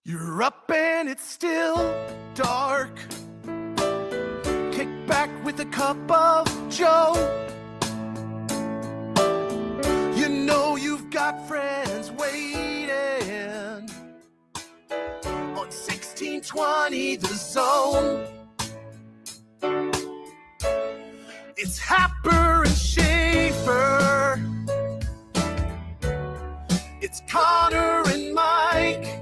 You're up and it's still dark. Kick back with a cup of joe. You know you've got friends waiting on 1620 The Zone. It's Happer and Schaefer. It's Connor and Mike.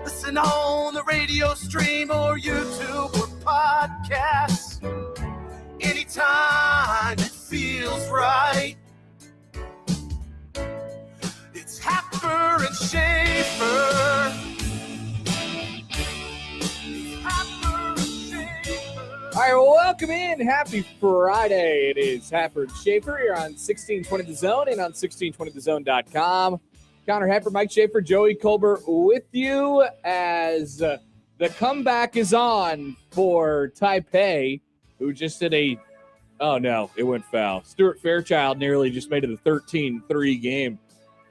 Listen on the radio stream or YouTube or podcasts. Anytime it feels right. It's Happer and Schaefer. Happer and Schaefer. All right, well, welcome in. Happy Friday. It is Happer and Schaefer here on 1620 The Zone and on 1620thezone.com. Connor Happer, Mike Schaefer, Joey Colbert with you as the comeback is on for Taipei, who just did oh no, it went foul. Stuart Fairchild nearly just made it a 13-3 game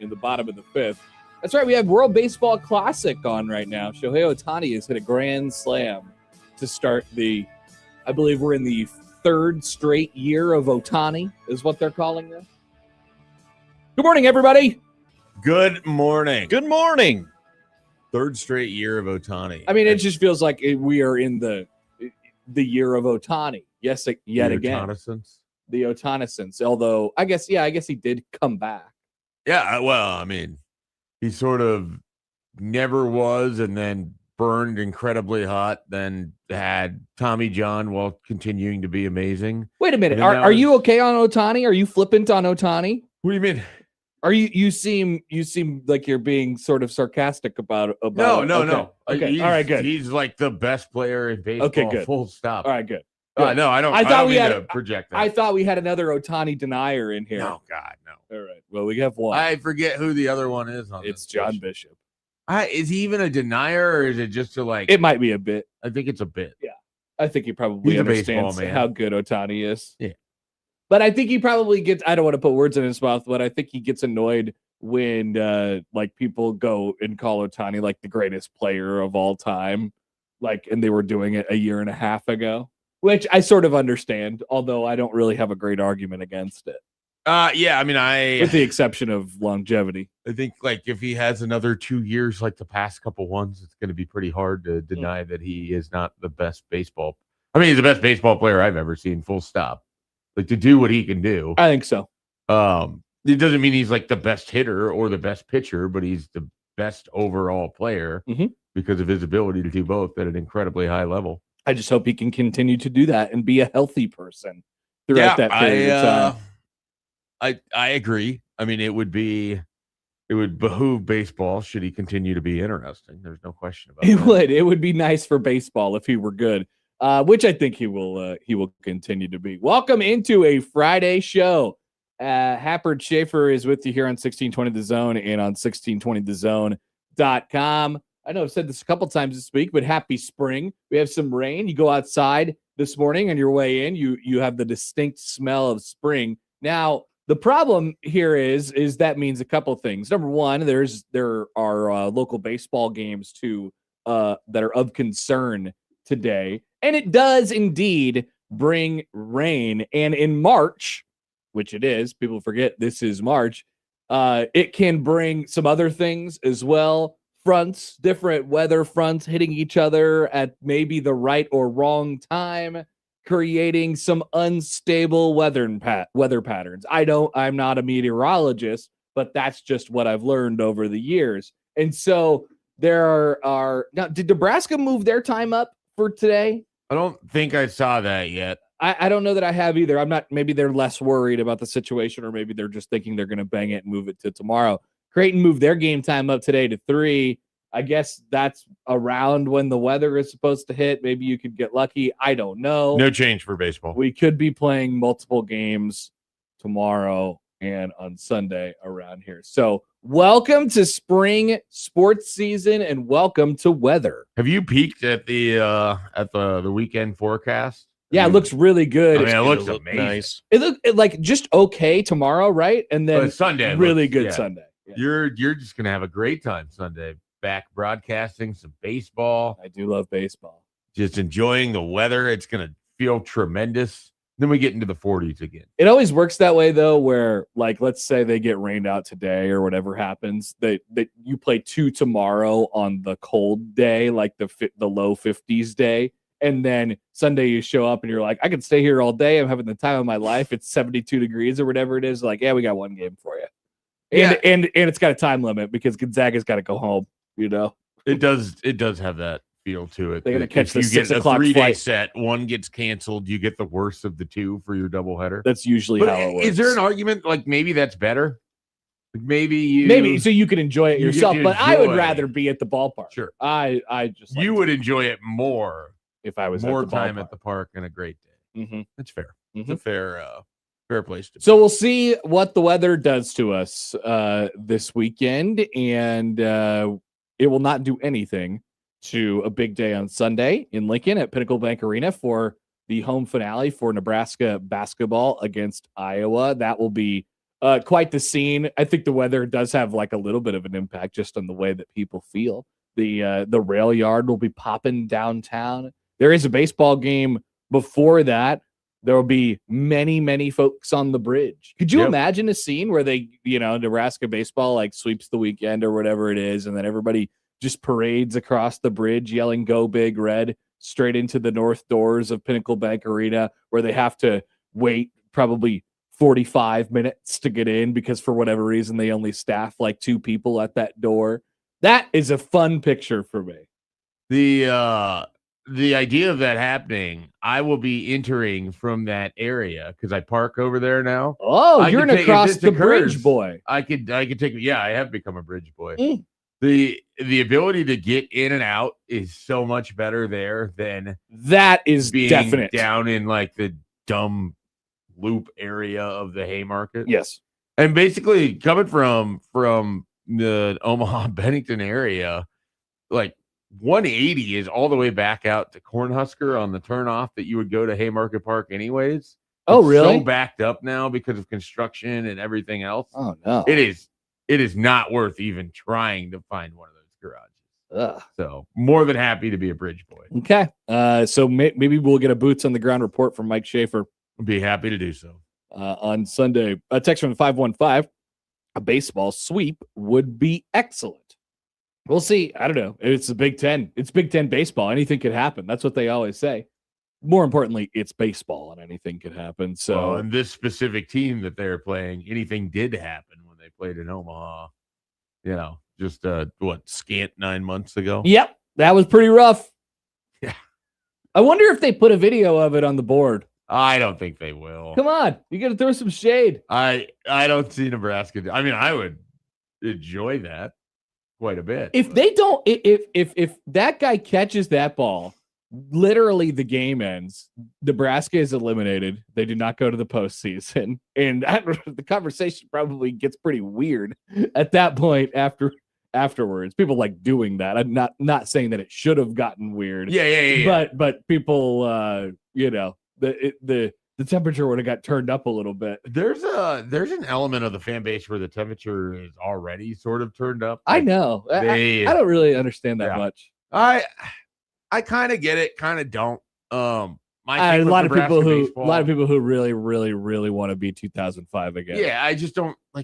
in the bottom of the fifth. That's right, we have World Baseball Classic on right now. Shohei Ohtani has hit a grand slam to start I believe we're in the third straight year of Ohtani, is what they're calling this. Good morning, everybody. Good morning. Good morning. Third straight year of Ohtani. I mean, it just feels like we are in the year of Ohtani. Yes, yet again. The Ohtani-sence. Although, I guess he did come back. Yeah, well, I mean, he sort of never was and then burned incredibly hot, then had Tommy John while continuing to be amazing. Wait a minute. Are you okay on Ohtani? Are you flippant on Ohtani? What do you mean? Are you seem like you're being sort of sarcastic about No. Okay. All right, good. He's like the best player in baseball. Okay, good. Full stop. All right, good. No, I don't mean to project that. I thought we had another Ohtani denier in here. No, God, no. All right. Well, we have one. I forget who the other one is. It's John Bishop. Is he even a denier, or is it just to like? It might be a bit. I think it's a bit. Yeah. I think he probably understands how good Ohtani is. Yeah. But I think he probably gets, I don't want to put words in his mouth, but I think he gets annoyed when like people go and call Ohtani like the greatest player of all time. And they were doing it a year and a half ago, which I sort of understand, although I don't really have a great argument against it. Yeah, I mean, with the exception of longevity. I think like if he has another 2 years like the past couple ones, it's going to be pretty hard to deny that he is not the best baseball. I mean, he's the best baseball player I've ever seen, full stop. Like to do what he can do. I think so. It doesn't mean he's like the best hitter or the best pitcher, but he's the best overall player because of his ability to do both at an incredibly high level. I just hope he can continue to do that and be a healthy person throughout that period of time. I agree. I mean, it would behoove baseball should he continue to be interesting. There's no question about that. It would be nice for baseball if he were good, which I think he will continue to be. Welcome into a Friday show. Happer Schaefer is with you here on 1620 The Zone and on 1620thezone.com. I know I've said this a couple times this week, but happy spring. We have some rain. You go outside this morning on your way in, you have the distinct smell of spring. Now, the problem here is that means a couple things. Number one, there are local baseball games too that are of concern today, and it does indeed bring rain. And in March, which it is, people forget this is March, it can bring some other things as well. Fronts, different weather fronts hitting each other at maybe the right or wrong time, creating some unstable weather patterns. I'm not a meteorologist, but that's just what I've learned over the years. And so there are now, did Nebraska move their time up for today? I don't think I saw that yet. I don't know that I have either. I'm not, maybe they're less worried about the situation, or maybe they're just thinking they're going to bang it and move it to tomorrow. Creighton moved their game time up today to 3. I guess that's around when the weather is supposed to hit. Maybe you could get lucky. I don't know. No change for baseball. We could be playing multiple games tomorrow and on Sunday around here. So welcome to spring sports season and welcome to weather. Have you peeked at the weekend forecast? Yeah, it looks really good. I mean, it looks amazing. Nice. It looked like just okay tomorrow, right? And then Sunday really good Sunday. Yeah. You're just gonna have a great time Sunday. Back broadcasting some baseball. I do love baseball. Just enjoying the weather. It's gonna feel tremendous. Then we get into the 40s again. It always works that way though, where like let's say they get rained out today or whatever happens, that you play 2 tomorrow on the cold day, like the low 50s day, and then Sunday you show up and you're like, I can stay here all day. I'm having the time of my life. It's 72 degrees or whatever it is. Like, yeah, we got one game for you, and it's got a time limit because Gonzaga's got to go home. You know, it does have that feel to it. They're gonna catch the 6 o'clock 3-day flight. set. One gets canceled. You get the worst of the two for your doubleheader. That's usually how it works. Is there an argument like maybe that's better? Like maybe so you can enjoy it yourself, but I would enjoy. Rather be at the ballpark. Sure, I just you would enjoy it more if I was more at the time ballpark. at the park and a great day. Mm-hmm. That's fair. Mm-hmm. It's a fair place to be. So we'll see what the weather does to us this weekend, and it will not do anything to a big day on Sunday in Lincoln at Pinnacle Bank Arena for the home finale for Nebraska basketball against Iowa. That will be quite the scene. I think the weather does have like a little bit of an impact just on the way that people feel. The rail yard will be popping downtown. There is a baseball game before that. There will be many, many folks on the bridge. Could you imagine a scene where they, Nebraska baseball like sweeps the weekend or whatever it is, and then everybody just parades across the bridge yelling "Go Big Red" straight into the north doors of Pinnacle Bank Arena, where they have to wait probably 45 minutes to get in because for whatever reason they only staff like 2 people at that door. That is a fun picture for me. The idea of that happening, I will be entering from that area because I park over there now. Oh, you're an across the bridge boy. I could take. Yeah, I have become a bridge boy. The ability to get in and out is so much better there than that is being definite down in like the dumb loop area of the Haymarket. Yes, and basically coming from the Omaha Bennington area, like 180 is all the way back out to Cornhusker on the turnoff that you would go to Haymarket Park anyways. Oh, it's really? So backed up now because of construction and everything else. Oh no, it is not worth even trying to find one of those garages. Ugh. So more than happy to be a bridge boy. Okay. So maybe we'll get a boots on the ground report from Mike Schaefer. I'll be happy to do so. On Sunday. A text from 515. A baseball sweep would be excellent. We'll see. I don't know. It's the Big Ten. It's Big Ten baseball. Anything could happen. That's what they always say. More importantly, it's baseball and anything could happen. So, and this specific team that they're playing, anything did happen when they played in Omaha. Just scant 9 months ago. Yep, that was pretty rough. Yeah. I wonder if they put a video of it on the board. I don't think they will. Come on, you got to throw some shade. I don't see Nebraska. I mean, I would enjoy that quite a bit. If they don't, if that guy catches that ball, literally the game ends. Nebraska is eliminated. They do not go to the postseason, and the conversation probably gets pretty weird at that point. Afterwards, people like doing that. I'm not saying that it should have gotten weird. Yeah. But people, the temperature would have got turned up a little bit. There's an element of the fan base where the temperature is already sort of turned up. I know. I don't really understand that much. I kind of get it, kind of don't. A lot of people who really, really, really want to be 2005 again. Yeah, I just don't I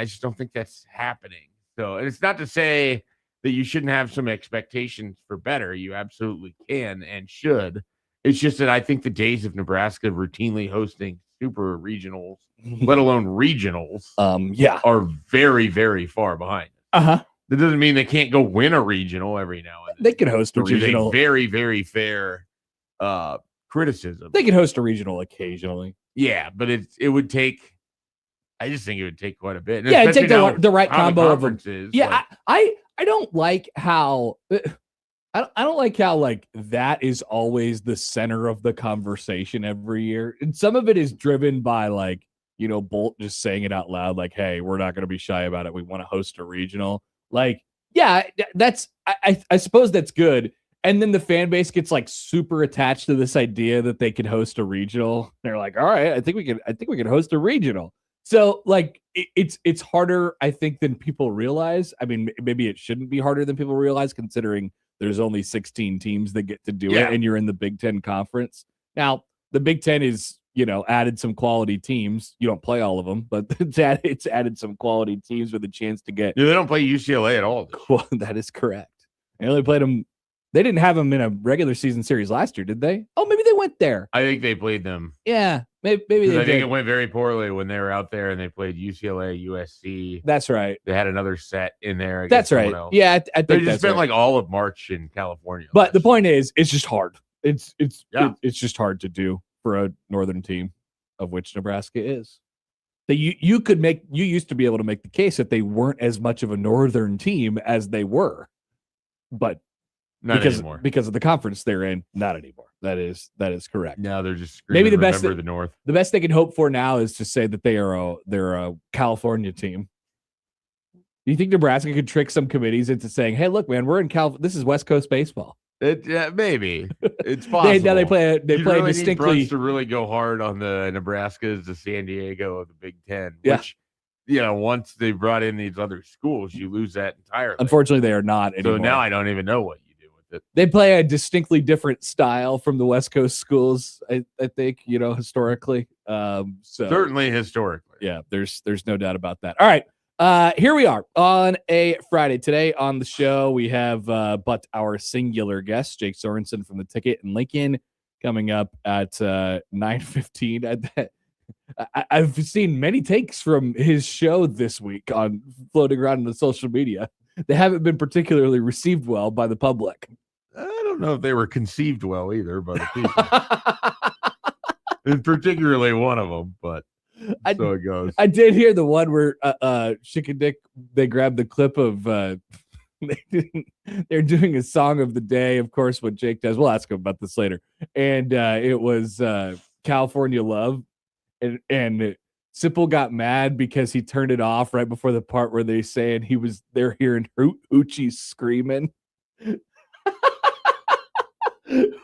just don't think that's happening. So, and it's not to say that you shouldn't have some expectations for better. You absolutely can and should. It's just that I think the days of Nebraska routinely hosting super regionals, let alone regionals, are very, very far behind. That doesn't mean they can't go win a regional every now and then. They can host a regional. Is a very, very fair criticism. They can host a regional occasionally. Yeah, but it would take. I just think it would take quite a bit. And it'd take the right combo of conferences. Yeah, I don't like how. I don't like how like that is always the center of the conversation every year. And some of it is driven by like, Bolt just saying it out loud, like, hey, we're not going to be shy about it. We want to host a regional. Like, yeah, that's I suppose that's good. And then the fan base gets like super attached to this idea that they can host a regional. They're like, all right, I think we can host a regional. So like it's harder, I think, than people realize. I mean, maybe it shouldn't be harder than people realize, considering there's only 16 teams that get to do it, and you're in the Big Ten conference. Now, the Big Ten is, added some quality teams. You don't play all of them, but it's added some quality teams with a chance to get. Yeah, they don't play UCLA at all. Well, that is correct. They only played them. They didn't have them in a regular season series last year, did they? Oh, maybe they went there. I think they played them. Yeah, maybe they did. I think it went very poorly when they were out there and they played UCLA, USC. That's right. They had another set in there. That's right. Yeah, I think they just spent like all of March in California. But the point is, it's just hard. It's just hard to do for a northern team, of which Nebraska is. That you used to be able to make the case that they weren't as much of a northern team as they were, but not anymore because of the conference they're in. Not anymore. That is correct. Now they're just maybe the best. The North. The best they can hope for now is to say that they're a California team. Do you think Nebraska could trick some committees into saying, "Hey, look, man, we're in Cal. This is West Coast baseball." Maybe it's possible. They play really distinctly need to really go hard on the Nebraskas, the San Diego of the Big Ten. Yeah. Which, once they brought in these other schools, you lose that entirely. Unfortunately, they are not anymore. So now I don't even know what you do with it. They play a distinctly different style from the West Coast schools. I think historically. Certainly historically. Yeah, there's no doubt about that. All right. Here we are on a Friday. Today on the show, we have but our singular guest, Jake Sorenson from the Ticket in Lincoln, coming up at 9:15. I've seen many takes from his show this week on floating around in the social media. They haven't been particularly received well by the public. I don't know if they were conceived well either by the people. And particularly one of them, but so it goes. I did hear the one where Chick and Dick, they grabbed the clip of they're doing a song of the day, of course, what Jake does. We'll ask him about this later. And it was California Love. And Sipple got mad because he turned it off right before the part where they saying they're hearing Hoochie screaming.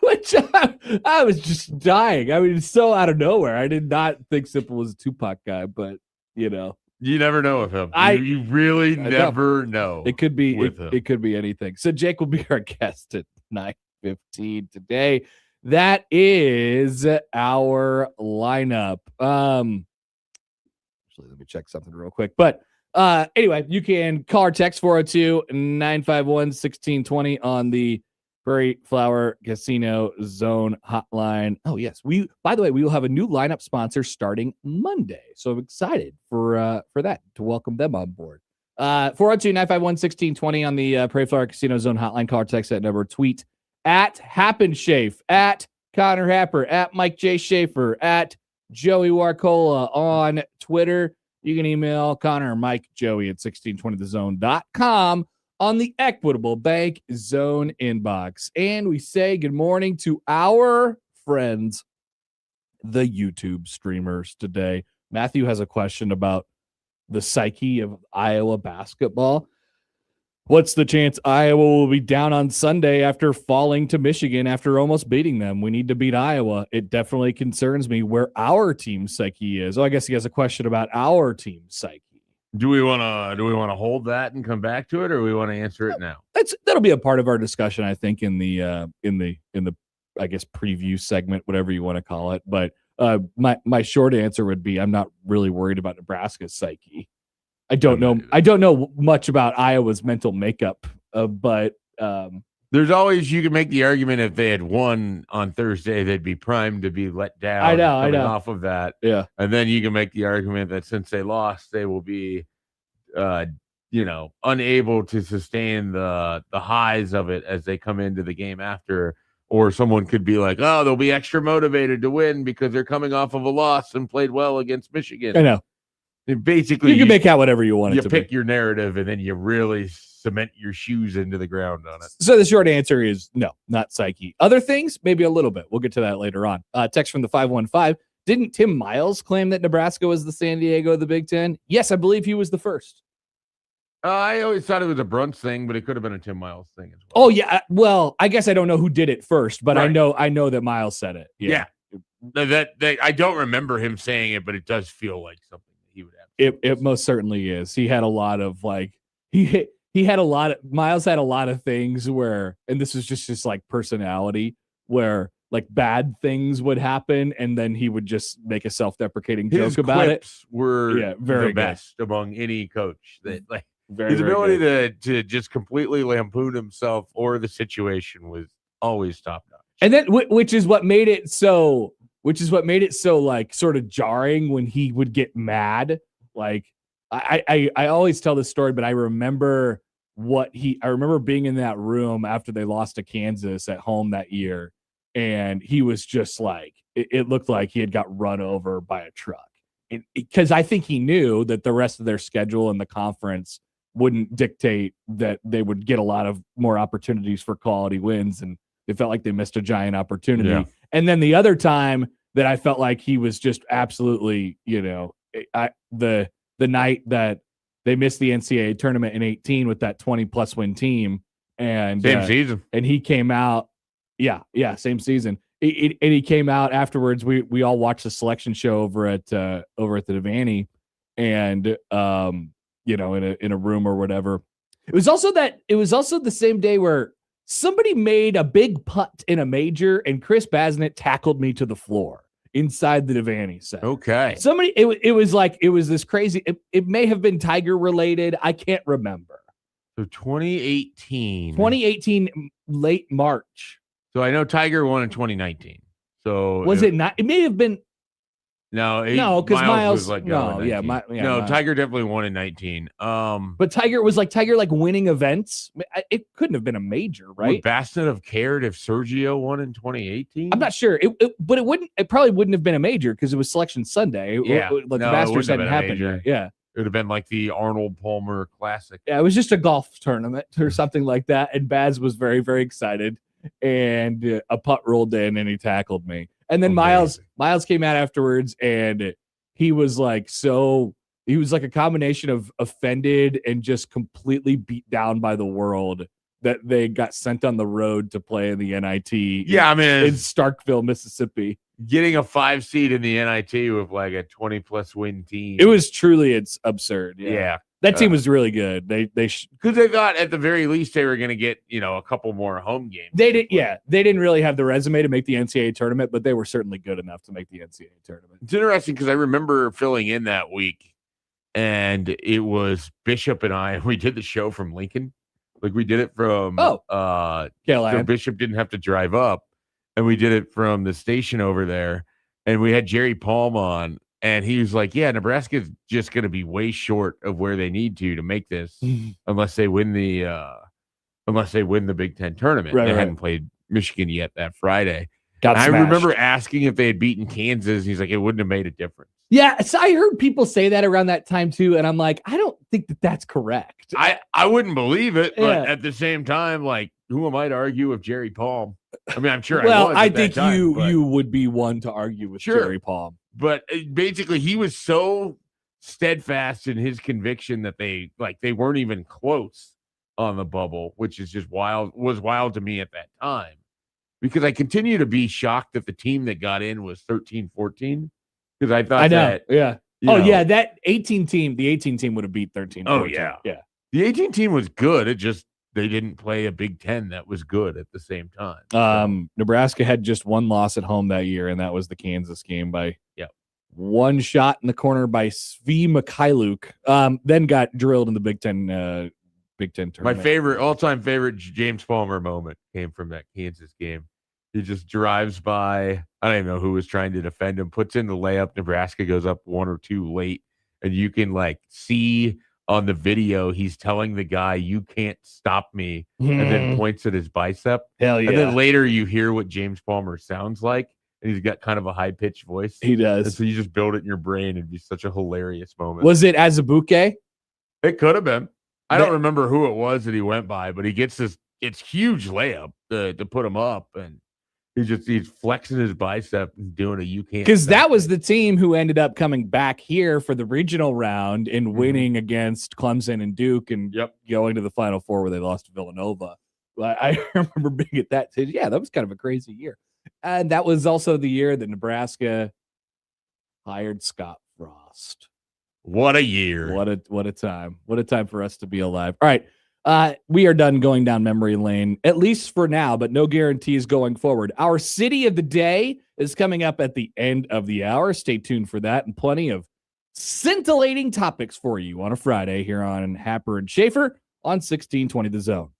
Which I was just dying. I mean, it's so out of nowhere. I did not think Sipple was a Tupac guy, but you never know with him. You really never know. It could be it could be anything. So Jake will be our guest at 9:15 today. That is our lineup. Actually, let me check something real quick. But anyway, you can call or text 402-951-1620 on the Prairie Flower Casino Zone hotline. Oh, yes. By the way, we will have a new lineup sponsor starting Monday. So I'm excited for that, to welcome them on board. 402-951-1620 on the Prairie Flower Casino Zone hotline. Call or text that number. Tweet at HappenSchafe, at Connor Happer, at Mike J. Schaefer, at Joey Warcola on Twitter. You can email Connor or Mike, Joey at 1620thezone.com on the Equitable Bank Zone inbox. And we say good morning to our friends, the YouTube streamers today. Matthew has a question about the psyche of Iowa basketball. What's the chance Iowa will be down on Sunday after falling to Michigan after almost beating them? We need to beat Iowa. It definitely concerns me where our team's psyche is. Oh, I guess he has a question about our team's psyche. Do we want to hold that and come back to it, or do we want to answer it now? That'll be a part of our discussion, I think, in the I guess preview segment, whatever you want to call it. But my short answer would be I'm not really worried about Nebraska's psyche. I don't know much about Iowa's mental makeup, but there's always, you can make the argument if they had won on Thursday, they'd be primed to be let down. I know. Off of that, yeah. And then you can make the argument that since they lost, they will be, unable to sustain the highs of it as they come into the game after. Or someone could be like, oh, they'll be extra motivated to win because they're coming off of a loss and played well against Michigan. I know. Basically, you can make out whatever you want. You pick your narrative, and then you really cement your shoes into the ground on it. So the short answer is no, not psyche. Other things, maybe a little bit. We'll get to that later on. Text from the 515. Didn't Tim Miles claim that Nebraska was the San Diego of the Big Ten? Yes, I believe he was the first. I always thought it was a Brunts thing, but it could have been a Tim Miles thing as well. Oh yeah. Well, I guess I don't know who did it first, but right. I know that Miles said it. Yeah. That I don't remember him saying it, but it does feel like something he would It most certainly is. He had a lot of like he had a lot of Miles had a lot of things where, and this was just like personality where like bad things would happen and then he would just make a self-deprecating joke about it. Were very the best among any coach. That like his very ability good. to just completely lampoon himself or the situation was always top notch. And then which is what made it so like sort of jarring when he would get mad. Like I always tell this story, but I remember being in that room after they lost to Kansas at home that year. And he was just like, it looked like he had got run over by a truck. Because I think he knew that the rest of their schedule and the conference wouldn't dictate that they would get a lot of more opportunities for quality wins. And they felt like they missed a giant opportunity. Yeah. And then the other time that I felt like he was just absolutely, the night that they missed the NCAA tournament in 18 with that 20+ win team. And same season. And he came out. Yeah, same season. And he came out afterwards. We all watched the selection show over at the Devaney, and in a room or whatever. It was also the same day where somebody made a big putt in a major, and Chris Basnett tackled me to the floor inside the Devaney set. Okay, it was this crazy. It may have been Tiger related. I can't remember. So 2018, late March. So I know Tiger won in 2019. So was it not? It may have been. No, because Miles was like Tiger definitely won in 19. But Tiger was like winning events. It couldn't have been a major, right? Would Basnett have cared if Sergio won in 2018? I'm not sure. But it wouldn't. It probably wouldn't have been a major because it was Selection Sunday. The Masters hadn't happened yet. Yeah. It would have been like the Arnold Palmer Classic. Yeah, it was just a golf tournament or something like that. And Baz was very, very excited. And a putt rolled in and he tackled me. And then Miles came out afterwards and he was like a combination of offended and just completely beat down by the world that they got sent on the road to play in the NIT. Yeah, in Starkville, Mississippi. Getting a 5 seed in the NIT with like a 20+ win team. It was truly absurd. Yeah. That team was really good. Because they thought at the very least they were going to get a couple more home games. They didn't really have the resume to make the NCAA tournament, but they were certainly good enough to make the NCAA tournament. It's interesting because I remember filling in that week, and it was Bishop and I. We did the show from Lincoln, like we did it from Carolina. So Bishop didn't have to drive up, and we did it from the station over there, and we had Jerry Palm on. And he was like, yeah, Nebraska is just going to be way short of where they need to make this unless they win the Big Ten tournament. They hadn't played Michigan yet that Friday. I remember asking if they had beaten Kansas. He's like, it wouldn't have made a difference. Yeah, so I heard people say that around that time too. And I'm like, I don't think that's correct. I wouldn't believe it. But at the same time, like, who am I to argue with Jerry Palm? I'm sure I think you would be one to argue with Jerry Palm. But basically, he was so steadfast in his conviction that they weren't even close on the bubble, which is just was wild to me at that time. Because I continue to be shocked that the team that got in was 13-14. Because I thought that 18 team, the 18 team would have beat 13-14. Oh, yeah. The 18 team was good. It just they didn't play a Big Ten that was good at the same time. So. Nebraska had just one loss at home that year, and that was the Kansas game by one shot in the corner by Svi Mikhailuk. Then got drilled in the Big Ten tournament. My all-time favorite James Palmer moment came from that Kansas game. He just drives by. I don't even know who was trying to defend him. Puts in the layup. Nebraska goes up 1 or 2 late, and you can see on the video, he's telling the guy, "You can't stop me," and then points at his bicep. Hell yeah! And then later, you hear what James Palmer sounds like, and he's got kind of a high-pitched voice. He does. And so you just build it in your brain. It'd be such a hilarious moment. Was it Azubuike? It could have been. I don't remember who it was that he went by, but he gets it's huge layup to put him up, and he's flexing his bicep and doing a you can't. Because that was the team who ended up coming back here for the regional round and winning against Clemson and Duke and going to the Final Four where they lost to Villanova. I remember being at that stage. Yeah, that was kind of a crazy year. And that was also the year that Nebraska hired Scott Frost. What a year. What a time. What a time for us to be alive. All right. We are done going down memory lane, at least for now, but no guarantees going forward. Our city of the day is coming up at the end of the hour. Stay tuned for that and plenty of scintillating topics for you on a Friday here on Happer and Schaefer on 1620 The Zone.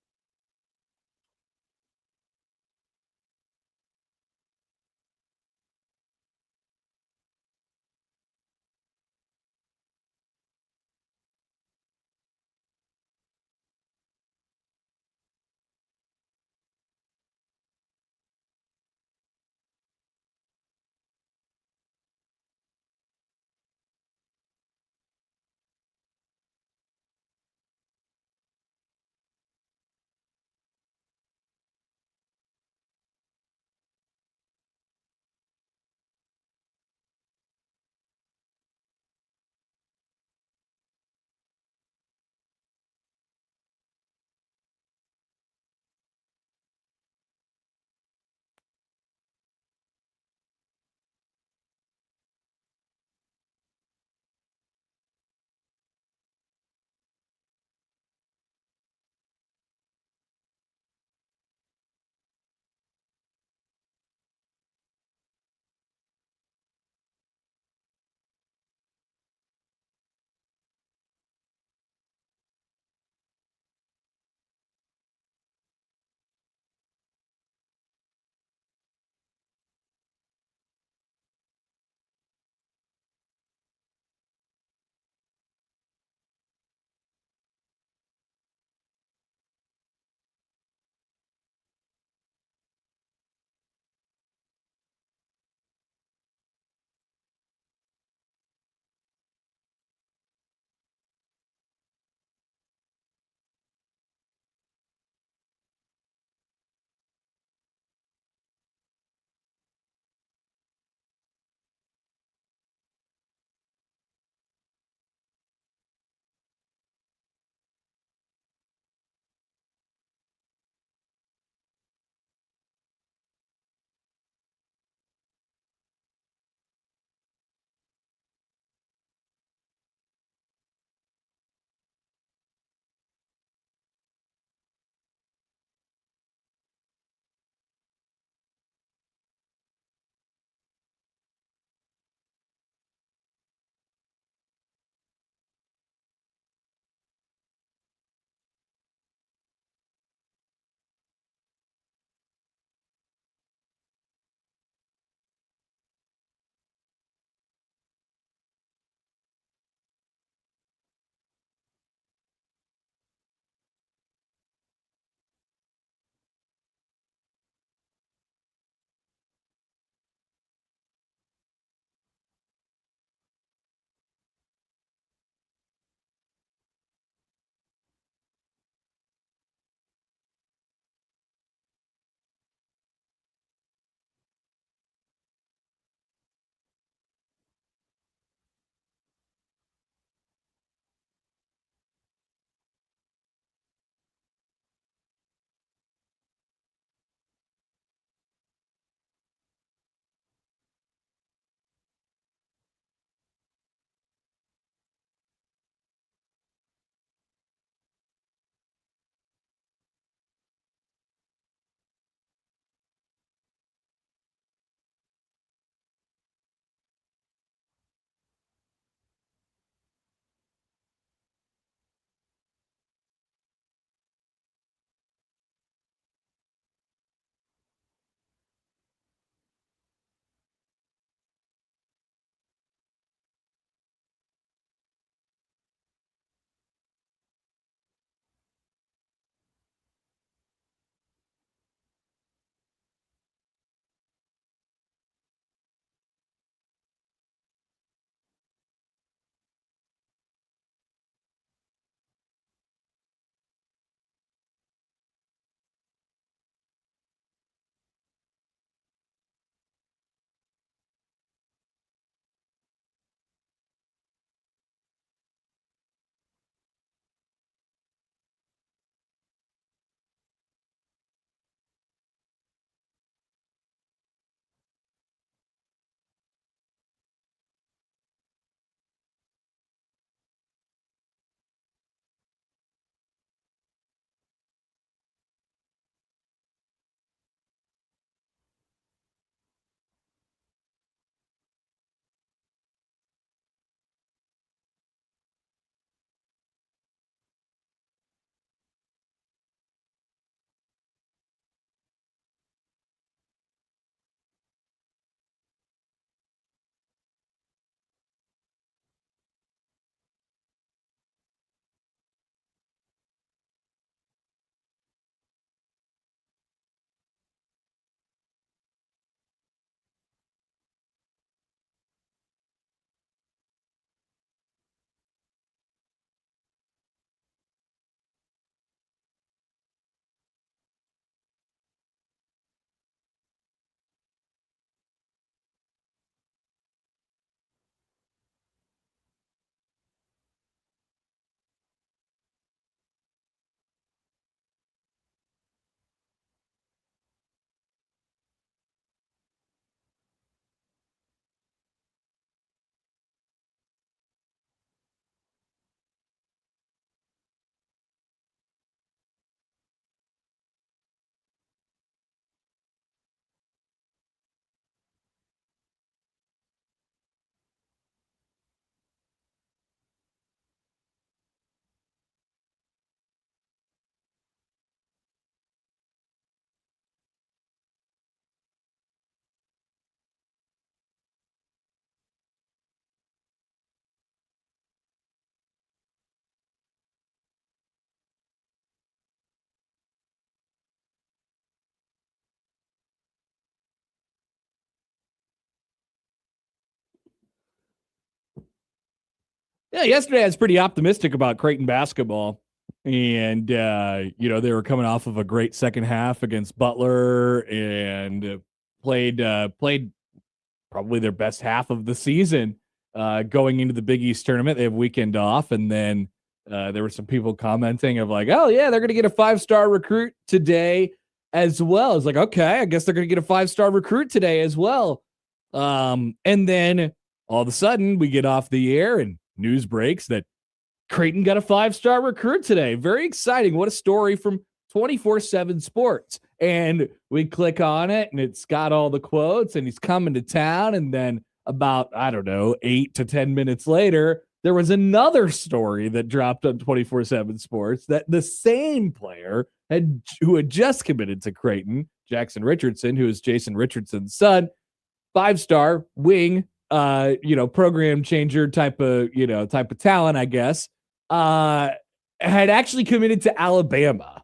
Yeah, yesterday I was pretty optimistic about Creighton basketball. And, they were coming off of a great second half against Butler and played probably their best half of the season going into the Big East tournament. They have weekend off. And then there were some people commenting of like, oh, yeah, they're going to get a 5-star recruit today as well. It's like, okay, I guess they're going to get a 5-star recruit today as well. And then all of a sudden we get off the air and news breaks that Creighton got a 5-star recruit today. Very exciting. What a story from 24/7 Sports. And we click on it and it's got all the quotes and he's coming to town. And then about, 8 to 10 minutes later, there was another story that dropped on 24/7 Sports that the same player who had just committed to Creighton, Jackson Richardson, who is Jason Richardson's son, 5-star wing, program changer type of talent, I guess, had actually committed to Alabama.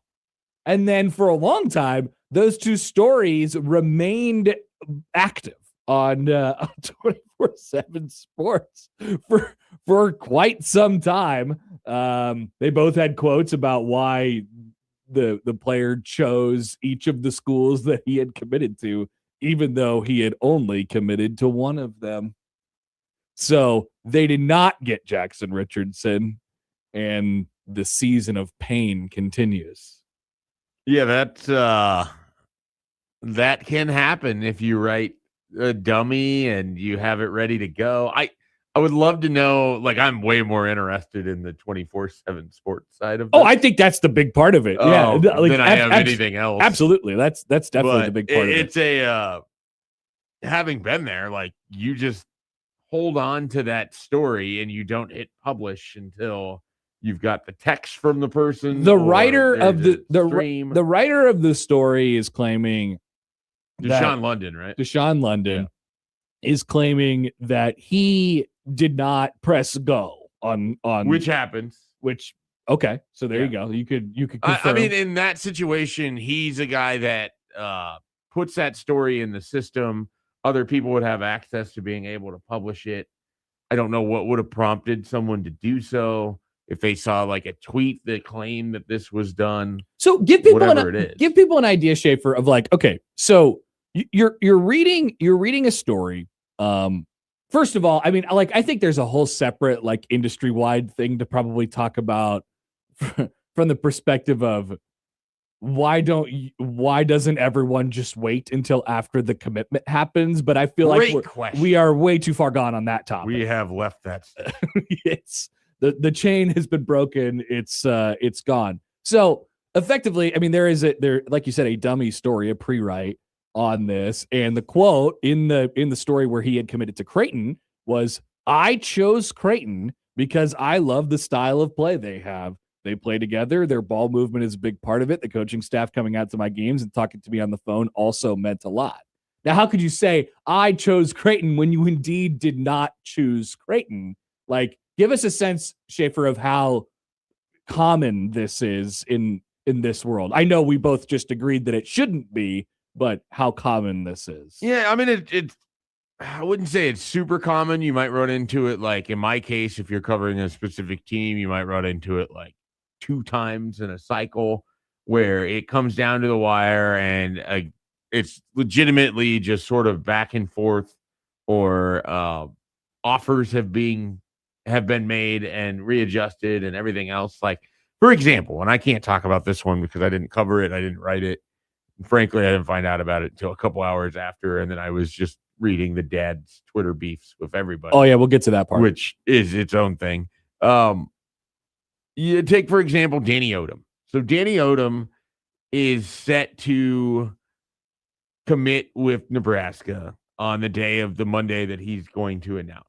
And then for a long time, those two stories remained active on 24/7 Sports for quite some time. They both had quotes about why the player chose each of the schools that he had committed to, even though he had only committed to one of them. So they did not get Jackson Richardson, and the season of pain continues. Yeah, that can happen if you write a dummy and you have it ready to go. I would love to know, like, I'm way more interested in the 24/7 Sports side of this. Oh, I think that's the big part of it. Yeah, than I have anything else. Absolutely. That's definitely the big part of it. It's having been there, like, you just hold on to that story and you don't hit publish until you've got the text from the person. The writer of the writer of the story is claiming Deshaun London, right? Deshaun London is claiming that he did not press go on which happens. Okay, so there you go. You could confirm. I mean, in that situation, he's a guy that puts that story in the system. Other people would have access to being able to publish it. I don't know what would have prompted someone to do so. If they saw like a tweet that claimed that this was done. So give people an idea, Schaefer, of like, okay, so you're reading a story. First of all, I mean, like, I think there's a whole separate like industry wide thing to probably talk about from the perspective of why doesn't everyone just wait until after the commitment happens? But I feel like we are way too far gone on that topic. We have left that. It's the chain has been broken. It's gone. So effectively, I mean, there like you said, a dummy story, a pre-write on this, and the quote in the story where he had committed to Creighton was, "I chose Creighton because I love the style of play they have. They play together. Their ball movement is a big part of it. The coaching staff coming out to my games and talking to me on the phone also meant a lot." Now, how could you say I chose Creighton when you indeed did not choose Creighton? Like, give us a sense, Schaefer, of how common this is in this world. I know we both just agreed that it shouldn't be, but how common this is. Yeah, I mean, it's I wouldn't say it's super common. You might run into it, like in my case, if you're covering a specific team, you might run into it like 2 times in a cycle where it comes down to the wire and it's legitimately just sort of back and forth, or offers have been made and readjusted and everything else. Like, for example, and I can't talk about this one because I didn't cover it. I didn't write it. Frankly, I didn't find out about it until a couple hours after. And then I was just reading the dad's Twitter beefs with everybody. Oh yeah. We'll get to that part, which is its own thing. You take, for example, Danny Odom. So Danny Odom is set to commit with Nebraska on the day of the Monday that he's going to announce.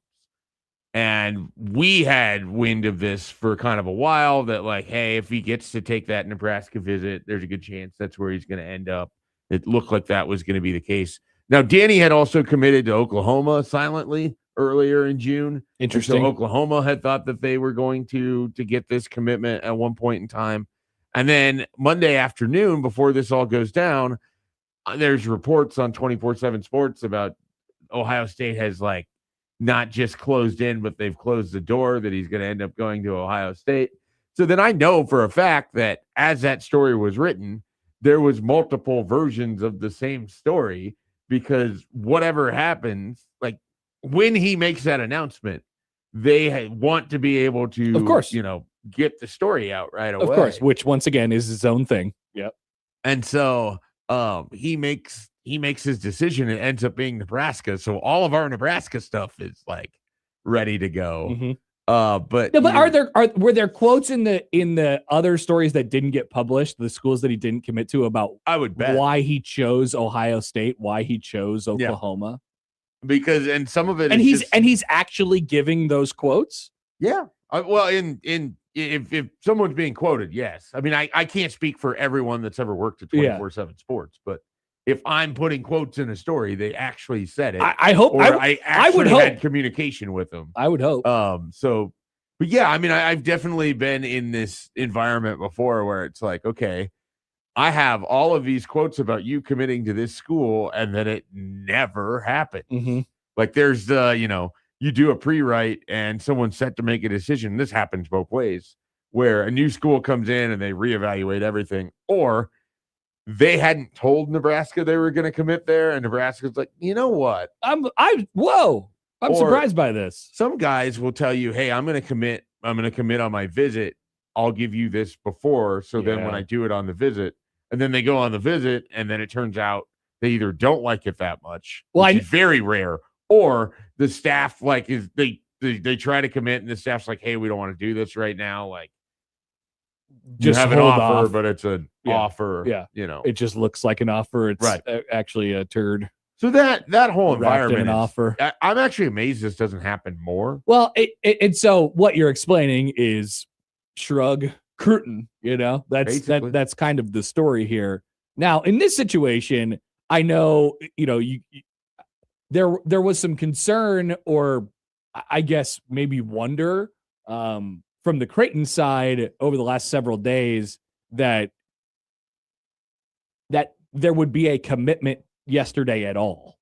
And we had wind of this for kind of a while, that like, hey, if he gets to take that Nebraska visit, there's a good chance that's where he's going to end up. It looked like that was going to be the case. Now, Danny had also committed to Oklahoma silently earlier in June. Interesting. So Oklahoma had thought that they were going to get this commitment at one point in time. And then Monday afternoon, before this all goes down, there's reports on 24/7 Sports about Ohio State has like not just closed in, but they've closed the door that he's going to end up going to Ohio State. So then I know for a fact that as that story was written, there was multiple versions of the same story, because whatever happens, like when he makes that announcement, they want to be able to, of course, get the story out right away. Of course, which once again is his own thing. Yep. And so he makes his decision. It ends up being Nebraska. So all of our Nebraska stuff is like ready to go. Mm-hmm. But were there quotes in the other stories that didn't get published, the schools that he didn't commit to, about I would bet why he chose Ohio State, why he chose Oklahoma? Because some of it, and he's actually giving those quotes. Yeah. If someone's being quoted, yes. I mean, I can't speak for everyone that's ever worked at 24/7 Sports, but if I'm putting quotes in a story, they actually said it. I hope. I would had communication with them. I would hope. But yeah, I mean, I've definitely been in this environment before where it's like, okay, I have all of these quotes about you committing to this school, and then it never happened. Mm-hmm. Like there's you do a pre-write and someone's set to make a decision. This happens both ways, where a new school comes in and they reevaluate everything, or they hadn't told Nebraska they were going to commit there, and Nebraska's like, you know what? I'm surprised by this. Some guys will tell you, hey, I'm going to commit on my visit. I'll give you this before. So then when I do it on the visit, and then they go on the visit, and then it turns out they either don't like it that much, which is very rare, or the staff they try to commit, and the staff's like, hey, we don't want to do this right now. Like, just have an offer, but it's an offer. Yeah. It just looks like an offer. It's actually a turd. So that whole environment, offer. I'm actually amazed this doesn't happen more. Well, and so what you're explaining is shrug Creighton. That's kind of the story here. Now, in this situation, I know there was some concern, or I guess maybe wonder from the Creighton side over the last several days that there would be a commitment yesterday at all.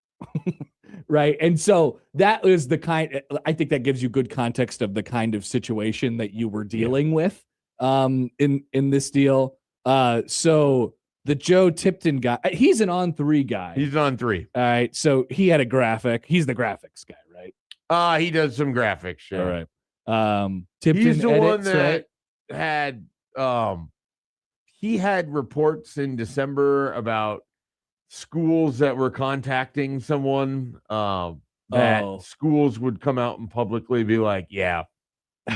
Right. And so that is I think that gives you good context of the kind of situation that you were dealing with in this deal. So the Joe Tipton guy, he's an On3 guy. He's an On3. All right. So he had a graphic. He's the graphics guy, right? He does some graphics. Sure. All right. Tipton he's the edits, one that right? He had reports in December about schools that were contacting someone that schools would come out and publicly be like, yeah,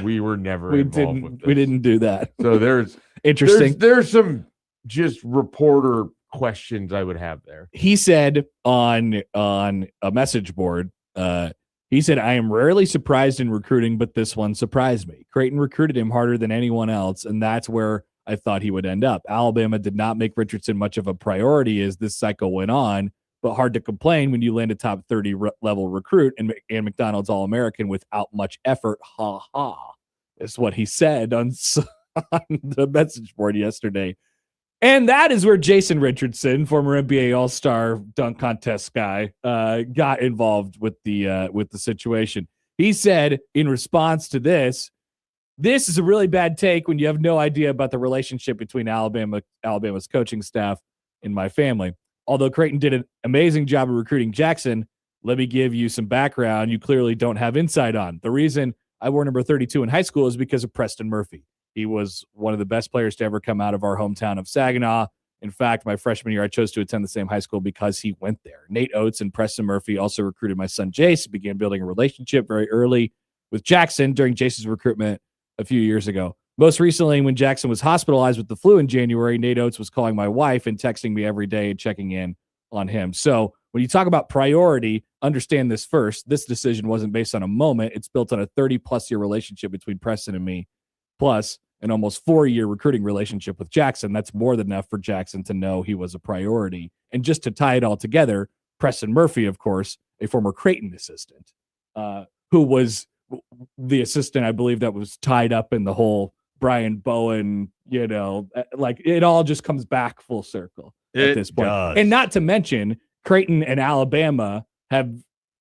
we were never involved with this. We didn't do that. So there's interesting. There's some just reporter questions I would have there. He said on a message board, he said, I am rarely surprised in recruiting, but this one surprised me. Creighton recruited him harder than anyone else, and that's where I thought he would end up. Alabama did not make Richardson much of a priority as this cycle went on, but hard to complain when you land a top 30 level recruit and McDonald's All-American without much effort. Ha ha, is what he said on the message board yesterday. And that is where Jason Richardson, former NBA All-Star dunk contest guy, got involved with the situation. He said in response to this is a really bad take when you have no idea about the relationship between Alabama's coaching staff and my family. Although Creighton did an amazing job of recruiting Jackson, let me give you some background you clearly don't have insight on. The reason I wore number 32 in high school is because of Preston Murphy. He was one of the best players to ever come out of our hometown of Saginaw. In fact, my freshman year, I chose to attend the same high school because he went there. Nate Oates and Preston Murphy also recruited my son, Jace, began building a relationship very early with Jackson during Jace's recruitment a few years ago. Most recently, when Jackson was hospitalized with the flu in January, Nate Oates was calling my wife and texting me every day and checking in on him. So when you talk about priority, understand this first. This decision wasn't based on a moment. It's built on a 30-plus year relationship between Preston and me, plus an almost 4-year recruiting relationship with Jackson. That's more than enough for Jackson to know he was a priority. And just to tie it all together, Preston Murphy, of course, a former Creighton assistant, who was the assistant, I believe, that was tied up in the whole Brian Bowen, like it all just comes back full circle at this point. And not to mention, Creighton and Alabama have,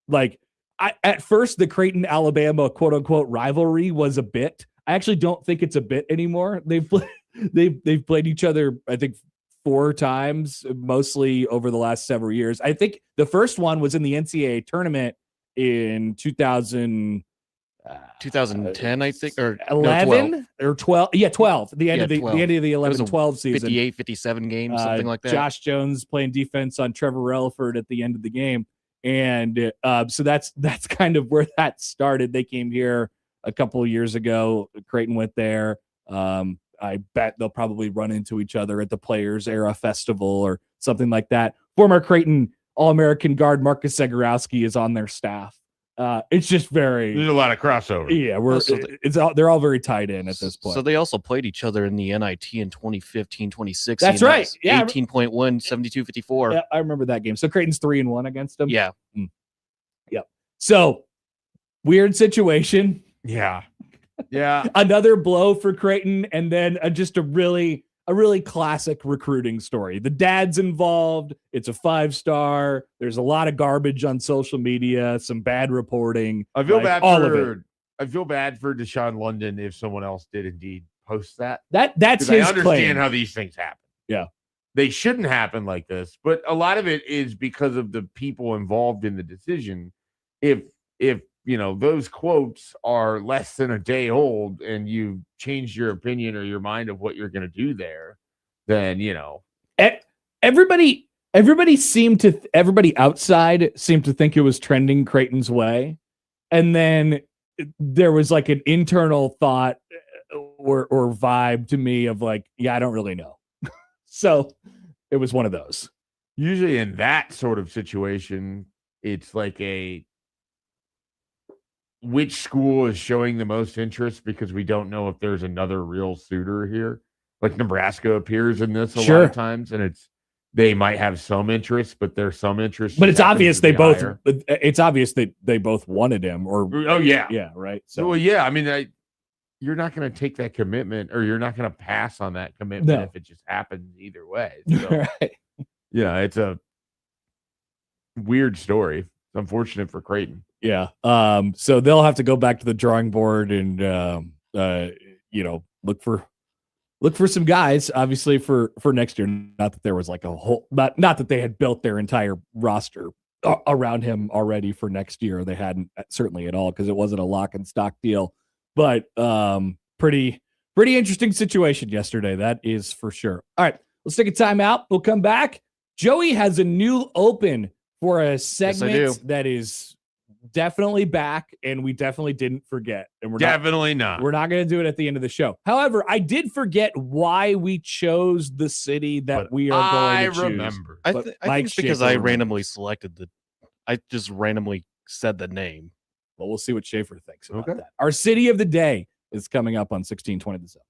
like, At first, the Creighton Alabama quote unquote rivalry was a bit. I actually don't think it's a bit anymore. They've played each other, I think, 4 times, mostly over the last several years. I think the first one was in the NCAA tournament in 2010, I think, or 11 or 12. Yeah, 12. The end of the 12. end of the It was a 11-12 season. 58, 57 games, something like that. Josh Jones playing defense on Trevor Relaford at the end of the game. And so that's kind of where that started. They came here a couple of years ago. Creighton went there. I bet they'll probably run into each other at the Players Era Festival or something like that. Former Creighton All-American guard Marcus Zagorowski is on their staff. It's just very. There's a lot of crossover. Yeah, they're all very tied in at this point. So they also played each other in the NIT in 2015, 2016. That's right. Yeah, 18-point win, 72-54. Yeah, I remember that game. So Creighton's 3-1 against them. Yeah. Yep. So weird situation. Yeah. Yeah. Another blow for Creighton, and then just a really classic recruiting story. The dad's involved. It's a 5-star. There's a lot of garbage on social media, some bad reporting. I feel bad all for of it. I feel bad for Deshaun London if someone else did indeed post that. That's his I understand claim. how these things happen. Yeah. They shouldn't happen like this, but a lot of it is because of the people involved in the decision. If those quotes are less than a day old and you change your opinion or your mind of what you're going to do there, then everybody outside seemed to think it was trending Creighton's way, and then there was like an internal thought or vibe to me of like, yeah, I don't really know. So it was one of those. Usually in that sort of situation, it's like which school is showing the most interest because we don't know if there's another real suitor here. Like Nebraska appears in this a lot of times, and they might have some interest, but there's some interest. But it's obvious it's obvious that they both wanted him. Yeah, right. So well, yeah, I mean, you're not going to take that commitment, or you're not going to pass on that commitment if it just happens either way. So, right. It's a weird story. It's unfortunate for Creighton. Yeah. So they'll have to go back to the drawing board and look for some guys, obviously, for next year. Not that there was like a whole not that they had built their entire roster around him already for next year. They hadn't certainly at all, because it wasn't a lock and stock deal. But pretty interesting situation yesterday, that is for sure. All right, let's take a timeout. We'll come back. Joey has a new open for a segment that is definitely back, and we definitely didn't forget. And we're definitely not. We're not going to do it at the end of the show. However, I did forget why we chose the city that we are going to choose. I remember. I think it's because I randomly selected I just randomly said the name. Well, we'll see what Schaefer thinks about that. Our city of the day is coming up on 1620 The Zone.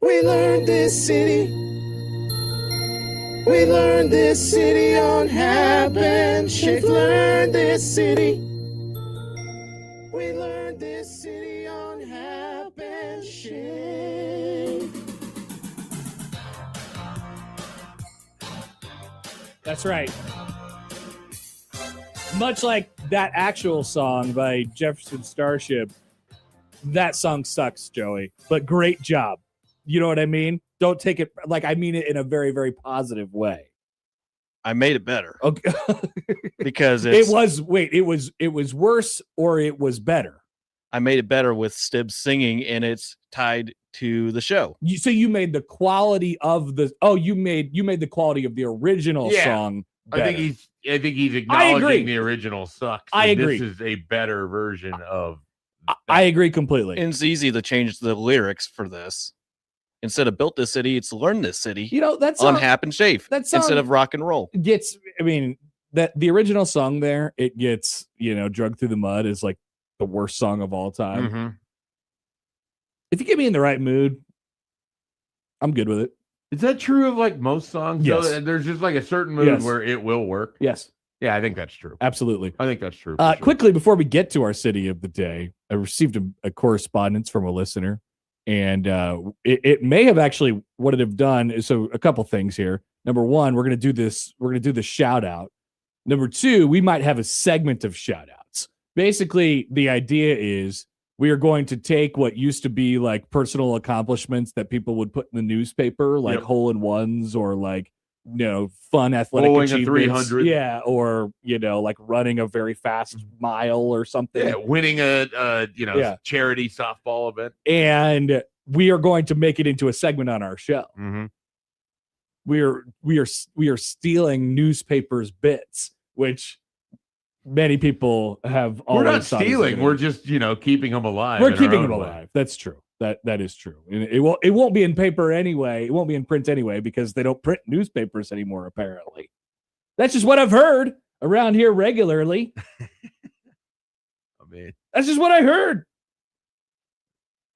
We learned this city. We learned this city on Happen. Schaefer learned this city. We learned this city on Happen. Schaefer. That's right. Much like that actual song by Jefferson Starship, that song sucks, Joey. But great job. You know what I mean? Don't take it like I mean it in a very, very positive way. I made it better. Okay. Because it was worse or it was better. I made it better with Stibbs singing, and it's tied to the show. So you made the quality of the you made the quality of the original song better. I think he's acknowledging the original sucks. I agree. This is a better version of I agree completely. And it's easy to change the lyrics for this. Instead of built this city, it's learned this city. You know, that's on Hap and Schaefer instead of rock and roll. That the original song there, it gets, Drug Through the Mud is like the worst song of all time. Mm-hmm. If you get me in the right mood, I'm good with it. Is that true of like most songs? Yes. So there's just like a certain mood where it will work. Yes. Yeah, I think that's true. Absolutely. I think that's true. Sure. Quickly, before we get to our city of the day, I received a correspondence from a listener, and it may have actually what it have done. So a couple things here. Number one, we're going to do this. We're going to do the shout out. Number two, we might have a segment of shout outs. Basically, the idea is we are going to take what used to be like personal accomplishments that people would put in the newspaper, like hole-in-ones or like, fun athletic achievements. 300. Yeah, or, like running a very fast mile or something. Yeah, winning a charity softball event. And we are going to make it into a segment on our show. Mm-hmm. We are stealing newspapers' bits, which many people have always. We're not stealing. We're just keeping them alive. We're keeping them alive. That's true. That is true. And it won't be in paper anyway. It won't be in print anyway because they don't print newspapers anymore. Apparently, that's just what I've heard around here regularly. That's just what I heard.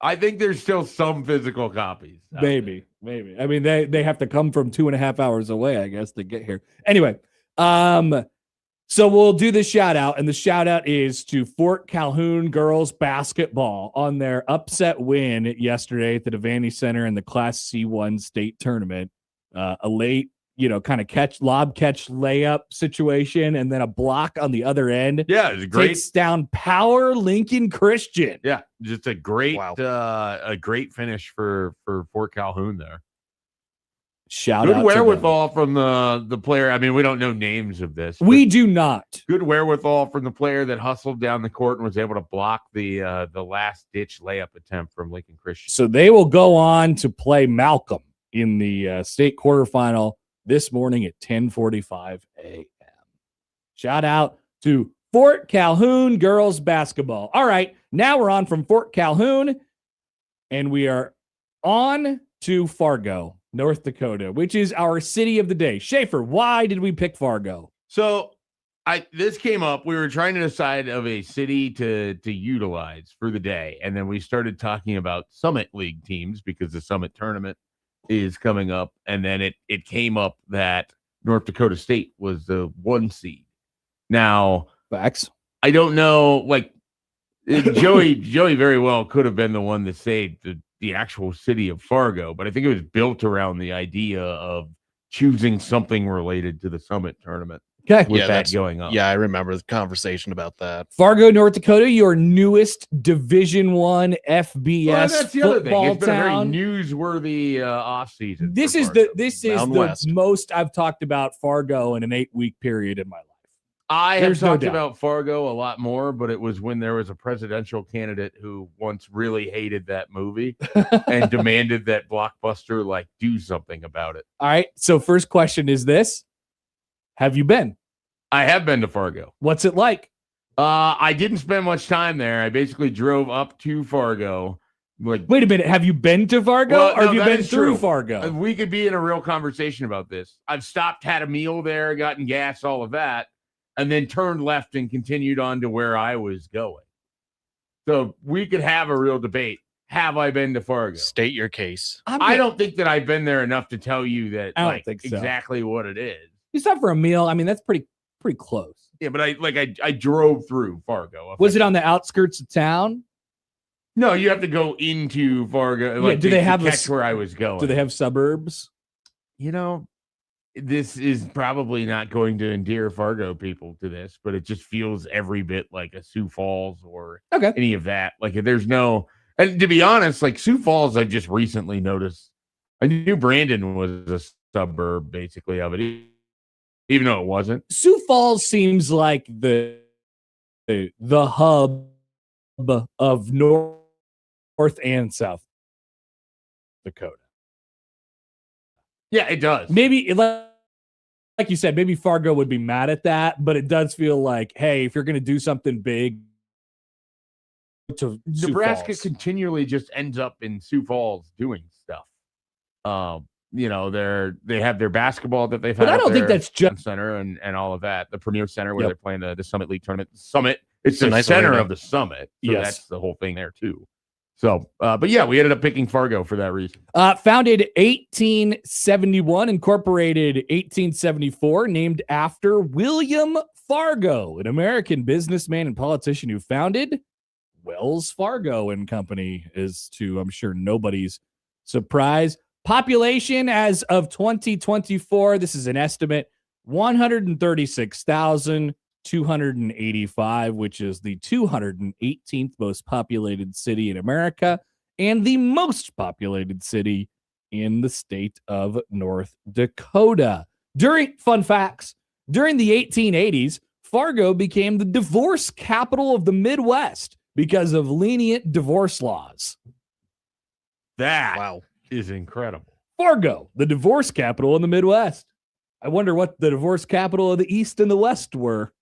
I think there's still some physical copies. Maybe. I mean, they have to come from 2.5 hours away, I guess, to get here. Anyway, so we'll do the shout out, and the shout out is to Fort Calhoun girls basketball on their upset win yesterday at the Devaney Center in the Class C1 state tournament. A late, kind of lob catch layup situation, and then a block on the other end. Yeah, it's great. Takes down Power Lincoln Christian. Yeah, just a great great finish for Fort Calhoun there. Shout out. Good wherewithal from the player. I mean, we don't know names of this. We do not. Good wherewithal from the player that hustled down the court and was able to block the last ditch layup attempt from Lincoln Christian. So they will go on to play Malcolm in the state quarterfinal this morning at 10:45 a.m. Shout out to Fort Calhoun girls basketball. All right, now we're on from Fort Calhoun, and we are on to Fargo, North Dakota, which is our city of the day. Schaefer, why did we pick Fargo? So this came up. We were trying to decide of a city to utilize for the day. And then we started talking about Summit League teams because the Summit tournament is coming up. And then it came up that North Dakota State was the 1 seed. Now, facts. I don't know, like Joey very well could have been the one that saved the actual city of Fargo, but I think it was built around the idea of choosing something related to the Summit tournament. Okay. With that going on. Yeah, I remember the conversation about that. Fargo, North Dakota, your newest Division I FBS that's the other football thing. It's been town. a very newsworthy offseason. This is the most I've talked about Fargo in an 8-week period in my life. I have talked about Fargo a lot more, but it was when there was a presidential candidate who once really hated that movie and demanded that Blockbuster do something about it. All right. So first question is this. Have you been? I have been to Fargo. What's it like? I didn't spend much time there. I basically drove up to Fargo. Wait a minute. Have you been to Fargo or have you been through Fargo? We could be in a real conversation about this. I've stopped, had a meal there, gotten gas, all of that, and then turned left and continued on to where I was going. So we could have a real debate. have I been to Fargo? State your case. I don't think that I've been there enough to tell you that I don't think so. exactly what it is. You stop for a meal. I mean, that's pretty close. Yeah, but I drove through Fargo. Was it on the outskirts of town? No, you have to go into Fargo. Yeah, do they have catch where I was going? Do they have suburbs? You know, this is probably not going to endear Fargo people to this, but it just feels every bit like a Sioux Falls or any of that. Like there's no, and to be honest, like Sioux Falls, I just recently noticed. I knew Brandon was a suburb basically of it, even though it wasn't. Sioux Falls seems like the hub of North and South Dakota. Yeah, it does. Maybe, like you said, maybe Fargo would be mad at that, but it does feel like, hey, if you're going to do something big, to Nebraska continually just ends up in Sioux Falls doing stuff. You know, they have their basketball that they've had. But I don't think that's just center and all of that. The Premier Center where they're playing the Summit League tournament. Summit, it's the nice center arena of the Summit. So Yes. that's the whole thing there too. So, but yeah, we ended up picking Fargo for that reason. Founded 1871, incorporated 1874, named after William Fargo, an American businessman and politician who founded Wells Fargo and Company, is to, I'm sure, nobody's surprise. Population as of 2024, this is an estimate, 136,285, which is the 218th most populated city in America and the most populated city in the state of North Dakota. Fun facts, during the 1880s, Fargo became the divorce capital of the Midwest because of lenient divorce laws. That is incredible. Fargo, the divorce capital in the Midwest. I wonder what the divorce capital of the East and the West were.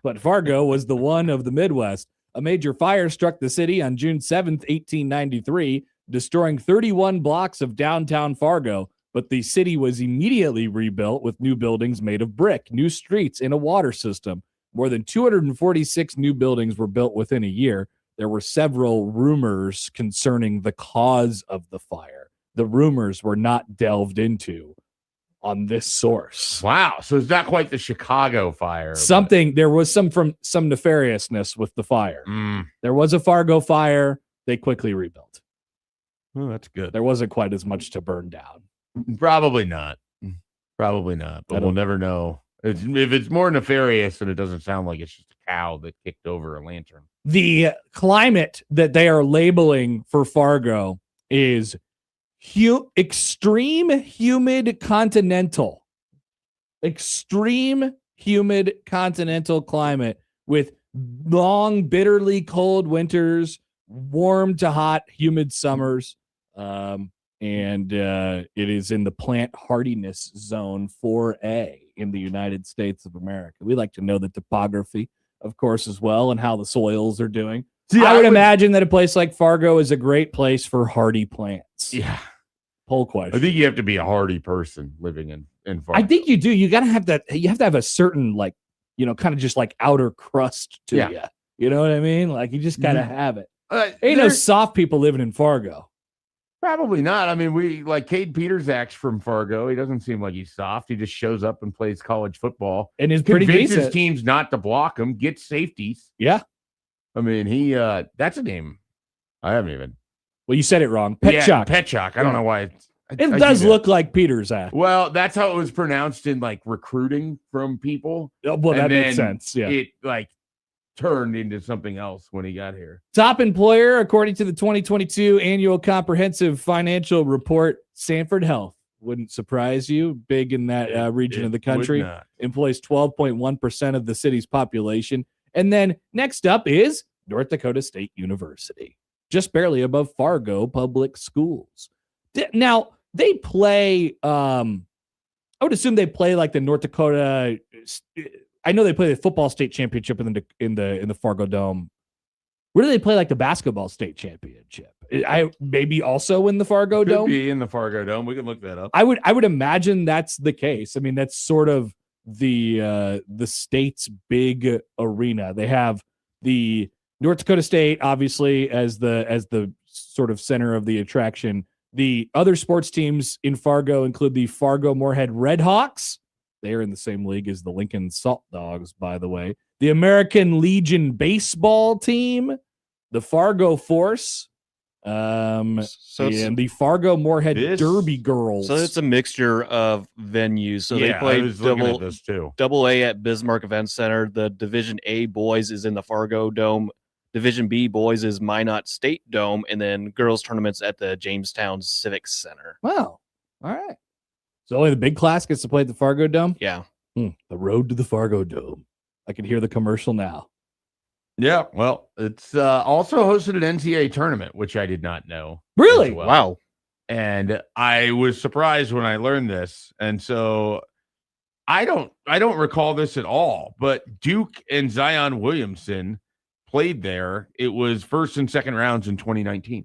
But Fargo was the one of the Midwest. A major fire struck the city on June 7th, 1893, destroying 31 blocks of downtown Fargo. But the city was immediately rebuilt with new buildings made of brick, new streets, and a water system. More than 246 new buildings were built within a year. There were several rumors concerning the cause of the fire. The rumors were not delved into on this source. Wow. So it's not quite the Chicago fire. There was some nefariousness with the fire. There was a Fargo fire. They quickly rebuilt. Oh, that's good. There wasn't quite as much to burn down. Probably not. But we'll never know. If it's more nefarious, then it doesn't sound like it's just a cow that kicked over a lantern. The climate that they are labeling for Fargo is extreme humid continental. Extreme humid continental climate with long, bitterly cold winters, warm to hot, humid summers. And it is in the plant hardiness zone 4A in the United States of America. We like to know the topography, of course, as well, and how the soils are doing. See, I would imagine that a place like Fargo is a great place for hardy plants. Yeah. Poll question. I think you have to be a hardy person living in Fargo. I think you do. You got to have that. You have to have a certain, like, kind of just like outer crust to you. You know what I mean? Like, you just got to have it. Ain't no soft people living in Fargo. Probably not. I mean, like Cade Petersak's from Fargo. He doesn't seem like he's soft. He just shows up and plays college football. And is pretty convinces decent. Teams not to block him, gets safeties. Yeah. I mean, that's a name. I haven't even. Well, you said it wrong. Petchak. Petchak. I don't know why. It does look like Petersak. Well, that's how it was pronounced in like recruiting from people. Well, that makes sense. Yeah. It like turned into something else when he got here. Top employer, according to the 2022 annual comprehensive financial report, Sanford Health. Wouldn't surprise you. Big in that region of the country. Employs 12.1% of the city's population. And then next up is North Dakota State University, just barely above Fargo Public Schools. Now, they play, I would assume they play like the North Dakota. I know they play the football state championship in the Fargo Dome. Where do they play like the basketball state championship? I maybe also in the Fargo Dome. Could be in the Fargo Dome. We can look that up. I would imagine that's the case. I mean, that's sort of the state's big arena. They have the North Dakota State, obviously, as the sort of center of the attraction. The other sports teams in Fargo include the Fargo Moorhead Redhawks. They are in the same league as the Lincoln Salt Dogs, by the way. The American Legion baseball team, the Fargo Force, and the Fargo Moorhead Derby Girls. So it's a mixture of venues. So they play double A at Bismarck Event Center. The Division A boys is in the Fargo Dome. Division B boys is Minot State Dome, and then girls tournaments at the Jamestown Civic Center. Wow. All right. So only the big class gets to play at the Fargo Dome? Yeah. The road to the Fargo Dome. I can hear the commercial now. Yeah, well, it's also hosted an NCAA tournament, which I did not know. Really? Well. Wow. And I was surprised when I learned this. And so I don't recall this at all, but Duke and Zion Williamson played there. It was first and second rounds in 2019.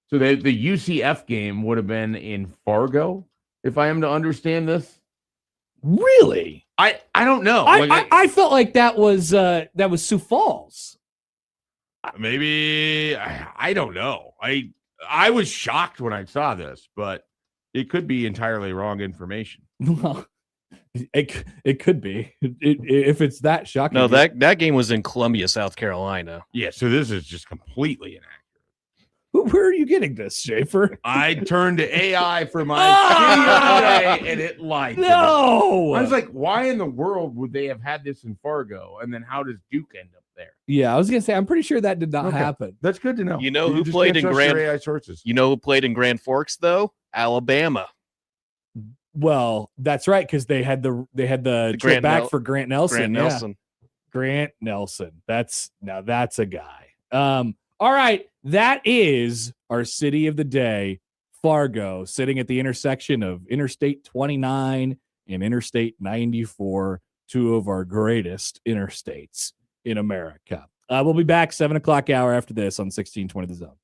So the UCF game would have been in Fargo, if I am to understand this. Really? I don't know. I felt like that was Sioux Falls. Maybe I don't know. I was shocked when I saw this, but it could be entirely wrong information. Well, it could be if it's that shocking. No, that game was in Columbia, South Carolina. Yeah, so this is just completely inaccurate. Where are you getting this, Schaefer? I turned to AI for my today, and it lied. No, I was like, why in the world would they have had this in Fargo? And then how does Duke end up there? Yeah, I was gonna say I'm pretty sure that did not happen. That's good to know. You know who played in AI sources? You know who played in Grand Forks though? Alabama. Well, that's right, because they had the trip back for Grant Nelson. Grant Nelson. That's a guy. All right, that is our city of the day, Fargo, sitting at the intersection of Interstate 29 and Interstate 94, two of our greatest interstates in America. We'll be back 7 o'clock hour after this on 1620 The Zone.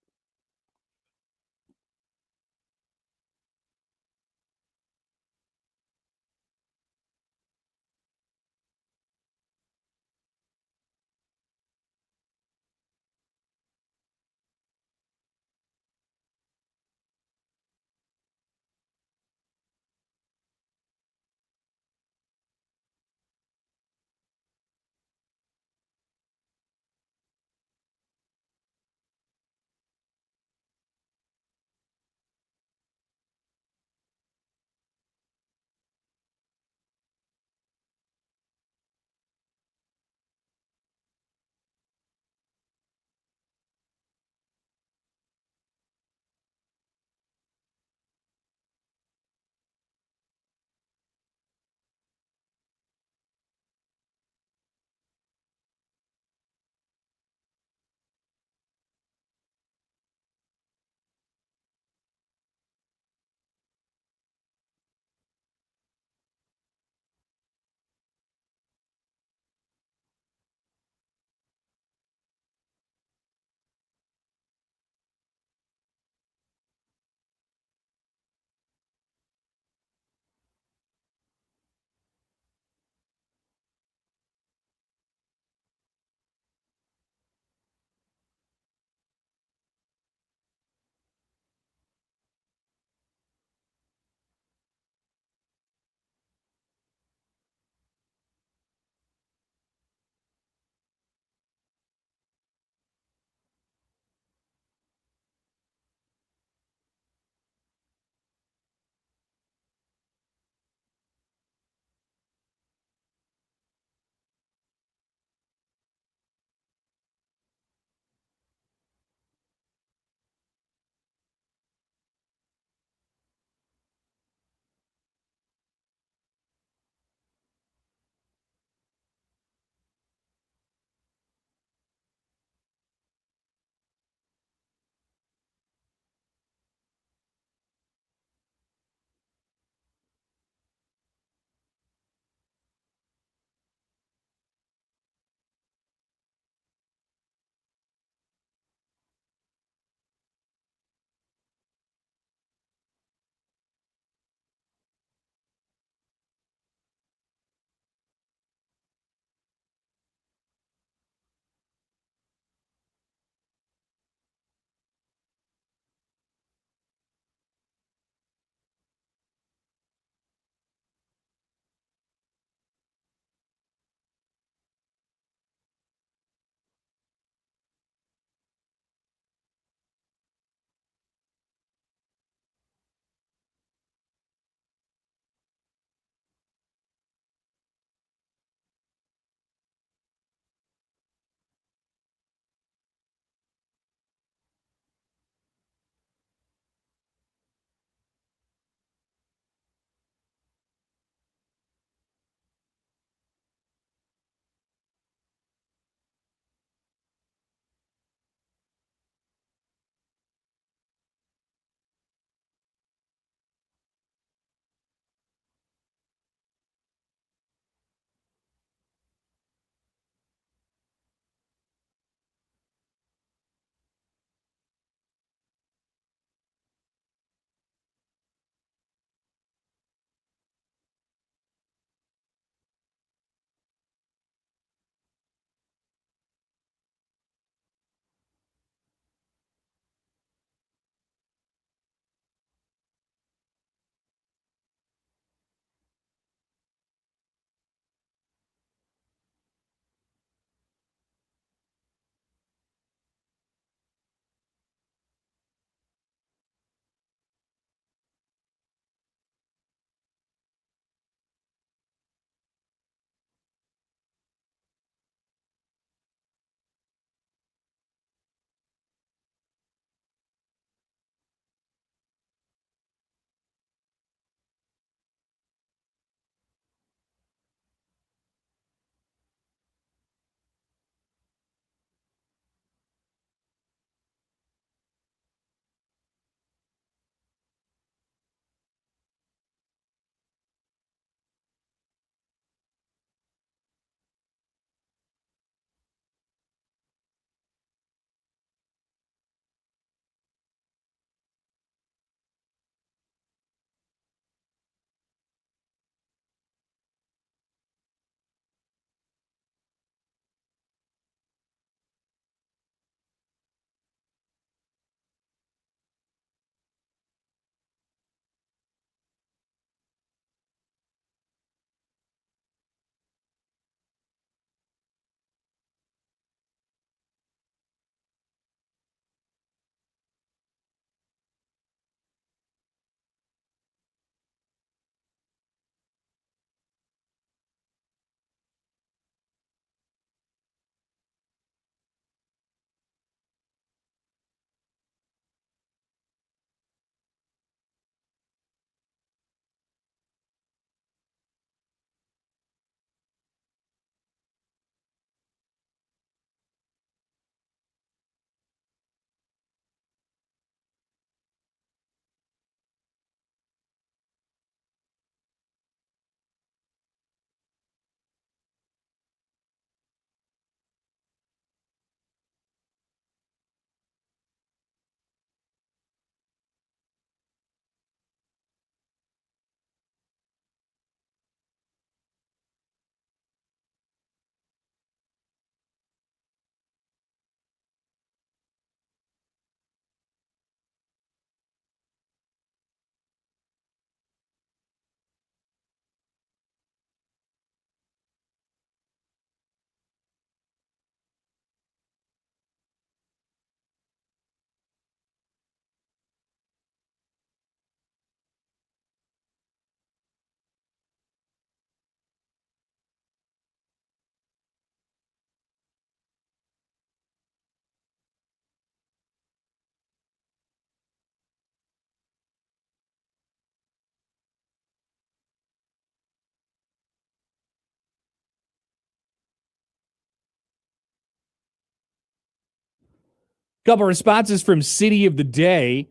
Couple responses from City of the Day.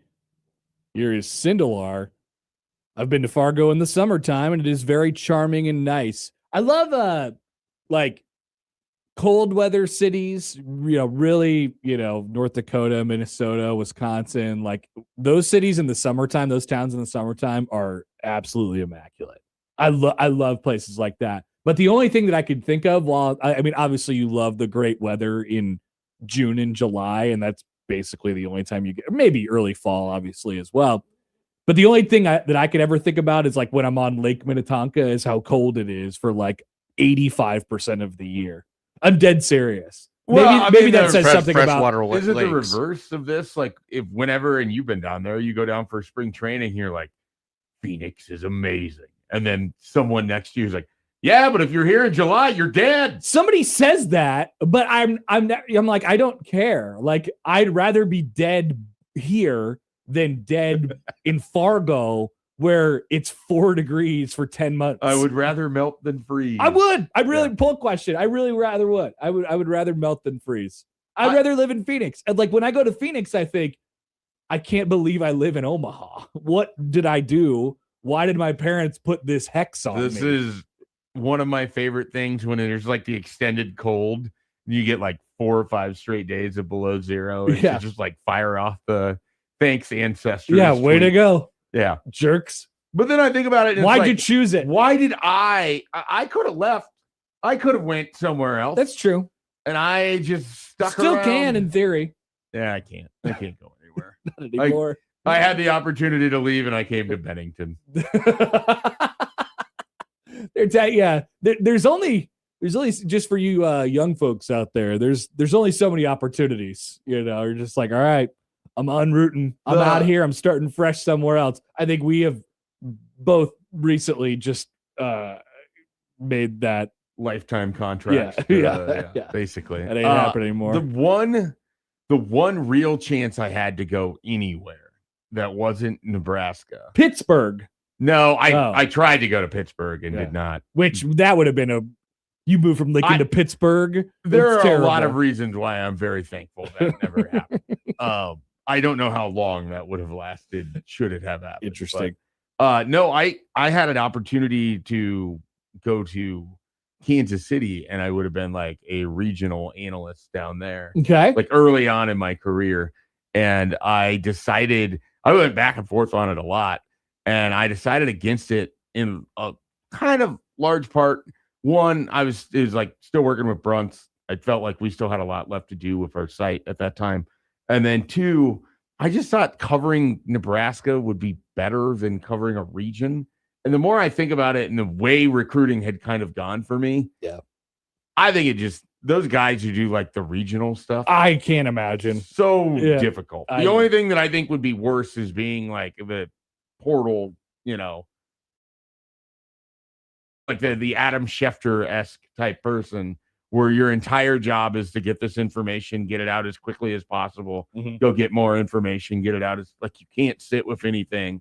Here is Sindelar. I've been to Fargo in the summertime, and it is very charming and nice. I love cold weather cities, really, North Dakota, Minnesota, Wisconsin, like those cities in the summertime, those towns in the summertime are absolutely immaculate. I love places like that. But the only thing that I could think of obviously you love the great weather in June and July, and that's basically the only time you get, maybe early fall, obviously, as well. But the only thing that I could ever think about is like when I'm on Lake Minnetonka is how cold it is for like 85% of the year. I'm dead serious. Well, maybe that says something about. Is it the reverse of this? Like if whenever, and you've been down there, you go down for spring training, you're like, Phoenix is amazing. And then someone next to you is like, yeah, but if you're here in July, you're dead. Somebody says that, but I'm like, I don't care. Like, I'd rather be dead here than dead in Fargo where it's 4 degrees for 10 months. I would rather melt than freeze. I would. Poll question. I really rather would. I would rather melt than freeze. I'd rather live in Phoenix. And like when I go to Phoenix, I think, I can't believe I live in Omaha. What did I do? Why did my parents put this hex on me? This is one of my favorite things when there's like the extended cold. You get like 4 or 5 straight days of below zero. And to just like fire off the thanks ancestors. Yeah, way to go. Yeah. Jerks. But then I think about it. Why'd you choose it? Why did I could have left. I could have went somewhere else. That's true. And I just stuck Still around. can in theory. Yeah, I can't go anywhere. Not anymore. I had the opportunity to leave and I came to Bennington. There's only just for you young folks out there, there's only so many opportunities. You're just like, all right, I'm unrooting. I'm out here. I'm starting fresh somewhere else. I think we have both recently just made that lifetime contract. Yeah. Basically. That ain't happening anymore. The one real chance I had to go anywhere that wasn't Nebraska. Pittsburgh. No, I tried to go to Pittsburgh and did not. Which that would have been you moved from Lincoln to Pittsburgh. There are a lot of reasons why I'm very thankful that never happened. I don't know how long that would have lasted should it have happened. Interesting. But, no, I had an opportunity to go to Kansas City and I would have been like a regional analyst down there. Okay. Like early on in my career. And I went back and forth on it a lot. And I decided against it in a kind of large part. One, it was like still working with Brunts. I felt like we still had a lot left to do with our site at that time. And then 2, I just thought covering Nebraska would be better than covering a region. And the more I think about it and the way recruiting had kind of gone for me, I think those guys who do like the regional stuff. I can't imagine. So difficult. The only thing that I think would be worse is being like the portal, like the Adam Schefter-esque type person where your entire job is to get this information, get it out as quickly as possible, go get more information, get it out as like you can't sit with anything.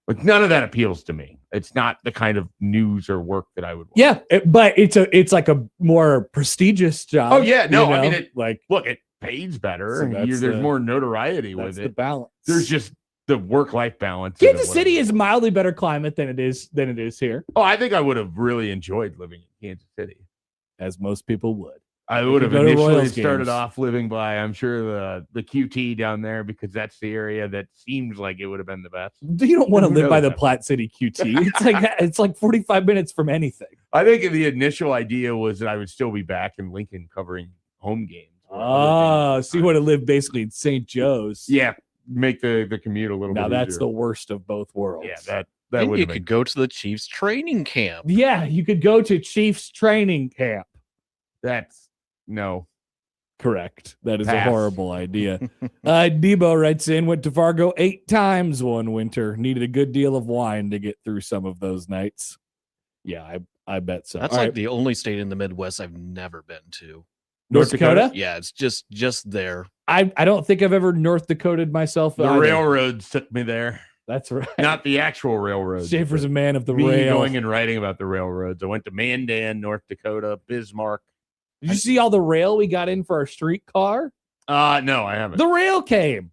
Like none of that appeals to me. It's not the kind of news or work that I would want. Yeah, but it's like a more prestigious job. Oh yeah, no, I mean it pays better. So there's more notoriety with it. The balance. There's just the work-life balance. Kansas City is a mildly better climate than it is here. Oh, I think I would have really enjoyed living in Kansas City, as most people would. I would have initially started off living by, I'm sure, the QT down there because that's the area that seems like it would have been the best. You don't want to live by the Platte City QT. It's like 45 minutes from anything. I think the initial idea was that I would still be back in Lincoln covering home games. Oh, so you want to live basically in St. Joe's. Yeah, make the commute a little bit Now that's easier. the worst of both worlds. Yeah, that would. You could go to the Chiefs training camp. Yeah, you could go to Chiefs training camp. That's no. Correct. That is Pass. a horrible idea. Debo writes in, went to Fargo 8 times one winter. Needed a good deal of wine to get through some of those nights. Yeah, I bet so. That's the only state in the Midwest I've never been to. North Dakota? Yeah, it's just there. I don't think I've ever North Dakotaed myself. The railroads took me there. That's right. Not the actual railroads. Schaefer's a man of the rail. Going and writing about the railroads. I went to Mandan, North Dakota, Bismarck. Did you see all the rail we got in for our streetcar? No, I haven't. The rail came.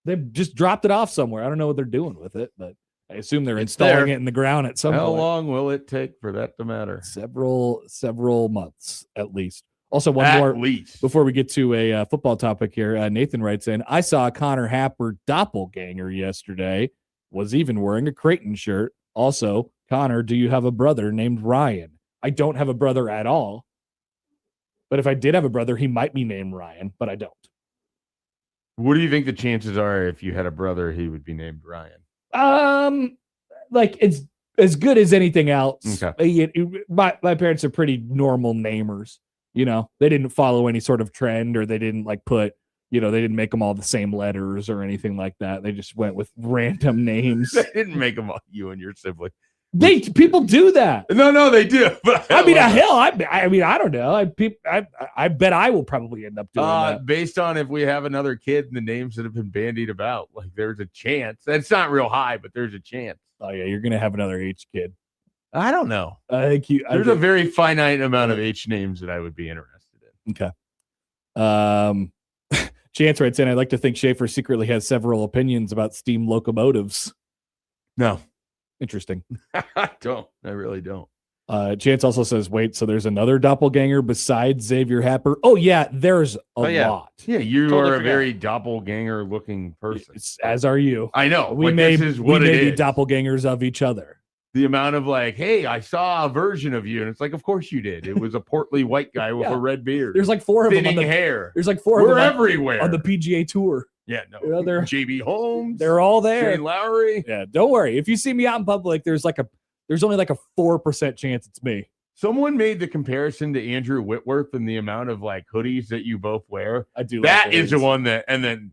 They just dropped it off somewhere. I don't know what they're doing with it, but I assume they're installing it in the ground at some point. How long will it take for that to matter? Several months at least. Also, one more before we get to a football topic here. Nathan writes in, I saw Connor Happer doppelganger yesterday. Was even wearing a Creighton shirt. Also, Connor, do you have a brother named Ryan? I don't have a brother at all. But if I did have a brother, he might be named Ryan, but I don't. What do you think the chances are if you had a brother, he would be named Ryan? Like it's as good as anything else. Okay. My parents are pretty normal namers. You know, they didn't follow any sort of trend, or they didn't like put, they didn't make them all the same letters or anything like that. They just went with random names. They didn't make them all you and your sibling. People do that. No, they do. But I don't know. I bet I will probably end up doing that. Based on if we have another kid and the names that have been bandied about, like there's a chance. It's not real high, but there's a chance. Oh yeah, you're gonna have another H kid. I don't know. I think there's a very finite amount of H names that I would be interested in. Okay. Chance writes in, I'd like to think Schaefer secretly has several opinions about steam locomotives. No. Interesting. I don't. I really don't. Chance also says, wait, so there's another doppelganger besides Xavier Happer? Oh, yeah, there's a lot. Yeah, you are a very doppelganger-looking person. As are you. I know. We may be doppelgangers of each other. The amount of like, hey, I saw a version of you. And it's like, of course you did. It was a portly white guy with a red beard. There's like 4 of them on the hair. There's like 4 of them everywhere on the PGA Tour. Yeah, no. They're JB Holmes. They're all there. Shane Lowry. Yeah, don't worry. If you see me out in public, there's only like a 4% chance it's me. Someone made the comparison to Andrew Whitworth and the amount of like hoodies that you both wear. I do. That is the one that, and then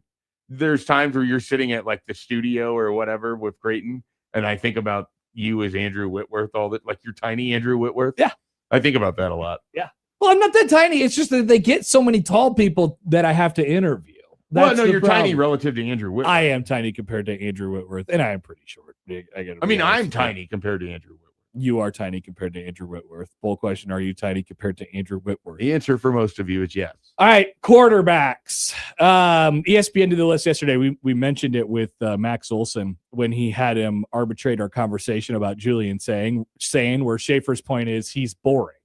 there's times where you're sitting at like the studio or whatever with Creighton, and I think about you as Andrew Whitworth, all that, like you're tiny Andrew Whitworth. Yeah. I think about that a lot. Yeah. Well, I'm not that tiny. It's just that they get so many tall people that I have to interview. You're tiny relative to Andrew Whitworth. I am tiny compared to Andrew Whitworth, and I am pretty short. I'm tiny compared to Andrew Whitworth. You are tiny compared to Andrew Whitworth. Full question, are you tiny compared to Andrew Whitworth? The answer for most of you is yes. All right, quarterbacks. ESPN did the list yesterday. We mentioned it with Max Olson when he had him arbitrate our conversation about Julian saying where Schaefer's point is he's boring.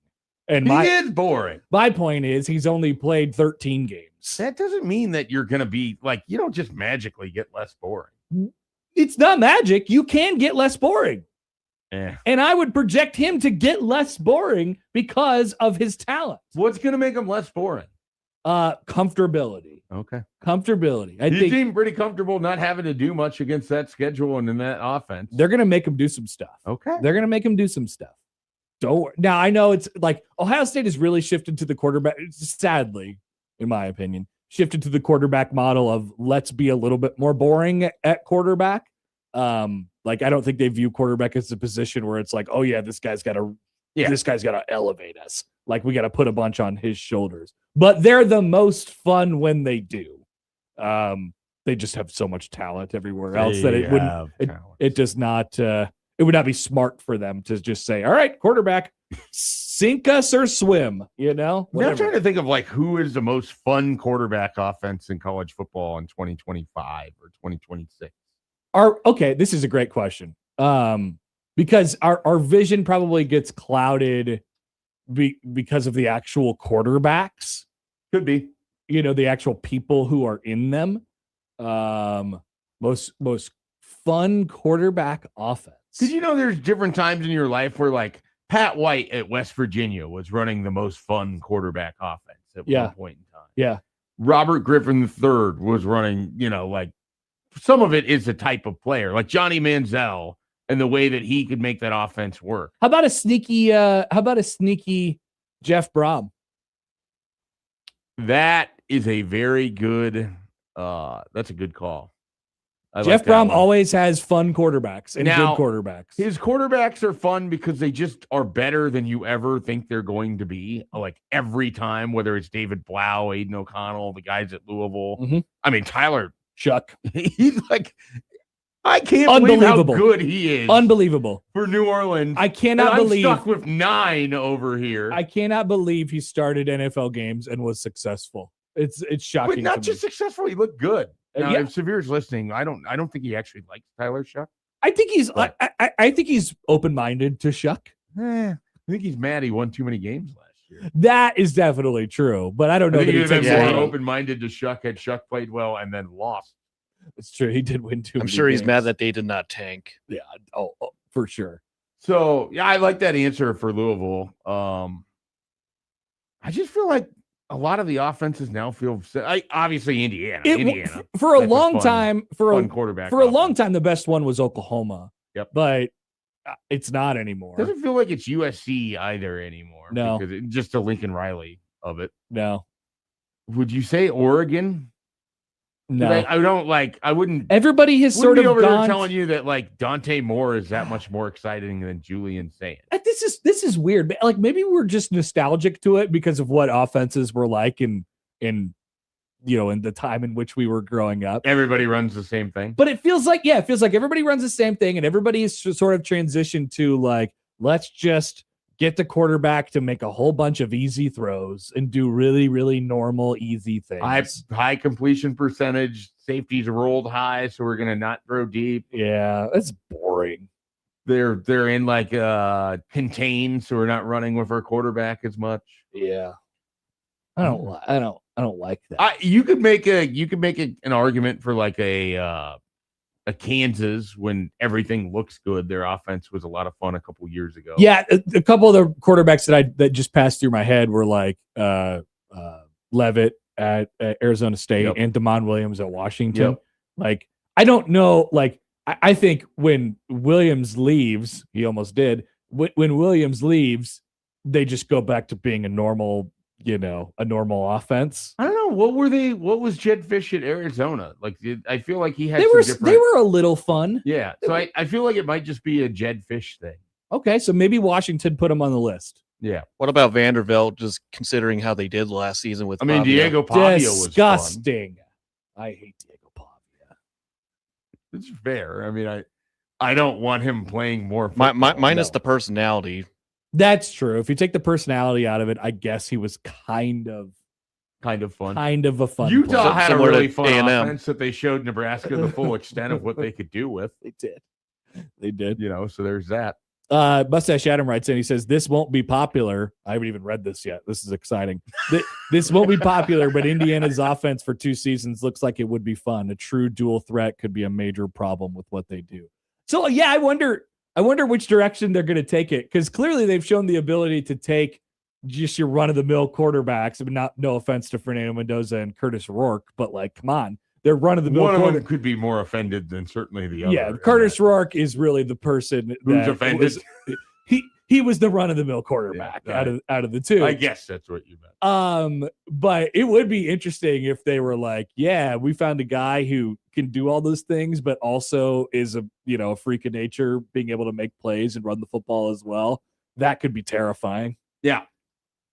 And he is boring. My point is he's only played 13 games. That doesn't mean that you're going to be like, you don't just magically get less boring. It's not magic. You can get less boring. Yeah. And I would project him to get less boring because of his talent. What's going to make him less boring? Comfortability. Okay. Comfortability. I think seem pretty comfortable not having to do much against that schedule and in that offense. They're going to make him do some stuff. Okay. They're going to make him do some stuff. Don't worry. Now, I know it's like Ohio State has really shifted to the quarterback, sadly, in my opinion, shifted to the quarterback model of let's be a little bit more boring at quarterback. Like I don't think they view quarterback as a position where it's like, oh yeah, this guy's got to elevate us. Like we got to put a bunch on his shoulders. But they're the most fun when they do. They just have so much talent everywhere else that it does not. It would not be smart for them to just say, all right, quarterback, sink us or swim, Whatever. I'm trying to think of like who is the most fun quarterback offense in college football in 2025 or 2026. Okay, this is a great question. Because our vision probably gets clouded because of the actual quarterbacks. Could be. The actual people who are in them. Most fun quarterback offense. Did there's different times in your life where like Pat White at West Virginia was running the most fun quarterback offense at one point in time. Yeah. Robert Griffin III was running, like some of it is the type of player like Johnny Manziel and the way that he could make that offense work. How about a sneaky Jeff Brom? That is a very good, that's a good call. Jeff Brom always has fun quarterbacks and good quarterbacks. His quarterbacks are fun because they just are better than you ever think they're going to be. Like every time, whether it's David Blau, Aiden O'Connell, the guys at Louisville. Mm-hmm. I mean, Tyler Shuck. He's like, I can't believe how good he is. Unbelievable. For New Orleans. I cannot believe. I'm stuck with 9 over here. I cannot believe he started NFL games and was successful. It's shocking. But not just successful. He looked good. Now, Yeah. if Severe's listening, I don't think he actually likes Tyler Shuck. I think he's I think he's open-minded to Shuck. I think he's mad he won too many games last year. That is definitely true, but I don't know I think that he he was takes more open-minded to Shuck had Shuck played well and then lost. It's true. He did win too. I'm sure he's mad that they did not tank. Yeah. Oh, for sure. So yeah, I like that answer for Louisville. I just feel like a lot of the offenses now feel. Obviously Indiana for a long time for a quarterback for a long time. The best one was Oklahoma. Yep, but it's not anymore. Doesn't feel like it's USC either anymore. No, because it's just a Lincoln Riley of it. No. Would you say Oregon? No, I don't like. I wouldn't. Everybody has sort of over gone there telling you that like Dante Moore is that much more exciting than Julian Sand. This is weird. Like maybe we're just nostalgic to it because of what offenses were like in the time in which we were growing up. Everybody runs the same thing, but it feels like everybody runs the same thing, and everybody is sort of transitioned to like let's just get the quarterback to make a whole bunch of easy throws and do really, really normal, easy things. High completion percentage, safeties rolled high, so we're gonna not throw deep. Yeah, that's boring. They're in like contained, so we're not running with our quarterback as much. Yeah, I don't like that. You could make an argument for like a Kansas when everything looks good. Their offense was a lot of fun a couple years ago. Yeah, a couple of the quarterbacks that just passed through my head were like Levitt at Arizona State and DeMond Williams at Washington. Yep. Like I don't know. Like I think when Williams leaves, he almost did. When Williams leaves, they just go back to being a normal offense. I don't know. What was Jed Fish at Arizona? Like, I feel like he had they were a little fun. Yeah. So I feel like it might just be a Jed Fish thing. Okay. So maybe Washington put him on the list. Yeah. What about Vanderbilt, just considering how they did last season with Pavia? Diego Pavia was disgusting. I hate Diego Pavia. It's fair. I don't want him playing more football. Minus the personality. That's true. If you take the personality out of it, I guess he was kind of fun. Kind of a fun. Utah had a really fun offense that they showed Nebraska the full extent of what they could do with. They did. So there's that. Mustache Adam writes in. He says, "This won't be popular." I haven't even read this yet. This is exciting. This won't be popular, but Indiana's offense for 2 seasons looks like it would be fun. A true dual threat could be a major problem with what they do. So yeah, I wonder which direction they're going to take it, because clearly they've shown the ability to take just your run-of-the-mill quarterbacks. No offense to Fernando Mendoza and Curtis Rourke, but like, come on, they're run-of-the-mill. One of them could be more offended than certainly the other. Yeah, Curtis Rourke is really the person who's offended. He was the run-of-the-mill quarterback out of the two. I guess that's what you meant. But it would be interesting if they were like, yeah, we found a guy who can do all those things, but also is a freak of nature, being able to make plays and run the football as well. That could be terrifying. Yeah.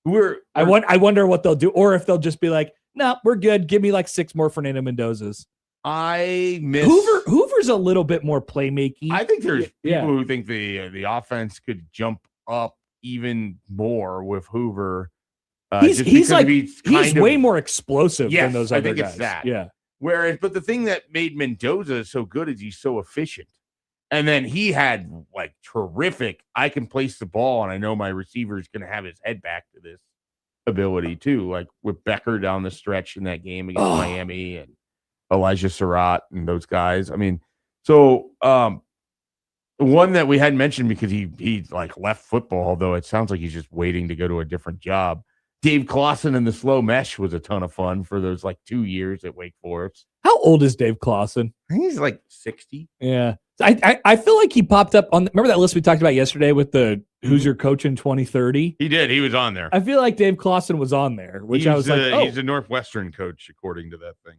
I wonder what they'll do, or if they'll just be like, no, we're good. Give me like 6 more Fernando Mendozas. I miss Hoover's a little bit more playmaking. I think there's people who think the offense could jump up even more with Hoover. He's way more explosive than those other guys. I think it's that. Yeah. But the thing that made Mendoza so good is he's so efficient. And then he had like terrific, I can place the ball and I know my receiver is going to have his head back to this ability too. Like with Becker down the stretch in that game against Miami and Elijah Surratt and those guys. One that we hadn't mentioned because he like left football, although it sounds like he's just waiting to go to a different job. Dave Clawson in the slow mesh was a ton of fun for those like 2 years at Wake Forest. How old is Dave Clawson? I think he's like 60. Yeah. I feel like he popped up on, remember that list we talked about yesterday with the who's your coach in 2030? He did. He was on there. I feel like Dave Clawson was on there, which I was like, he's a Northwestern coach, according to that thing.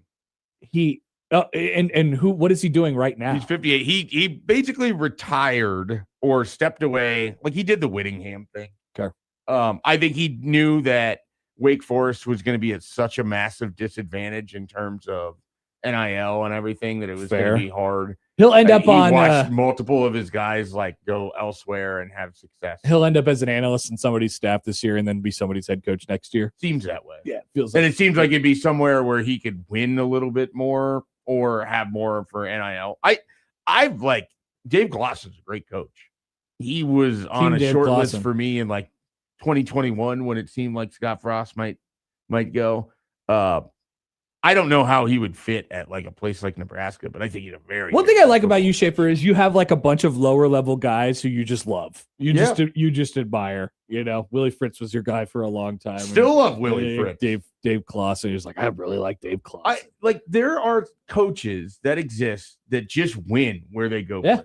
What is he doing right now? He's 58. He basically retired or stepped away. Like he did the Whittingham thing. Okay. I think he knew that Wake Forest was going to be at such a massive disadvantage in terms of NIL and everything that it was going to be hard. He'll end up on watched multiple of his guys like go elsewhere and have success. He'll end up as an analyst in somebody's staff this year and then be somebody's head coach next year. Seems that way. Yeah, feels and it seems like it'd be somewhere where he could win a little bit more or have more for NIL. I've like Dave Glossen's a great coach. He was on a short list for me in like 2021 when it seemed like Scott Frost might go. I don't know how he would fit at like a place like Nebraska, but I think he's a very one thing I like about you, Schaefer, is you have like a bunch of lower level guys who you just love. You just admire. You know, Willie Fritz was your guy for a long time. Still love Willie Fritz. Dave Clawson is like, I really like Dave Clawson. There are coaches that exist that just win where they go. Yeah.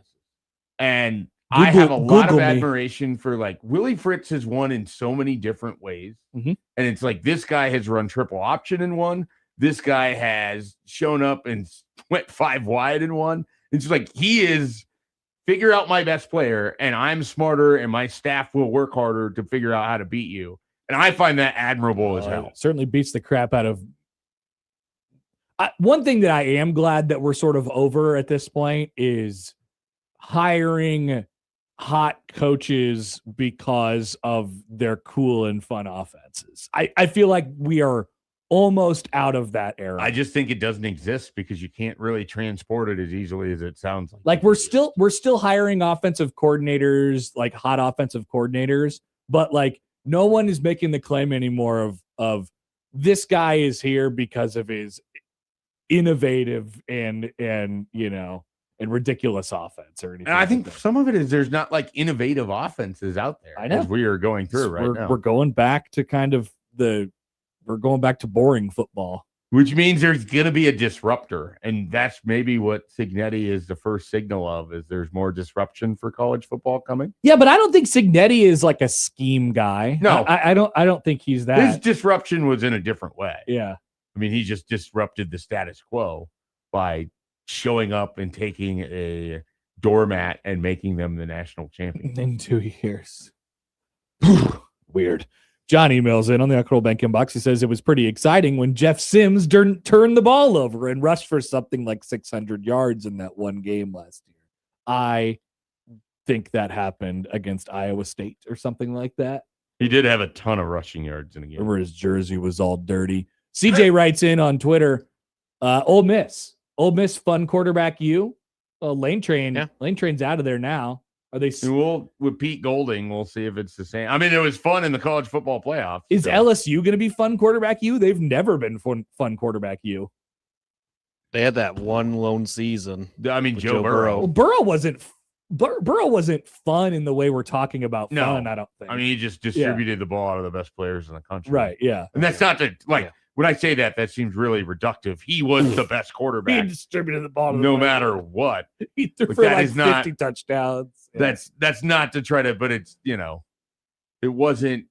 And I have a lot of admiration for like Willie Fritz has won in so many different ways. Mm-hmm. And it's like this guy has run triple option in one. This guy has shown up and went 5 wide in one. It's like he is figure out my best player, and I'm smarter, and my staff will work harder to figure out how to beat you. And I find that admirable as hell. It certainly beats the crap out of. One thing that I am glad that we're sort of over at this point is hiring hot coaches because of their cool and fun offenses. I feel like we are almost out of that era. I just think it doesn't exist because you can't really transport it as easily as it sounds like. Like we're still hiring offensive coordinators, like hot offensive coordinators, but like no one is making the claim anymore of this guy is here because of his innovative and ridiculous offense or anything. And I think some of it is there's not like innovative offenses out there. I know. As we are going through now. We're going back to we're going back to boring football. Which means there's going to be a disruptor. And that's maybe what Cignetti is the first signal of, is there's more disruption for college football coming. Yeah, but I don't think Cignetti is like a scheme guy. No. I don't think he's that. His disruption was in a different way. Yeah. I mean, he just disrupted the status quo by showing up and taking a doormat and making them the national champion. In 2 years. Weird. John emails in on the Uncle Bank inbox. He says it was pretty exciting when Jeff Sims turned the ball over and rushed for something like 600 yards in that one game last year. I think that happened against Iowa State or something like that. He did have a ton of rushing yards in a game. Remember his jersey was all dirty. CJ writes in on Twitter, Ole Miss fun quarterback you. Lane Train's out of there now. Are they? With Pete Golding, we'll see if it's the same. I mean, it was fun in the college football playoffs. Is LSU going to be fun quarterback you? They've never been fun quarterback you. They had that one lone season. I mean, Joe Burrow. Well, Burrow wasn't fun in the way we're talking about fun. I don't think. I mean, he just distributed the ball out of the best players in the country. Right. Yeah. And that's not when I say that seems really reductive. He was the best quarterback. He distributed the ball no matter what. He threw for like 50 touchdowns. Yeah. That's not to try to, but it's, it wasn't.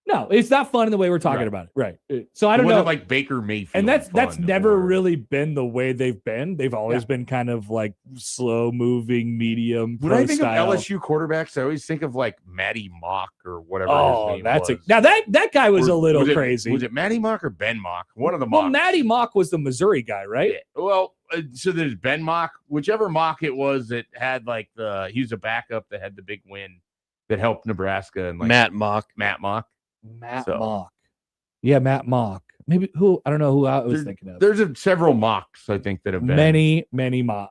No, it's not fun in the way we're talking about it. Right. So I don't know. Like Baker Mayfield. And that's never really been the way they've been. They've always been kind of like slow moving, medium. When I think of LSU quarterbacks, I always think of like Matty Mock or whatever. Oh, now that guy was a little crazy. Was it Matty Mock or Ben Mock? One of the Mocks. Well, Matty Mock was the Missouri guy, right? Yeah. Well, so there's Ben Mock, whichever Mock it was that had he was a backup that had the big win that helped Nebraska and Matt Mock. Mock. Yeah, Matt Mock. Maybe I don't know who I was thinking of. There's several Mocks, I think, that have been. Many Mocks. many Mocks.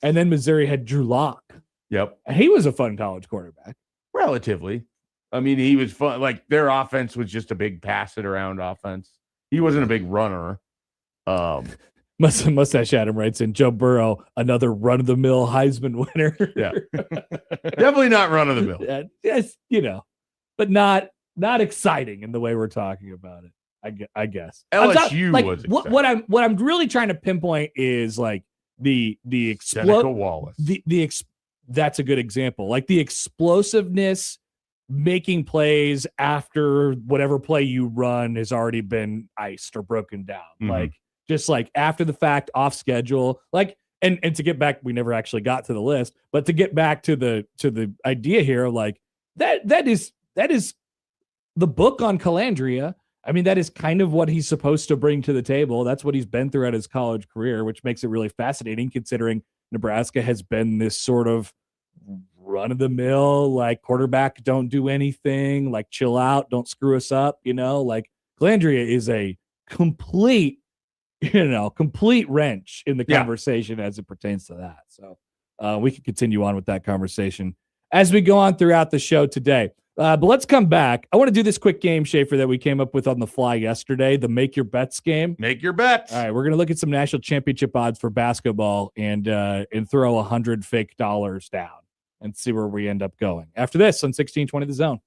And then Missouri had Drew Lock. Yep. He was a fun college quarterback. Relatively. I mean, he was fun. Like, their offense was just a big pass-it-around offense. He wasn't a big runner. Mustache Adam writes in, Joe Burrow, another run-of-the-mill Heisman winner. Yeah. Definitely not run-of-the-mill. Yes, but not exciting in the way we're talking about it. I guess LSU was exciting. what I'm really trying to pinpoint is like the Seneca Wallace. That's a good example. Like the explosiveness, making plays after whatever play you run has already been iced or broken down. Mm-hmm. Like just like after the fact, off schedule. Like and to get back, we never actually got to the list, but to get back to the idea here, like that is the book on Calandria, I mean, that is kind of what he's supposed to bring to the table. That's what he's been throughout his college career, which makes it really fascinating considering Nebraska has been this sort of run of the mill, like quarterback, don't do anything, like chill out, don't screw us up, like Glandria is a complete wrench in the conversation as it pertains to that. So we can continue on with that conversation as we go on throughout the show today. But let's come back. I want to do this quick game, Schaefer, that we came up with on the fly yesterday, the Make Your Bets game. Make your bets. All right, we're going to look at some national championship odds for basketball and throw 100 fake dollars down and see where we end up going. After this on 1620 The Zone.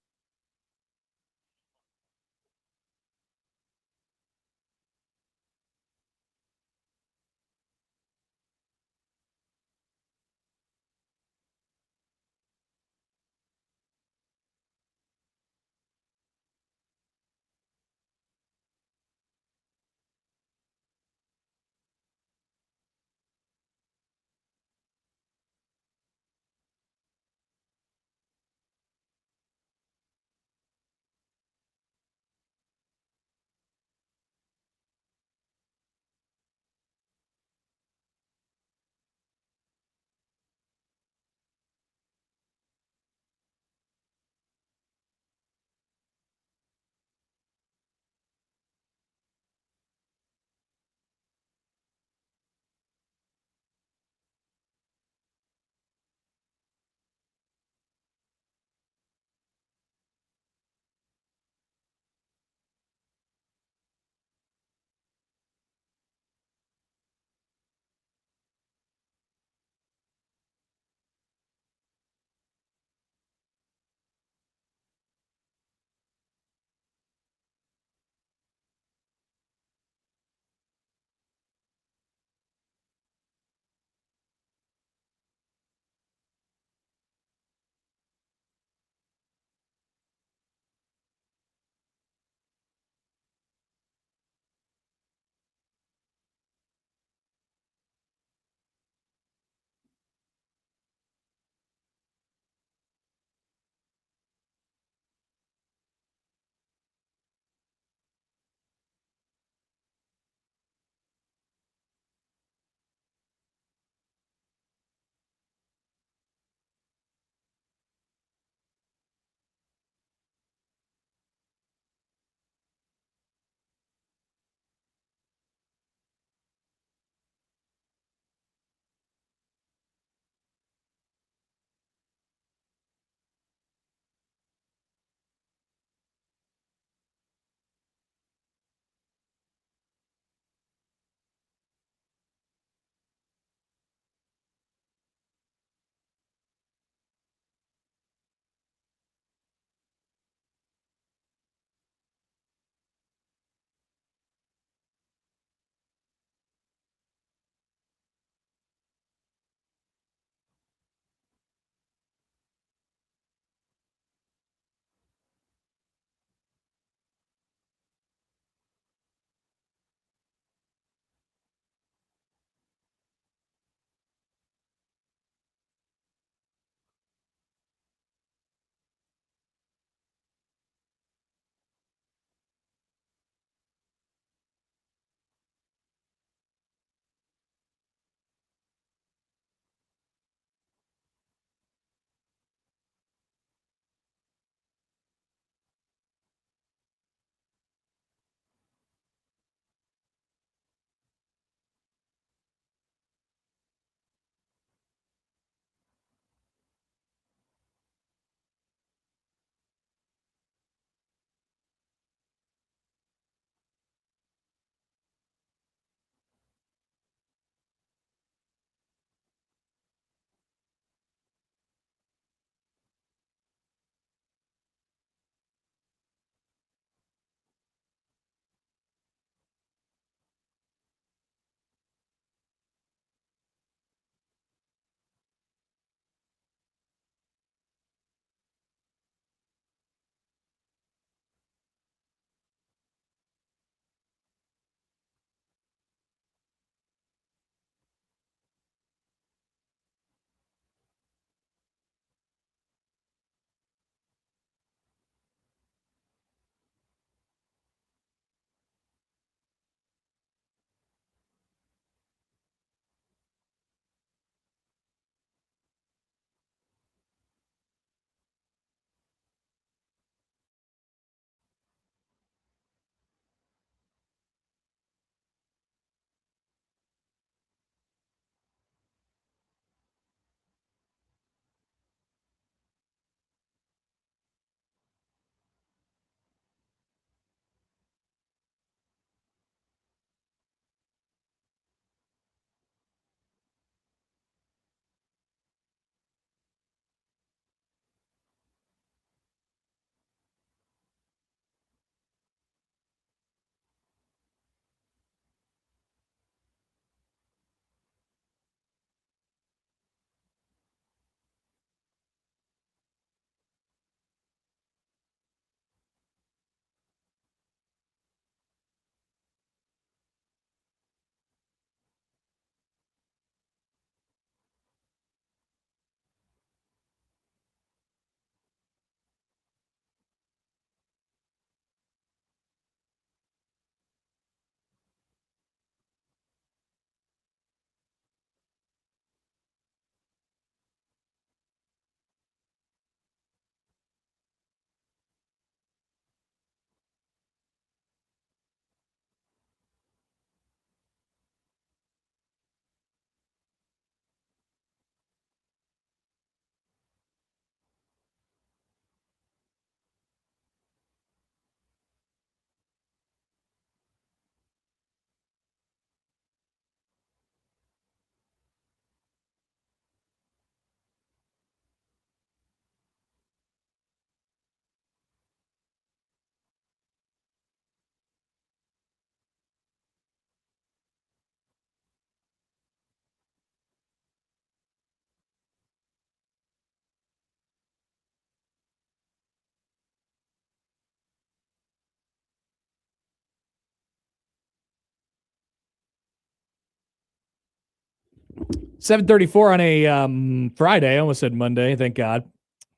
7:34 on a Friday. I almost said Monday. Thank God.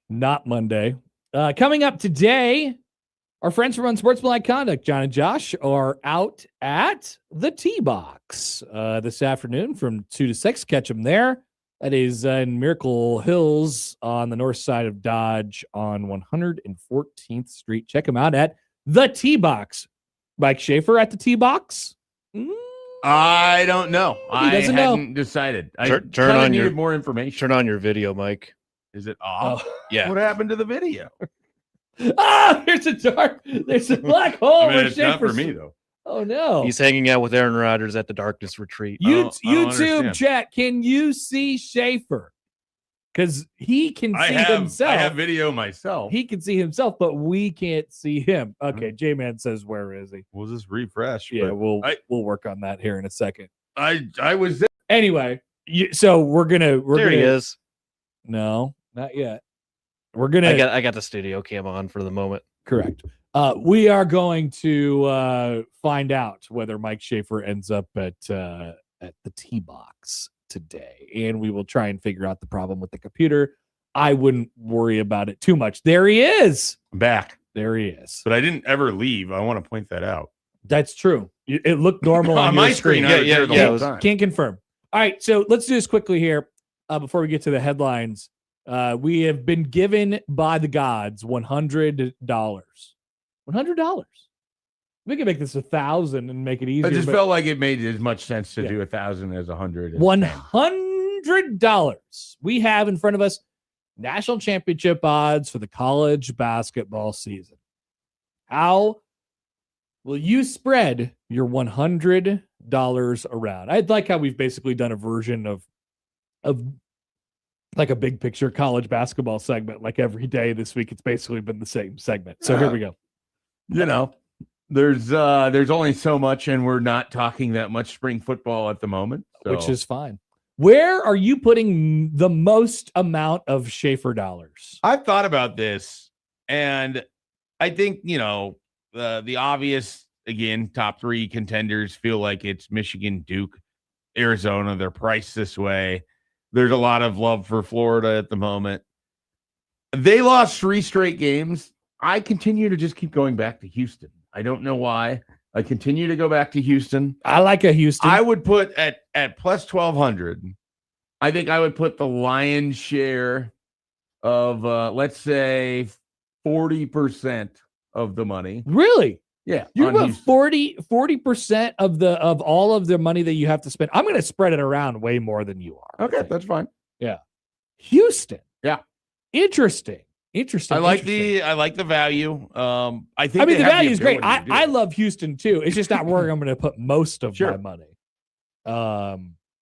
Not Monday. Coming up today, our friends from Unsportsmanlike Conduct, John and Josh, are out at the T-Box this afternoon from 2 to 6. Catch them there. That is in Miracle Hills on the north side of Dodge on 114th Street. Check them out at the T-Box. Mike Schaefer at the T-Box? I don't know. He doesn't hadn't decided. I turn on needed more information. Turn on your video, Mike. Is it off? Oh. Yeah. What happened to the video? There's a black hole. It's not for me, though. Oh, no. He's hanging out with Aaron Rodgers at the Darkness Retreat. YouTube chat, can you see Schaefer? Because he can see himself. I have video myself. He can see himself, but we can't see him. Okay, J-Man says, where is he? We'll just refresh. Yeah, we'll work on that here in a second. I was there. Anyway, so we're gonna there he is. No, not yet. We're gonna. I got the studio cam on for the moment. Correct. We are going to find out whether Mike Schaefer ends up at the T-Box today, and we will try and figure out the problem with the computer. I wouldn't worry about it too much. There he is. I'm back. There he is. But I didn't ever leave. I want to point that out. That's true. It looked normal on my your screen. Yeah. Can't confirm. All right, so let's do this quickly here before we get to the headlines. We have been given by the gods $100. $100. We can make this 1,000 and make it easier. I just felt like it made as much sense to do 1,000 as 100. $100. We have in front of us national championship odds for the college basketball season. How will you spread your $100 around? I like how we've basically done a version of like a big picture college basketball segment. Like every day this week, it's basically been the same segment. So here we go. You know, there's only so much, and we're not talking that much spring football at the moment, which is fine. Where are you putting the most amount of Schaefer dollars? I've thought about this, and I think, the obvious, again, top three contenders feel like it's Michigan, Duke, Arizona. They're priced this way. There's a lot of love for Florida at the moment. They lost 3 straight games. I continue to just keep going back to Houston. I don't know why. I continue to go back to Houston. I like a Houston. I would put at plus 1,200. I think I would put the lion's share of, let's say, 40% of the money. Really? Yeah. You put 40% of all of the money that you have to spend. I'm going to spread it around way more than you are. Okay, that's fine. Yeah. Houston. Yeah. Interesting. I like the value. I think the value is great. I love Houston too. It's just not where I'm going to put most of my money.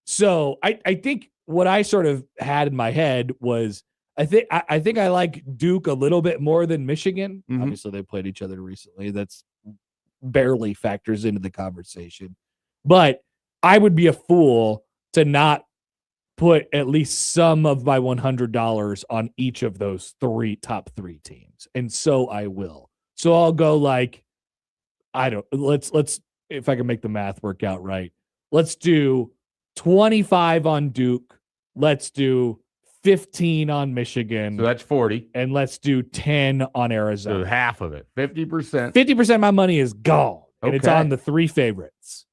So I think what I sort of had in my head was I think I like Duke a little bit more than Michigan. Mm-hmm. Obviously, they played each other recently. That's barely factors into the conversation. But I would be a fool to not put at least some of my $100 on each of those top three teams. And so I will. So I'll go like, let's if I can make the math work out right. Let's do 25 on Duke. Let's do 15 on Michigan. So that's 40. And let's do 10 on Arizona. So half of it, 50%. 50% of my money is gone. And it's on the 3 favorites.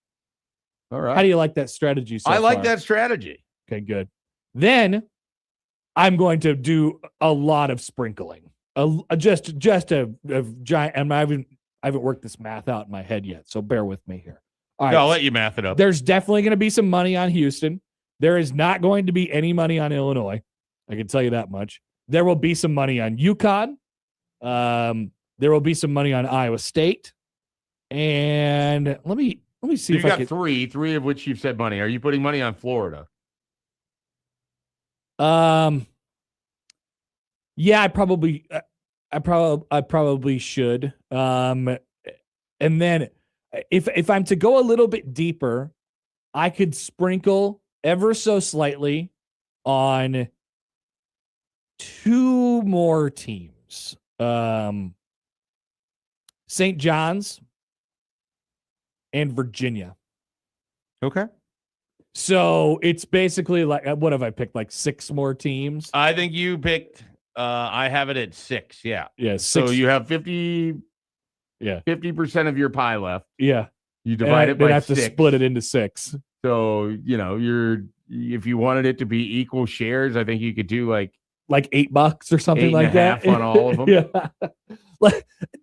All right. How do you like that strategy so I like far? that strategy. Okay, good. Then I'm going to do a lot of sprinkling. Just a giant. And I haven't worked this math out in my head yet, so bear with me here. All right, I'll let you math it up. There's definitely going to be some money on Houston. There is not going to be any money on Illinois. I can tell you that much. There will be some money on UConn. There will be some money on Iowa State. And let me see if I can. Three of which you've said money. Are you putting money on Florida? Yeah, I probably should. And then if I'm to go a little bit deeper, I could sprinkle ever so slightly on 2 more teams. St. John's and Virginia. Okay. So it's basically like, what have I picked? Like 6 more teams? I think you picked, I have it at 6. Yeah. Yeah. 6. So you have 50% of your pie left. Yeah. You divide it by 6. I have to split it into 6. So, if you wanted it to be equal shares, I think you could do like $8 or something like that on all of them. Yeah.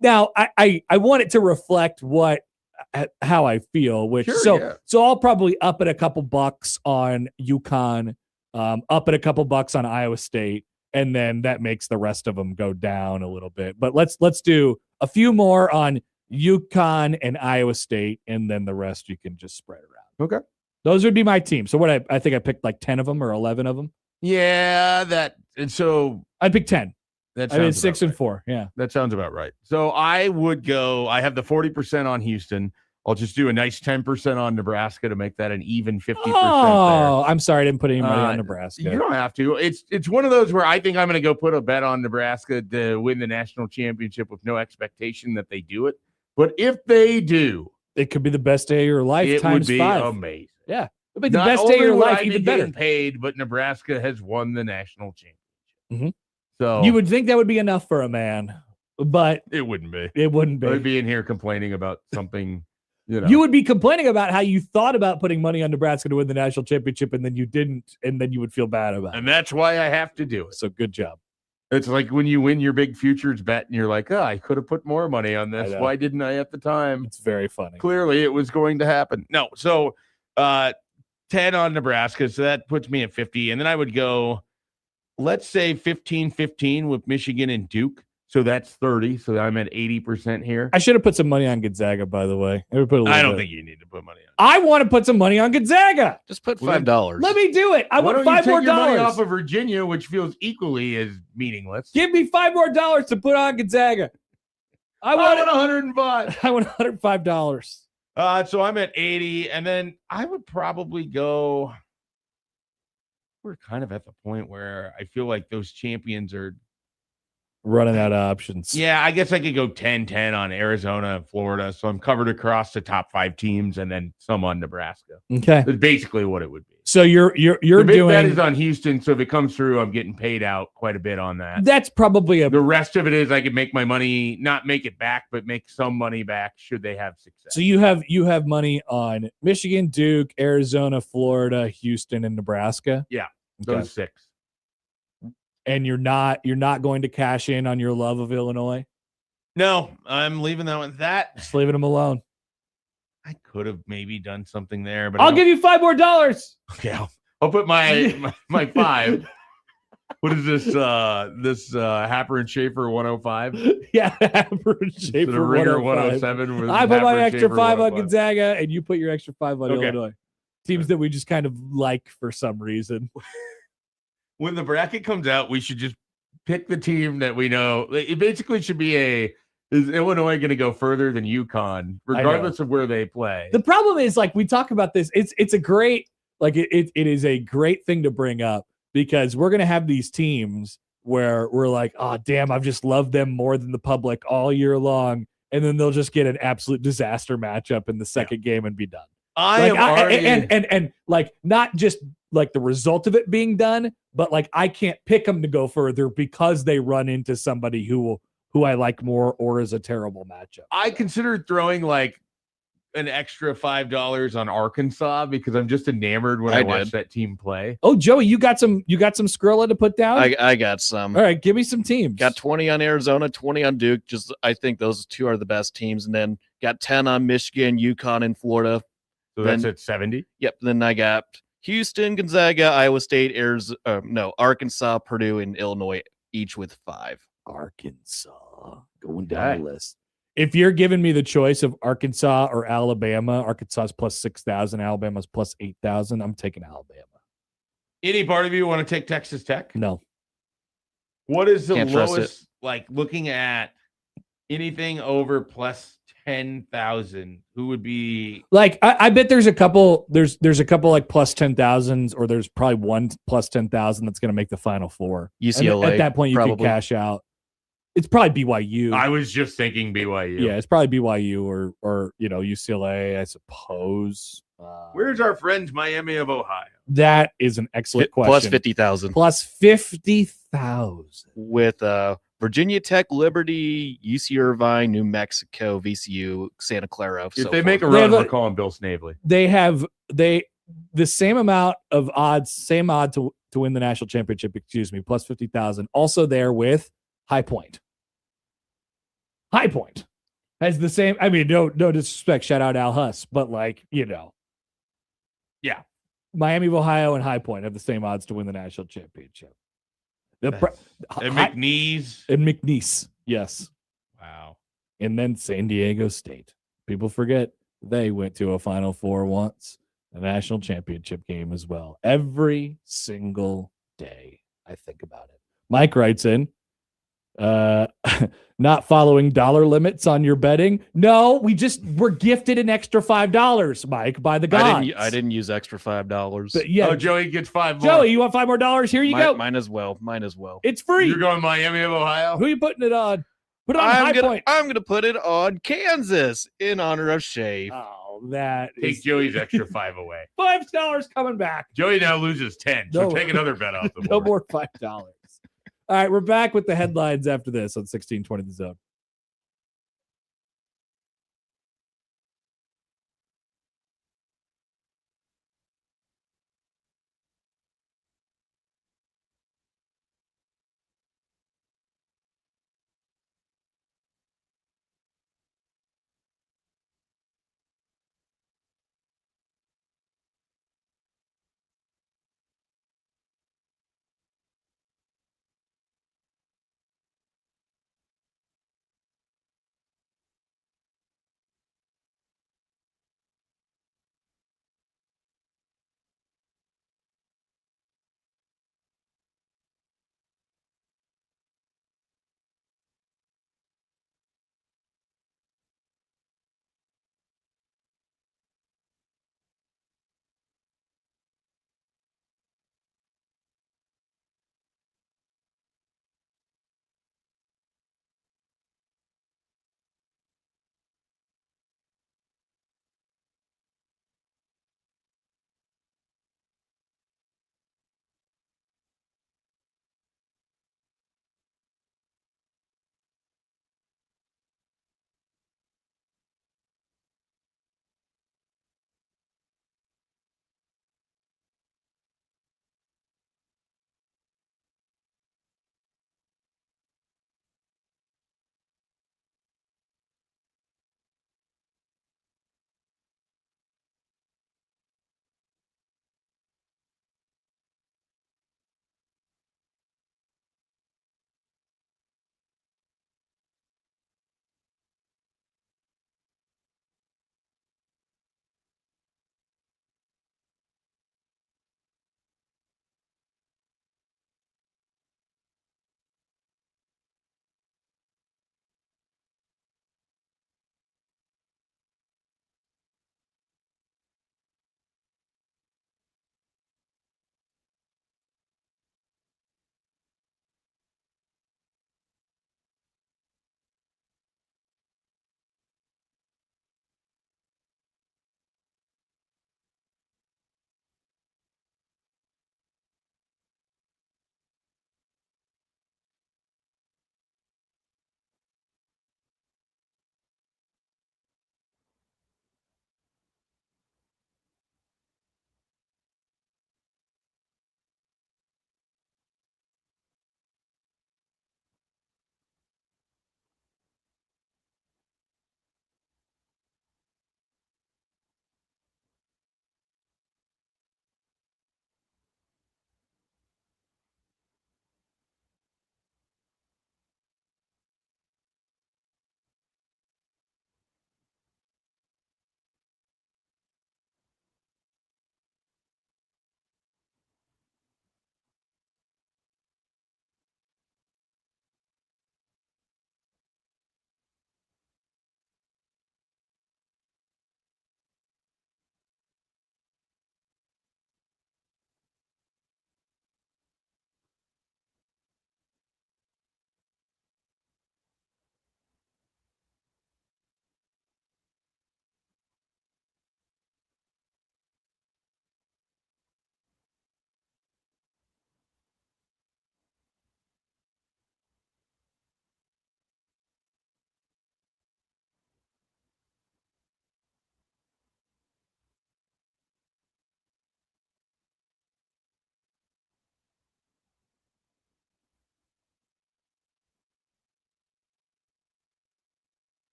Now I want it to reflect how I feel, which so I'll probably up it a couple bucks on UConn, up it a couple bucks on Iowa State, and then that makes the rest of them go down a little bit. But let's do a few more on UConn and Iowa State, and then the rest you can just spread around. Okay. Those would be my team. So what I think I picked like 10 of them or 11 of them. Yeah, so I picked 10. That I mean 6 and 4. Yeah. That sounds about right. So I would go, I have the 40% on Houston. I'll just do a nice 10% on Nebraska to make that an even 50%. Oh, I'm sorry, I didn't put any money on Nebraska. You don't have to. It's one of those where I think I'm going to go put a bet on Nebraska to win the national championship with no expectation that they do it. But if they do, it could be the best day of your life. It times would be 5. amazing. Yeah, it would be the best day of your life, even better. Paid, but Nebraska has won the national championship. Mm-hmm. So you would think that would be enough for a man, but it wouldn't be. It wouldn't be. I'd be in here complaining about something. You would be complaining about how you thought about putting money on Nebraska to win the national championship, and then you didn't, and then you would feel bad about it. And that's why I have to do it. So good job. It's like when you win your big futures bet and you're like, I could have put more money on this. Why didn't I at the time? It's very funny. Clearly it was going to happen. No. So 10 on Nebraska. So that puts me at 50. And then I would go, let's say 15-15 with Michigan and Duke. So that's 30. So I'm at 80% here. I should have put some money on Gonzaga, by the way. I don't think you need to put money on. I want to put some money on Gonzaga. Just put $5. Let me do it. I want $5 more money off of Virginia, which feels equally as meaningless. Give me $5 more to put on Gonzaga. I want 105. I want $105. So I'm at 80, and then I would probably go. We're kind of at the point where I feel like those champions are running out of options. Yeah, I guess I could go 10-10 on Arizona and Florida. So I'm covered across the top 5 teams and then some on Nebraska. Okay. That's basically what it would be. So you're the big doing bet is on Houston. So if it comes through, I'm getting paid out quite a bit on that. That's probably the rest of it is I could make my money, not make it back, but make some money back should they have success. So you have money on Michigan, Duke, Arizona, Florida, Houston, and Nebraska. Yeah. Those 6. And you're not going to cash in on your love of Illinois? No, I'm leaving that one. Just leaving them alone. I could have maybe done something there, but I'll give you $5 more. Okay, I'll put my 5. What is this? This Happer and Schaefer 105? Yeah, Happer and Schaefer the Ringer 107. I put my extra 5 on Gonzaga, and you put your extra 5 on Illinois. Teams that we just kind of like for some reason. When the bracket comes out, we should just pick the team that we know. It basically should be is Illinois going to go further than UConn, regardless of where they play? The problem is, like, we talk about this. It's a great, like, it is a great thing to bring up because we're going to have these teams where we're like, oh, damn, I've just loved them more than the public all year long. And then they'll just get an absolute disaster matchup in the second game and be done. And like, not just like the result of it being done, but like I can't pick them to go further because they run into somebody who I like more or is a terrible matchup. I considered throwing like an extra $5 on Arkansas because I'm just enamored when I watch that team play. Oh, Joey, you got some Skrilla to put down? I got some. All right, give me some teams. Got 20 on Arizona, 20 on Duke. Just I think those 2 are the best teams, and then got 10 on Michigan, UConn, and Florida. So that's at 70. Yep. Then I got Houston, Gonzaga, Iowa State, Arkansas, Purdue, and Illinois, each with 5. Arkansas going down the list. If you're giving me the choice of Arkansas or Alabama, Arkansas's plus 6,000, Alabama's plus 8,000. I'm taking Alabama. Any part of you want to take Texas Tech? No. What is the lowest? Like looking at anything over plus 10,000, who would be like? I bet there's a couple. There's a couple like plus 10,000s, or there's probably one plus 10,000 that's going to make the Final Four. UCLA. And at that point, you can cash out. It's probably BYU. I was just thinking BYU. Yeah, it's probably BYU or UCLA, I suppose. Where's our friends Miami of Ohio? That is an excellent question. Plus 50,000. Plus 50,000. With Virginia Tech, Liberty, UC Irvine, New Mexico, VCU, Santa Clara. If they make a run, we're calling Bill Snavely. They have the same amount of odds, same odd to win the national championship, plus 50,000. Also there with High Point. High Point has the same, I mean, no disrespect, shout out Al Huss, but yeah. Miami of Ohio and High Point have the same odds to win the national championship. And McNeese, yes. Wow. And then San Diego State. People forget they went to a Final Four once, a national championship game as well. Every single day I think about it. Mike writes in, not following dollar limits on your betting. No, we're gifted an extra $5, Mike, by the gods. I didn't use extra $5. But yeah, Joey gets $5 more. Joey, you want $5 more? Here you go. Mine as well. It's free. You're going Miami of Ohio? Who are you putting it on? Put it on High Point. I'm gonna put it on Kansas in honor of Schaefer. Oh, that take Joey's extra $5 away. $5 coming back. Joey now loses 10. So take another bet off the board. No more $5. All right, we're back with the headlines after this on 1620 The Zone.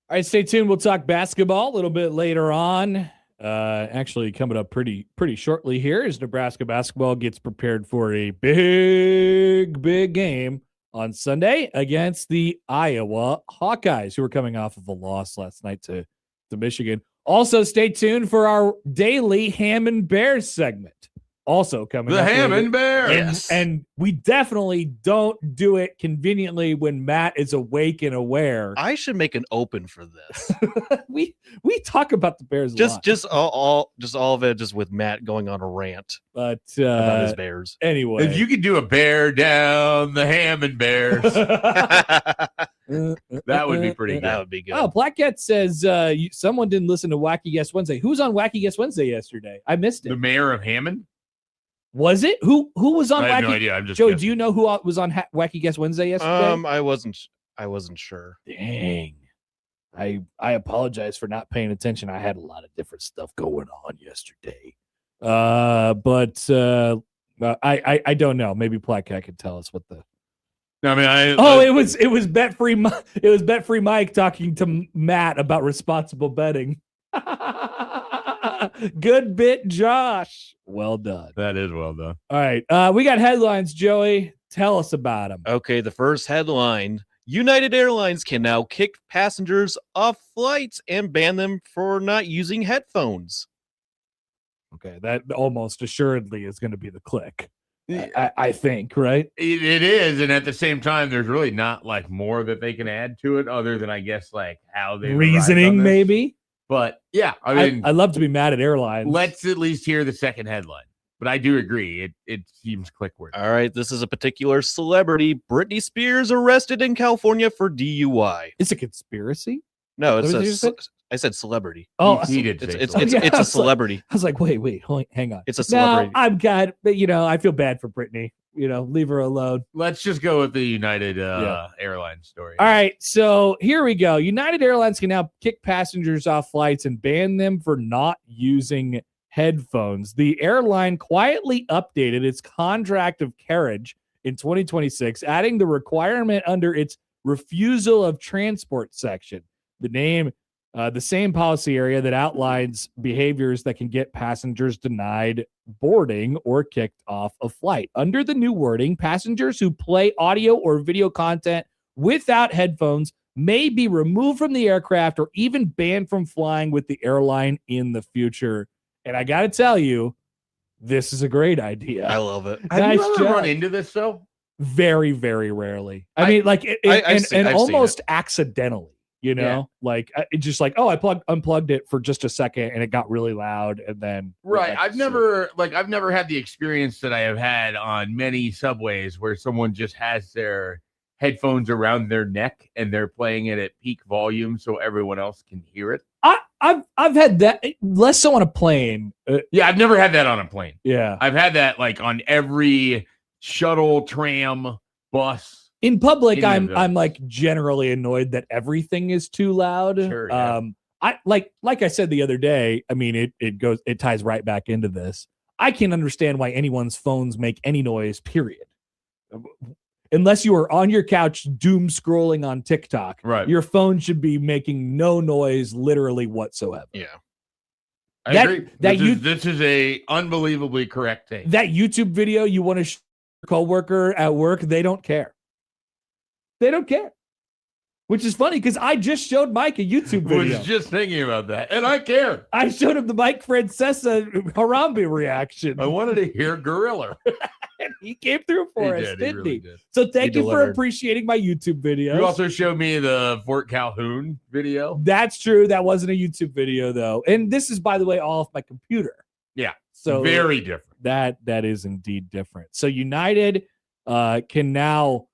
All right, stay tuned. We'll talk basketball a little bit later on. Actually, coming up pretty shortly here as Nebraska basketball gets prepared for a big game on Sunday against the Iowa Hawkeyes, who are coming off of a loss last night to Michigan. Also, stay tuned for our daily Ham and Bears segment. Also coming the up Ham and Bears. Yes. And we definitely don't do it conveniently when Matt is awake and aware. I should make an open for this. we talk about the Bears a lot. Just all of it just with Matt going on a rant But about his Bears. Anyway. If you could do a bear down the Ham and Bears, that would be pretty good. That would be good. Oh, Black Cat says someone didn't listen to Wacky Guess Wednesday. Who's on Wacky Guess Wednesday yesterday? I missed it. The mayor of Hammond? Was it? Who was on I Wacky? have no idea. I'm just Joey, guessing. do you know who was on Wacky Guess Wednesday yesterday? I wasn't sure. Dang. I apologize for not paying attention. I had a lot of different stuff going on yesterday. But I don't know. Maybe Black Cat could tell us what the No, I mean, it was Bet Free Mike talking to Matt about responsible betting. Good bit, Josh. Well done. that is well done. All right. We got headlines, Joey. Tell us about them. Okay, the first headline: United Airlines can now kick passengers off flights and ban them for not using headphones. Okay, that almost assuredly is going to be the click. I think, right? It is, and at the same time, there's really not like more that they can add to it, other than I guess like how they reasoning, maybe. But yeah, I mean, I love to be mad at airlines. let's at least hear the second headline. But I do agree, it seems click-worthy. All right, this is a particular celebrity. Britney Spears arrested in California for DUI. It's a conspiracy. No, What did you say? I said celebrity. Oh, he did say It's so. a celebrity. I was like, wait, hang on. It's a celebrity. No, I'm God, but I feel bad for Britney. Leave her alone. Let's just go with the United Airlines story. All right, so here we go. United Airlines can now kick passengers off flights and ban them for not using headphones. The airline quietly updated its contract of carriage in 2026, adding the requirement under its refusal of transport section. The same policy area that outlines behaviors that can get passengers denied boarding or kicked off a flight. Under the new wording, passengers who play audio or video content without headphones may be removed from the aircraft or even banned from flying with the airline in the future. And I got to tell you, this is a great idea. I love it. Have you ever job. run into this though? Very, very rarely. I mean, like, I've seen almost it. accidentally. Yeah. Like it's just like, oh, I unplugged it for just a second and it got really loud, and then Right. I've never had the experience that I have had on many subways where someone just has their headphones around their neck and they're playing it at peak volume so everyone else can hear it. I've had that less so on a plane. Yeah, I've never had that on a plane. Yeah. I've had that like on every shuttle, tram, bus. In public, Any of I'm those. like generally annoyed that everything is too loud. Sure, yeah. I like I said the other day, I mean it ties right back into this. I can't understand why anyone's phones make any noise, period. Unless you are on your couch doom scrolling on TikTok, Right. Your phone should be making no noise literally whatsoever. Yeah. I That- agree. that This is a unbelievably correct take. That YouTube video you want to show your coworker at work, they don't care. They don't care. Which is funny because I just showed Mike a YouTube video. was just thinking about that, and I care. I showed him the Mike Francesa Harambe reaction. I wanted to hear Gorilla. And he came through for us, didn't really he? did. So thank He you for delivered. appreciating my YouTube video. You also showed me the Fort Calhoun video. That's true. That wasn't a YouTube video though. And this is, by the way, all off my computer. Yeah, So very different. that is indeed different. So United can now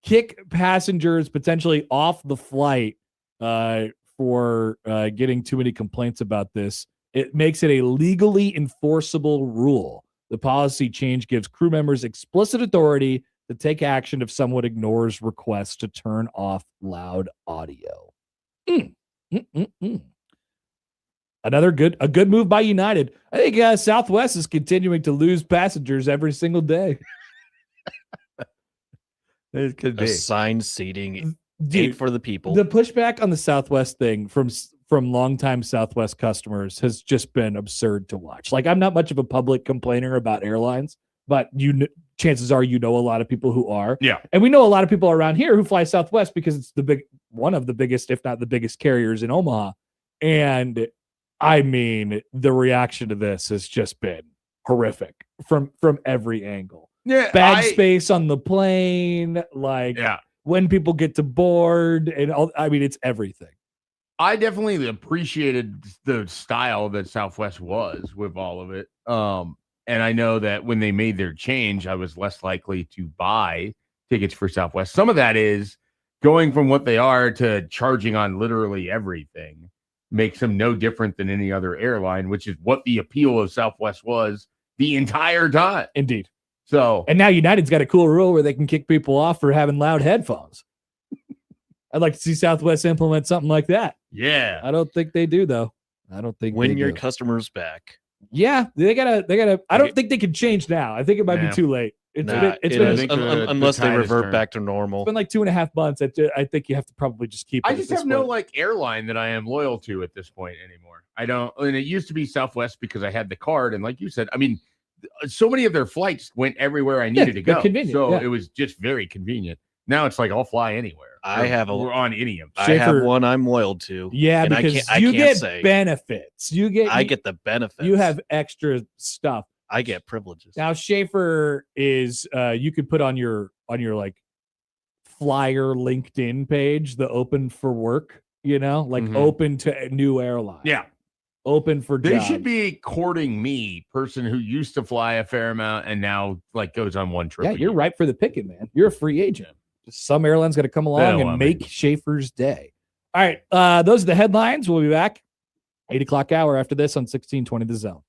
kick passengers potentially off the flight for getting too many complaints about this. It makes it a legally enforceable rule. The policy change gives crew members explicit authority to take action if someone ignores requests to turn off loud audio. A good move by United. I think Southwest is continuing to lose passengers every single day. It could Assigned seating. Dude, for the people. The pushback on the Southwest thing from longtime Southwest customers has just been absurd to watch. Like, I'm not much of a public complainer about airlines, but chances are a lot of people who are. Yeah. And we know a lot of people around here who fly Southwest because it's one of the biggest, if not the biggest carriers in Omaha. And I mean, the reaction to this has just been horrific from every angle. Yeah. Bag space on the plane, like when people get to board and all, I mean, it's everything. I definitely appreciated the style that Southwest was with all of it. And I know that when they made their change, I was less likely to buy tickets for Southwest. Some of that is going from what they are to charging on literally everything makes them no different than any other airline, which is what the appeal of Southwest was the entire time. Indeed. So, and now United's got a cool rule where they can kick people off for having loud headphones. I'd like to see Southwest implement something like that. Yeah. I don't think they do, though. I don't think when your customers back. Yeah, they gotta. I don't think they can change now. I think it might be too late. Unless they revert back to normal. It's been like 2.5 months. I think you have to probably just keep. I just have no airline that I am loyal to at this point anymore. I don't. And it used to be Southwest because I had the card, and like you said, I mean, so many of their flights went everywhere I needed to go. So it was just very convenient. Now it's like I'll fly anywhere. We're on any of them. I have one I'm loyal to. Yeah, because you get benefits. I get the benefits. You have extra stuff. I get privileges. Now Schaefer is you could put on your like flyer LinkedIn page the open for work, open to new airlines. Yeah. Open for jobs. They should be courting me, person who used to fly a fair amount and now like goes on one trip. Yeah, you're ripe for the picking, man. You're a free agent. Just some airline's got to come along and make Schaefer's day. All right, those are the headlines. We'll be back 8 o'clock hour after this on 1620 The Zone.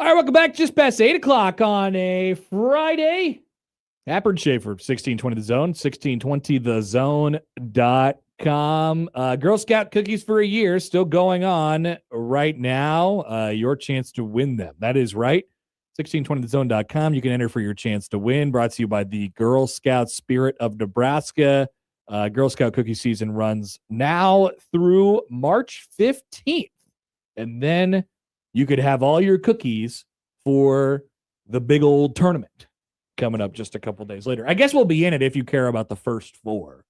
All right, welcome back. Just past 8 o'clock on a Friday. Happer and Schaefer, 1620 The Zone, 1620thezone.com. Girl Scout cookies for a year still going on right now. Your chance to win them. That is right. 1620thezone.com. You can enter for your chance to win. Brought to you by the Girl Scout Spirit of Nebraska. Girl Scout cookie season runs now through March 15th. And then you could have all your cookies for the big old tournament coming up just a couple days later. I guess we'll be in it if you care about the first four,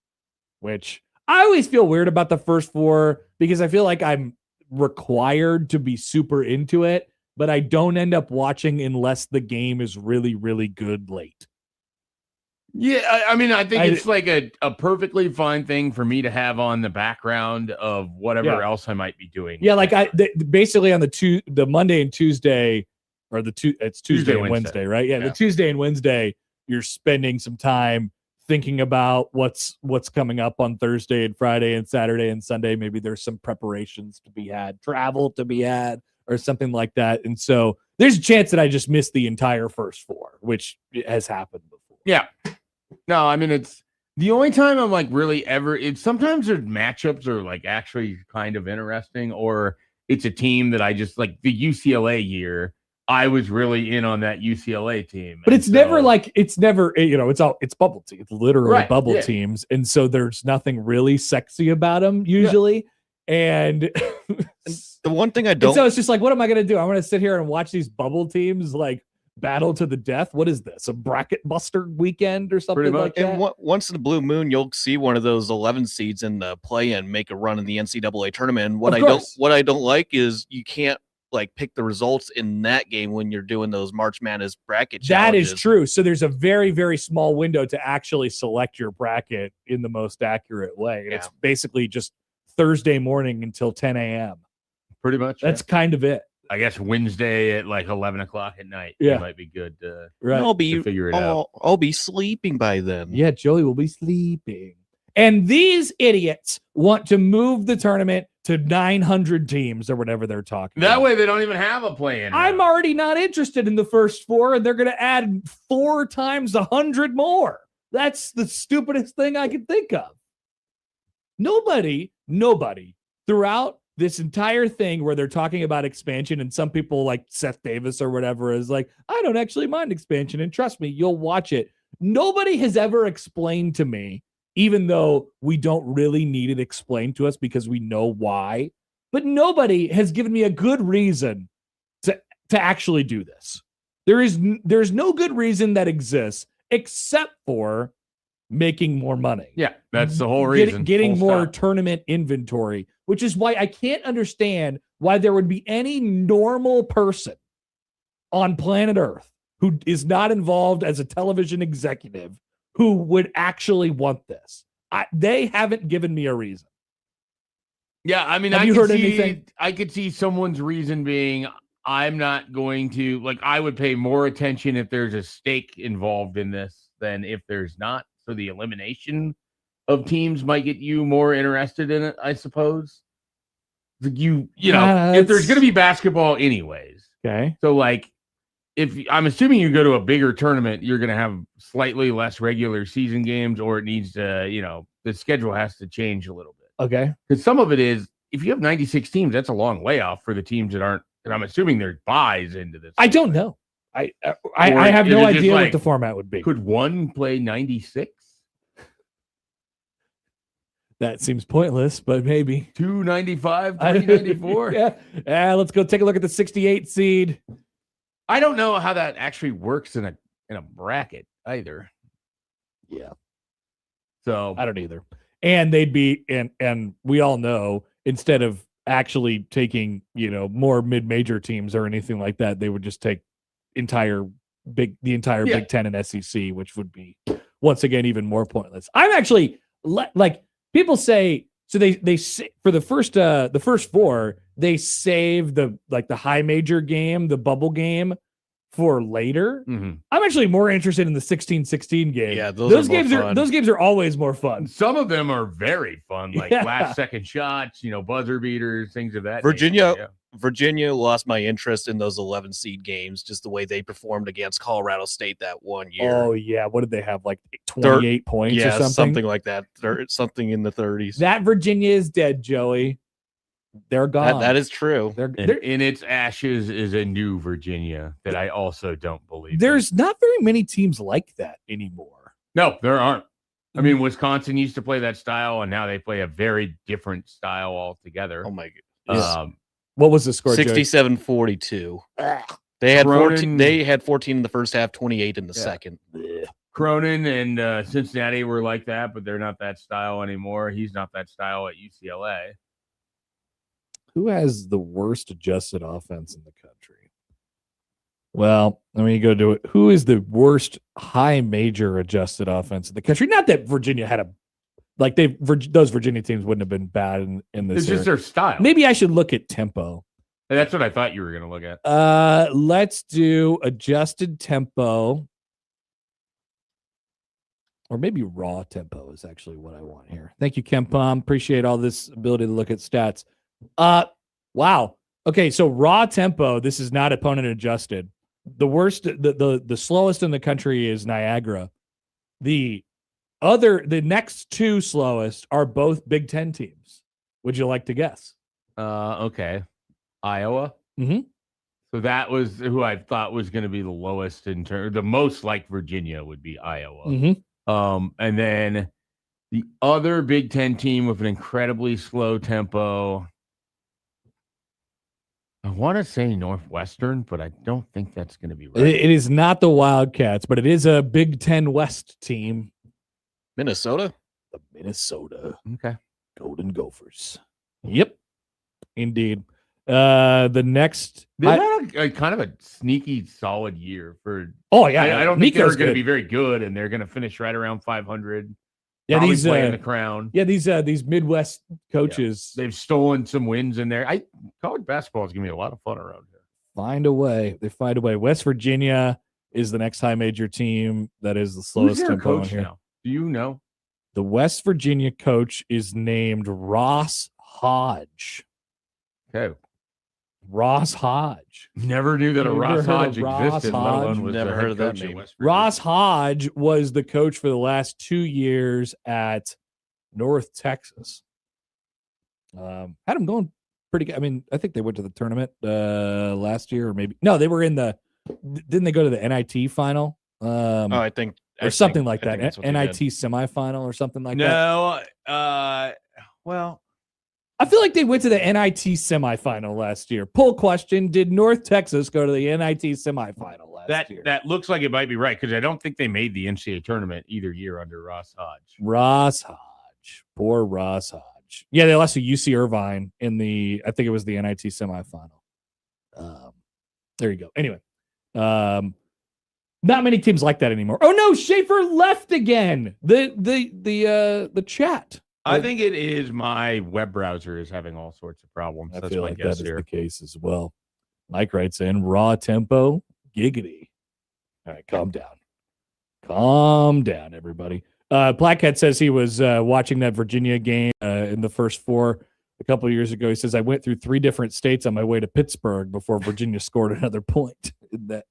which I always feel weird about the first four because I feel like I'm required to be super into it, but I don't end up watching unless the game is really, really good late. Yeah, I mean, I think it's like a perfectly fine thing for me to have on the background of whatever else I might be doing. Yeah, like basically on the Monday and Tuesday, or it's Tuesday and Wednesday, right? Yeah, the Tuesday and Wednesday, you're spending some time thinking about what's coming up on Thursday and Friday and Saturday and Sunday. Maybe there's some preparations to be had, travel to be had, or something like that. And so there's a chance that I just missed the entire first four, which has happened before. Yeah. No, I mean, it's the only time I'm like really ever. It's sometimes their matchups are like actually kind of interesting, or it's a team that I just like. The UCLA year, I was really in on that UCLA team, but it's never it's bubble teams. It's literally bubble teams, and so there's nothing really sexy about them usually. And the one thing I don't, so it's just like, what am I going to do? I'm going to sit here and watch these bubble teams like battle to the death. What is this? A bracket buster weekend or something like that? And once in the blue moon, you'll see one of those 11 seeds in the play-in make a run in the NCAA tournament. What I don't like is you can't like pick the results in that game when you're doing those March Madness bracket challenges. That is true. So there's a very, very small window to actually select your bracket in the most accurate way. And it's basically just Thursday morning until 10 a.m. Pretty much. That's kind of it. I guess Wednesday at like 11 o'clock at night. Yeah. It might be good to figure it out. I'll be sleeping by then. Yeah, Joey will be sleeping. And these idiots want to move the tournament to 900 teams or whatever they're talking about. That way they don't even have a play-in. I'm already not interested in the first four, and they're going to add 4 times 100 more. That's the stupidest thing I can think of. Nobody throughout this entire thing where they're talking about expansion, and some people like Seth Davis or whatever is like, I don't actually mind expansion, and trust me, you'll watch it. Nobody has ever explained to me, even though we don't really need it explained to us because we know why, but nobody has given me a good reason to actually do this. There's no good reason that exists except for making more money. Yeah, that's the whole reason. Getting more tournament inventory, which is why I can't understand why there would be any normal person on planet Earth who is not involved as a television executive who would actually want this. They haven't given me a reason. Yeah, I mean, have you heard anything? I could see someone's reason being, I'm not going to, like, I would pay more attention if there's a stake involved in this than if there's not. So the elimination of teams might get you more interested in it, I suppose. You know, if there's going to be basketball anyways. Okay. So, like, if I'm assuming you go to a bigger tournament, you're going to have slightly less regular season games, or it needs to, the schedule has to change a little bit. Okay. Because some of it is, if you have 96 teams, that's a long layoff for the teams that aren't, and I'm assuming there's buys into this. I don't know. I have no idea what the format would be. Could one play 96? That seems pointless, but maybe 295, 394. Yeah. Let's go take a look at the 68 seed. I don't know how that actually works in a bracket either. Yeah. So I don't either. And they'd be and we all know, instead of actually taking, more mid-major teams or anything like that, they would just take the entire Big Ten and SEC, which would be once again even more pointless. I'm actually like, people say, so they say for the first four, they save the high major game, the bubble game, for later. Mm-hmm. I'm actually more interested in the 16-16 game. Yeah, those games are always more fun. Some of them are very fun, like last second shots, buzzer beaters, things of that nature. Virginia lost my interest in those 11 seed games, just the way they performed against Colorado State that one year. Oh yeah, what did they have, like 28 points or something like that? Something in the 30s. That Virginia is dead, Joey. They're gone. That is true. They're in its ashes is a new Virginia that I also don't believe. There's not very many teams like that anymore. No, there aren't. I mean, Wisconsin used to play that style, and now they play a very different style altogether. Oh my god! What was the score? 67-42. They had 14. They had 14 in the first half, 28 in the second. Cronin and Cincinnati were like that, but they're not that style anymore. He's not that style at UCLA. Who has the worst adjusted offense in the country? Well, I mean, you go to it. Who is the worst high major adjusted offense in the country? Not that Virginia had those Virginia teams wouldn't have been bad in this. It's just their style. Maybe I should look at tempo. That's what I thought you were going to look at. Let's do adjusted tempo. Or maybe raw tempo is actually what I want here. Thank you, Kempom. Appreciate all this ability to look at stats. Wow. Okay, so raw tempo, this is not opponent adjusted. The worst, the slowest in the country is Niagara. The next two slowest are both Big Ten teams. Would you like to guess? Okay. Iowa. Mm-hmm. So that was who I thought was going to be the lowest in terms. The most like Virginia would be Iowa. Mm-hmm. And then the other Big Ten team with an incredibly slow tempo. I want to say Northwestern, but I don't think that's going to be right. It is not the Wildcats, but it is a Big Ten West team. Minnesota? The Minnesota. Okay. Golden Gophers. Yep. Indeed. The next... They had a kind of a sneaky, solid year for... Oh, yeah. I don't think they're going to be very good, and they're going to finish right around 500. Yeah, these playing the crown. Yeah, these Midwest coaches. Yeah. They've stolen some wins in there. College basketball is going to be a lot of fun around here. Find a way. They find a way. West Virginia is the next high major team that is the slowest tempo in here. Now? Do you know? The West Virginia coach is named Ross Hodge. Okay. Ross Hodge. Never knew that a Ross Hodge existed. Never heard of that name. Ross Hodge was the coach for the last 2 years at North Texas. Had him going pretty good. I mean, I think they went to the tournament last year, or maybe they were in the. Didn't they go to the NIT final? I think something like that. NIT semifinal or something like that. No, well. I feel like they went to the NIT semifinal last year. Poll question: did North Texas go to the NIT semifinal last year? That looks like it might be right, because I don't think they made the NCAA tournament either year under Ross Hodge. Ross Hodge, poor Ross Hodge. Yeah, they lost to UC Irvine in I think it was the NIT semifinal. There you go. Anyway, not many teams like that anymore. Oh no, Schaefer left again. The chat. I think it is my web browser is having all sorts of problems. I That's feel my like guess that here. is the case as well. Mike writes in raw tempo, giggity. All right, calm down. Calm down, everybody. Blackhead says he was watching that Virginia game in the first four a couple of years ago. He says, I went through 3 different states on my way to Pittsburgh before Virginia scored another point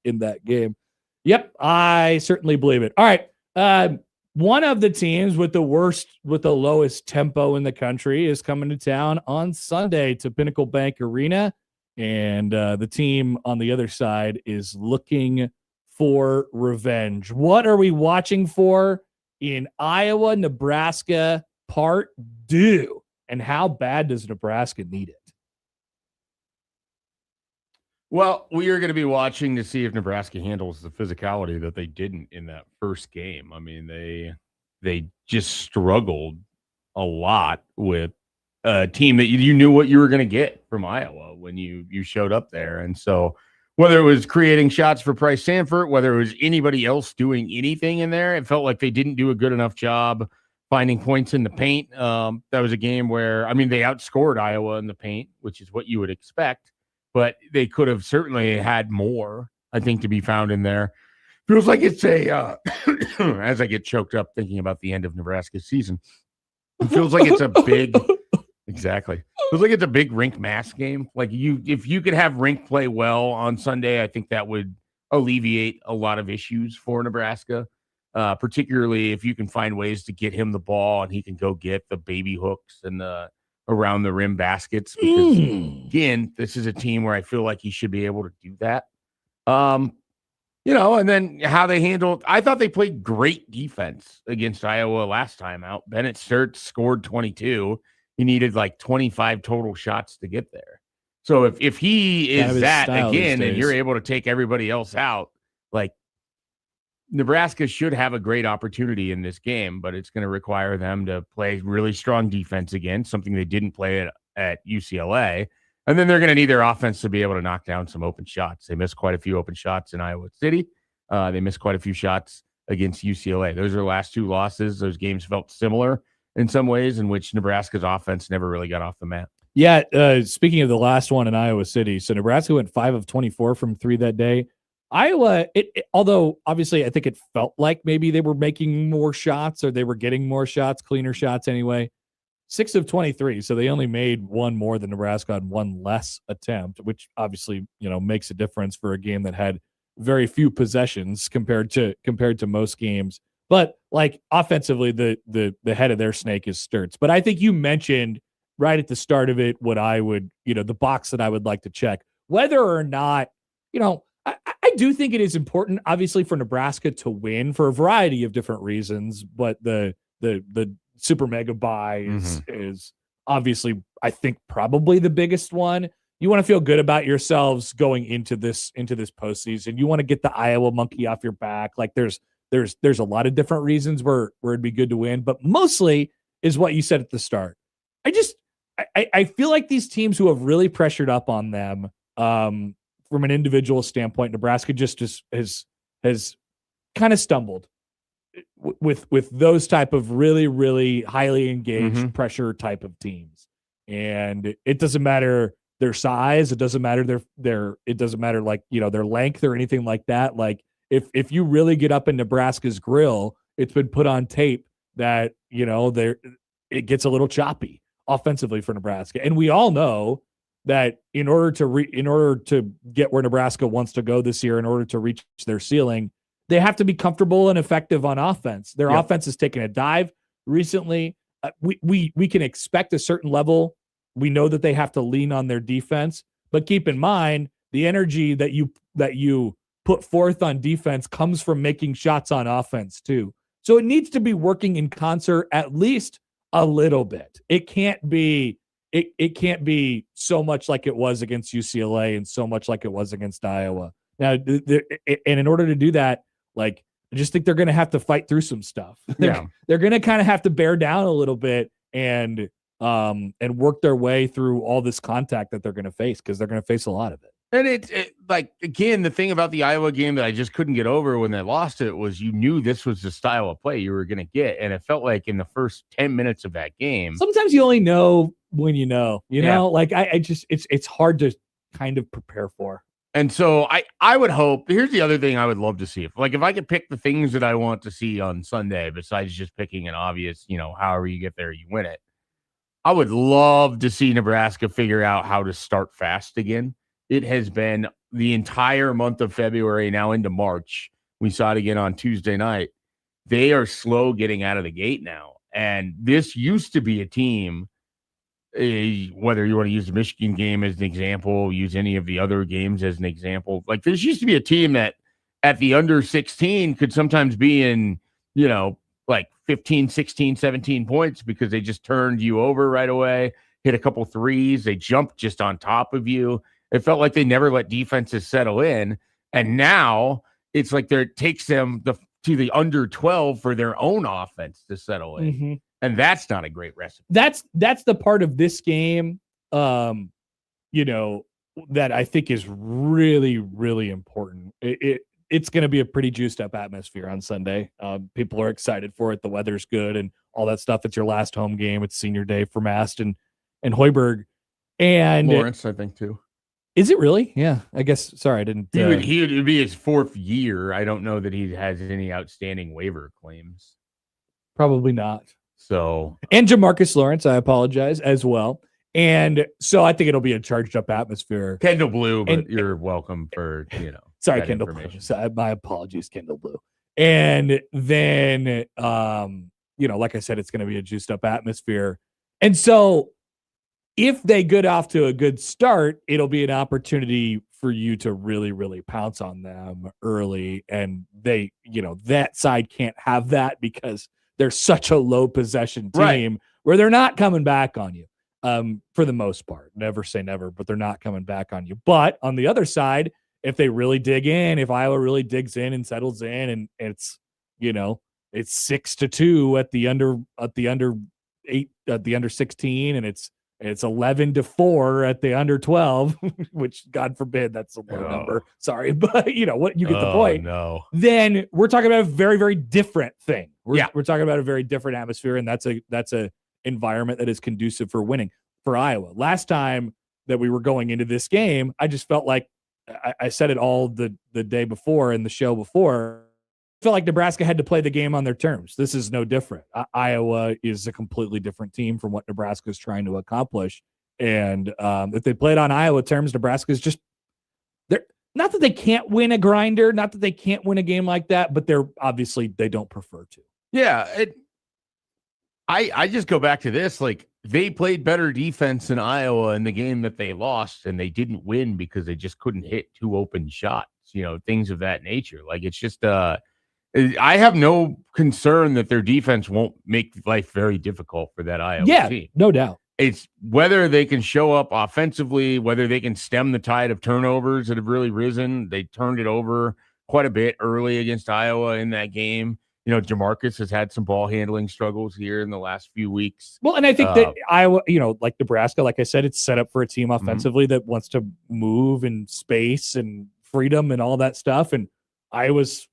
in that game. Yep, I certainly believe it. All right. One of the teams with the lowest tempo in the country is coming to town on Sunday to Pinnacle Bank Arena. And the team on the other side is looking for revenge. What are we watching for in Iowa, Nebraska Part 2? And how bad does Nebraska need it? Well, we are going to be watching to see if Nebraska handles the physicality that they didn't in that first game. I mean, they just struggled a lot with a team that you knew what you were going to get from Iowa when you showed up there. And so whether it was creating shots for Price Sanford, whether it was anybody else doing anything in there, it felt like they didn't do a good enough job finding points in the paint. That was a game where, I mean, they outscored Iowa in the paint, which is what you would expect. But they could have certainly had more. I think, to be found in there. Feels like it's a, as I get choked up thinking about the end of Nebraska's season, it feels like it's a big, exactly. Feels like it's a big rink mass game. Like if you could have rink play well on Sunday, I think that would alleviate a lot of issues for Nebraska. Particularly if you can find ways to get him the ball and he can go get the baby hooks and the around the rim baskets. Because again, this is a team where I feel like he should be able to do that. And then how they handled, I thought they played great defense against Iowa last time out. Bennett Sturtz scored 22. He needed like 25 total shots to get there. So if he is that again, and you're able to take everybody else out, like Nebraska should have a great opportunity in this game, but it's going to require them to play really strong defense again, something they didn't play at UCLA. And then they're going to need their offense to be able to knock down some open shots. They missed quite a few open shots in Iowa City. They missed quite a few shots against UCLA. Those are the last two losses. Those games felt similar in some ways, in which Nebraska's offense never really got off the mat. Yeah, speaking of the last one in Iowa City, so Nebraska went 5 of 24 from 3 that day. Iowa, although obviously I think it felt like maybe they were making more shots or they were getting more shots, cleaner shots anyway. 6 of 23, so they only made one more than Nebraska on one less attempt, which obviously makes a difference for a game that had very few possessions compared to most games. But like offensively, the head of their snake is Sturtz. But I think you mentioned right at the start of it what I would, the box that I would like to check, whether or not, I do think it is important, obviously, for Nebraska to win for a variety of different reasons. But the super mega buy is obviously, I think, probably the biggest one. You want to feel good about yourselves going into this postseason. You want to get the Iowa monkey off your back. Like there's a lot of different reasons where it'd be good to win, but mostly is what you said at the start. I feel like these teams who have really pressured up on them from an individual standpoint, Nebraska just has kind of stumbled with those type of really, really highly engaged pressure type of teams. And it doesn't matter their size. It doesn't matter it doesn't matter like, their length or anything like that. Like if you really get up in Nebraska's grill, it's been put on tape that, it gets a little choppy offensively for Nebraska. And we all know that in order to get where Nebraska wants to go this year, in order to reach their ceiling, they have to be comfortable and effective on offense. Their offense has taken a dive recently. We can expect a certain level. We know that they have to lean on their defense, but keep in mind the energy that you put forth on defense comes from making shots on offense too. So it needs to be working in concert at least a little bit. It can't be so much like it was against UCLA and so much like it was against Iowa. Now, and in order to do that, like, I just think they're going to have to fight through some stuff. They're going to kind of have to bear down a little bit and work their way through all this contact that they're going to face, because they're going to face a lot of it. And it like, again, the thing about the Iowa game that I just couldn't get over when they lost it was you knew this was the style of play you were going to get. And it felt like in the first 10 minutes of that game, sometimes you only know when you know, like I just, it's hard to kind of prepare for. And so I would hope, here's the other thing I would love to see. If I could pick the things that I want to see on Sunday, besides just picking an obvious, however you get there, you win it. I would love to see Nebraska figure out how to start fast again. It has been the entire month of February, now into March. We saw it again on Tuesday night. They are slow getting out of the gate now. And this used to be a team, whether you want to use the Michigan game as an example, use any of the other games as an example. Like, this used to be a team that at the under 16 could sometimes be in, like 15, 16, 17 points because they just turned you over right away, hit a couple threes. They jumped just on top of you. It felt like they never let defenses settle in. And now it's like it takes them to the under 12 for their own offense to settle in. Mm-hmm. And that's not a great recipe. That's the part of this game, that I think is really, really important. It's going to be a pretty juiced up atmosphere on Sunday. People are excited for it. The weather's good and all that stuff. It's your last home game. It's senior day for Mast and Hoiberg. And Lawrence, I think, too. Is it really? Yeah, I guess. Sorry, I didn't. He would be his 4th year. I don't know that he has any outstanding waiver claims. Probably not. So, and Jamarcus Lawrence, I apologize as well. And so I think it'll be a charged up atmosphere. Kendall Blue, but you're welcome for, sorry, Kendall Blue. So my apologies, Kendall Blue. And then, like I said, it's going to be a juiced up atmosphere. And so if they get off to a good start, it'll be an opportunity for you to really, really pounce on them early. And they, that side can't have that because they're such a low possession team where they're not coming back on you for the most part. Never say never, but they're not coming back on you. But on the other side, if they really dig in, if Iowa really digs in and settles in, and it's, it's 6-2 at the under 16, and it's 11-4 at the under 12, which God forbid that's a low number. Sorry, but what you get the point. No. Then we're talking about a very, very different thing. We're talking about a very different atmosphere, and that's a environment that is conducive for winning for Iowa. Last time that we were going into this game, I just felt like I said it all the day before in the show before. I felt like Nebraska had to play the game on their terms. This is no different. Iowa is a completely different team from what Nebraska is trying to accomplish. And if they played on Iowa terms, Nebraska is just they're not that they can't win a grinder, not that they can't win a game like that, but they don't prefer to. Yeah. I just go back to this. Like, they played better defense than Iowa in the game that they lost, and they didn't win because they just couldn't hit 2 open shots, things of that nature. Like, it's just, I have no concern that their defense won't make life very difficult for that Iowa team. No doubt. It's whether they can show up offensively, whether they can stem the tide of turnovers that have really risen. They turned it over quite a bit early against Iowa in that game. Jamarcus has had some ball handling struggles here in the last few weeks. Well, and I think that Iowa, like Nebraska, like I said, it's set up for a team offensively that wants to move and space and freedom and all that stuff. And I was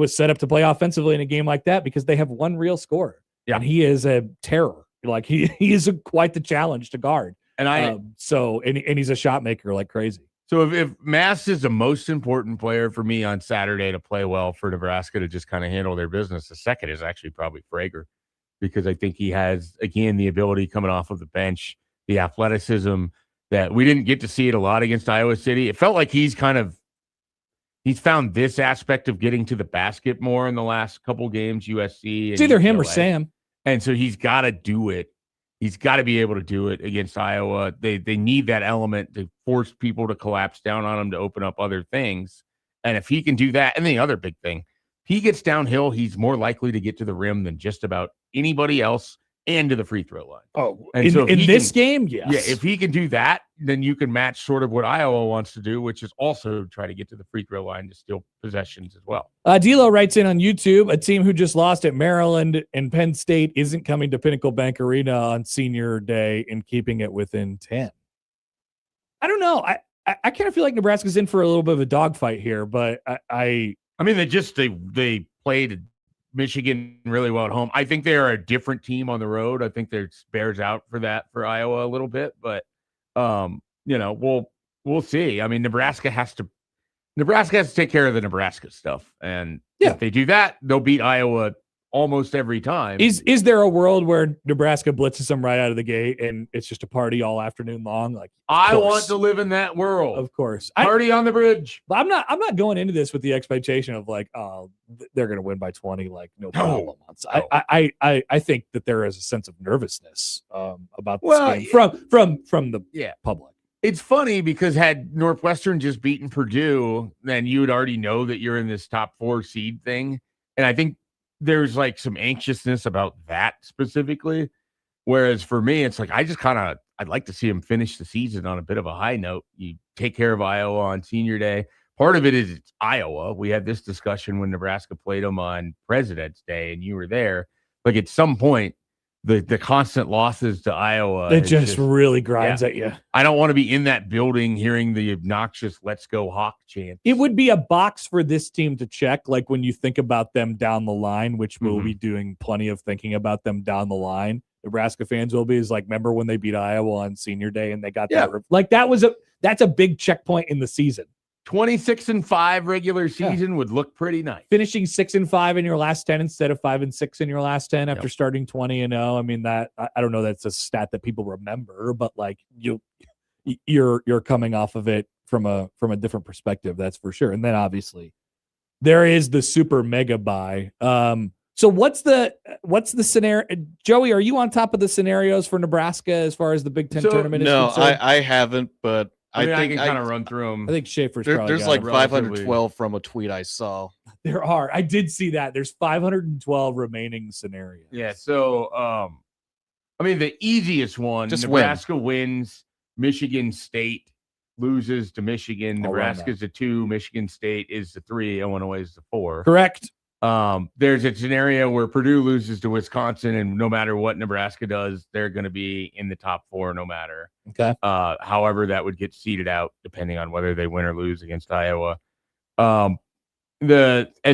set up to play offensively in a game like that because they have one real scorer. Yeah. And he is a terror. Like he is quite the challenge to guard. And he's a shot maker like crazy. So if Mass is the most important player for me on Saturday to play well for Nebraska to just kind of handle their business, the second is actually probably Frager, because I think he has, again, the ability coming off of the bench, the athleticism that we didn't get to see it a lot against Iowa City. It felt like he's found this aspect of getting to the basket more in the last couple games, USC. It's either him or Sam. And so he's got to do it. He's got to be able to do it against Iowa. They need that element to force people to collapse down on him to open up other things. And if he can do that, and the other big thing, if he gets downhill, he's more likely to get to the rim than just about anybody else and to the free throw line. Oh, and so in this game, yes. Yeah, if he can do that, then you can match sort of what Iowa wants to do, which is also try to get to the free throw line to steal possessions as well. D'Lo writes in on YouTube, a team who just lost at Maryland and Penn State isn't coming to Pinnacle Bank Arena on senior day and keeping it within 10. I don't know. I kind of feel like Nebraska's in for a little bit of a dogfight here, but I mean, they played Michigan really well at home. I think they are a different team on the road. I think there's bears out for that for Iowa a little bit, but we'll see. I mean, Nebraska has to take care of the Nebraska stuff, and if they do that, they'll beat Iowa almost every time. Is there a world where Nebraska blitzes them right out of the gate and it's just a party all afternoon long? Like, I want to live in that world. Of course. Party on the bridge. But I'm not going into this with the expectation of like, oh, they're going to win by 20, like no problem. No. I think that there is a sense of nervousness about this game from the public. It's funny because had Northwestern just beaten Purdue, then you would already know that you're in this top 4 seed thing. And I think there's like some anxiousness about that specifically. Whereas for me, it's like, I'd like to see him finish the season on a bit of a high note. You take care of Iowa on senior day. Part of it is it's Iowa. We had this discussion when Nebraska played them on President's Day and you were there. Like at some point, the constant losses to Iowa. It just really grinds at you. I don't want to be in that building hearing the obnoxious "Let's go Hawk" chant. It would be a box for this team to check, like when you think about them down the line, which we'll be doing plenty of thinking about them down the line. Nebraska fans will be is like, remember when they beat Iowa on senior day and they got that? Like that's a big checkpoint in the season. 26-5 regular season would look pretty nice. Finishing 6-5 in your last 10 instead of 5-6 in your last 10 after starting 20-0. I mean, that I don't know, that's a stat that people remember, but like you're coming off of it from a different perspective, that's for sure. And then obviously there is the super mega buy. So what's the scenario? Joey, are you on top of the scenarios for Nebraska as far as the Big Ten tournament is concerned? No, I haven't, but I think I can kind of run through them. I think Schaefer's probably there's like 512 from a tweet I saw. There are. I did see that. There's 512 remaining scenarios. Yeah. So, I mean, the easiest one, just Nebraska wins, Michigan State loses to Michigan. Nebraska's the 2, Michigan State is the 3, Illinois is the 4. Correct. There's a scenario where Purdue loses to Wisconsin, and no matter what Nebraska does, they're going to be in the top 4 no matter. Okay. However, that would get seeded out depending on whether they win or lose against Iowa. As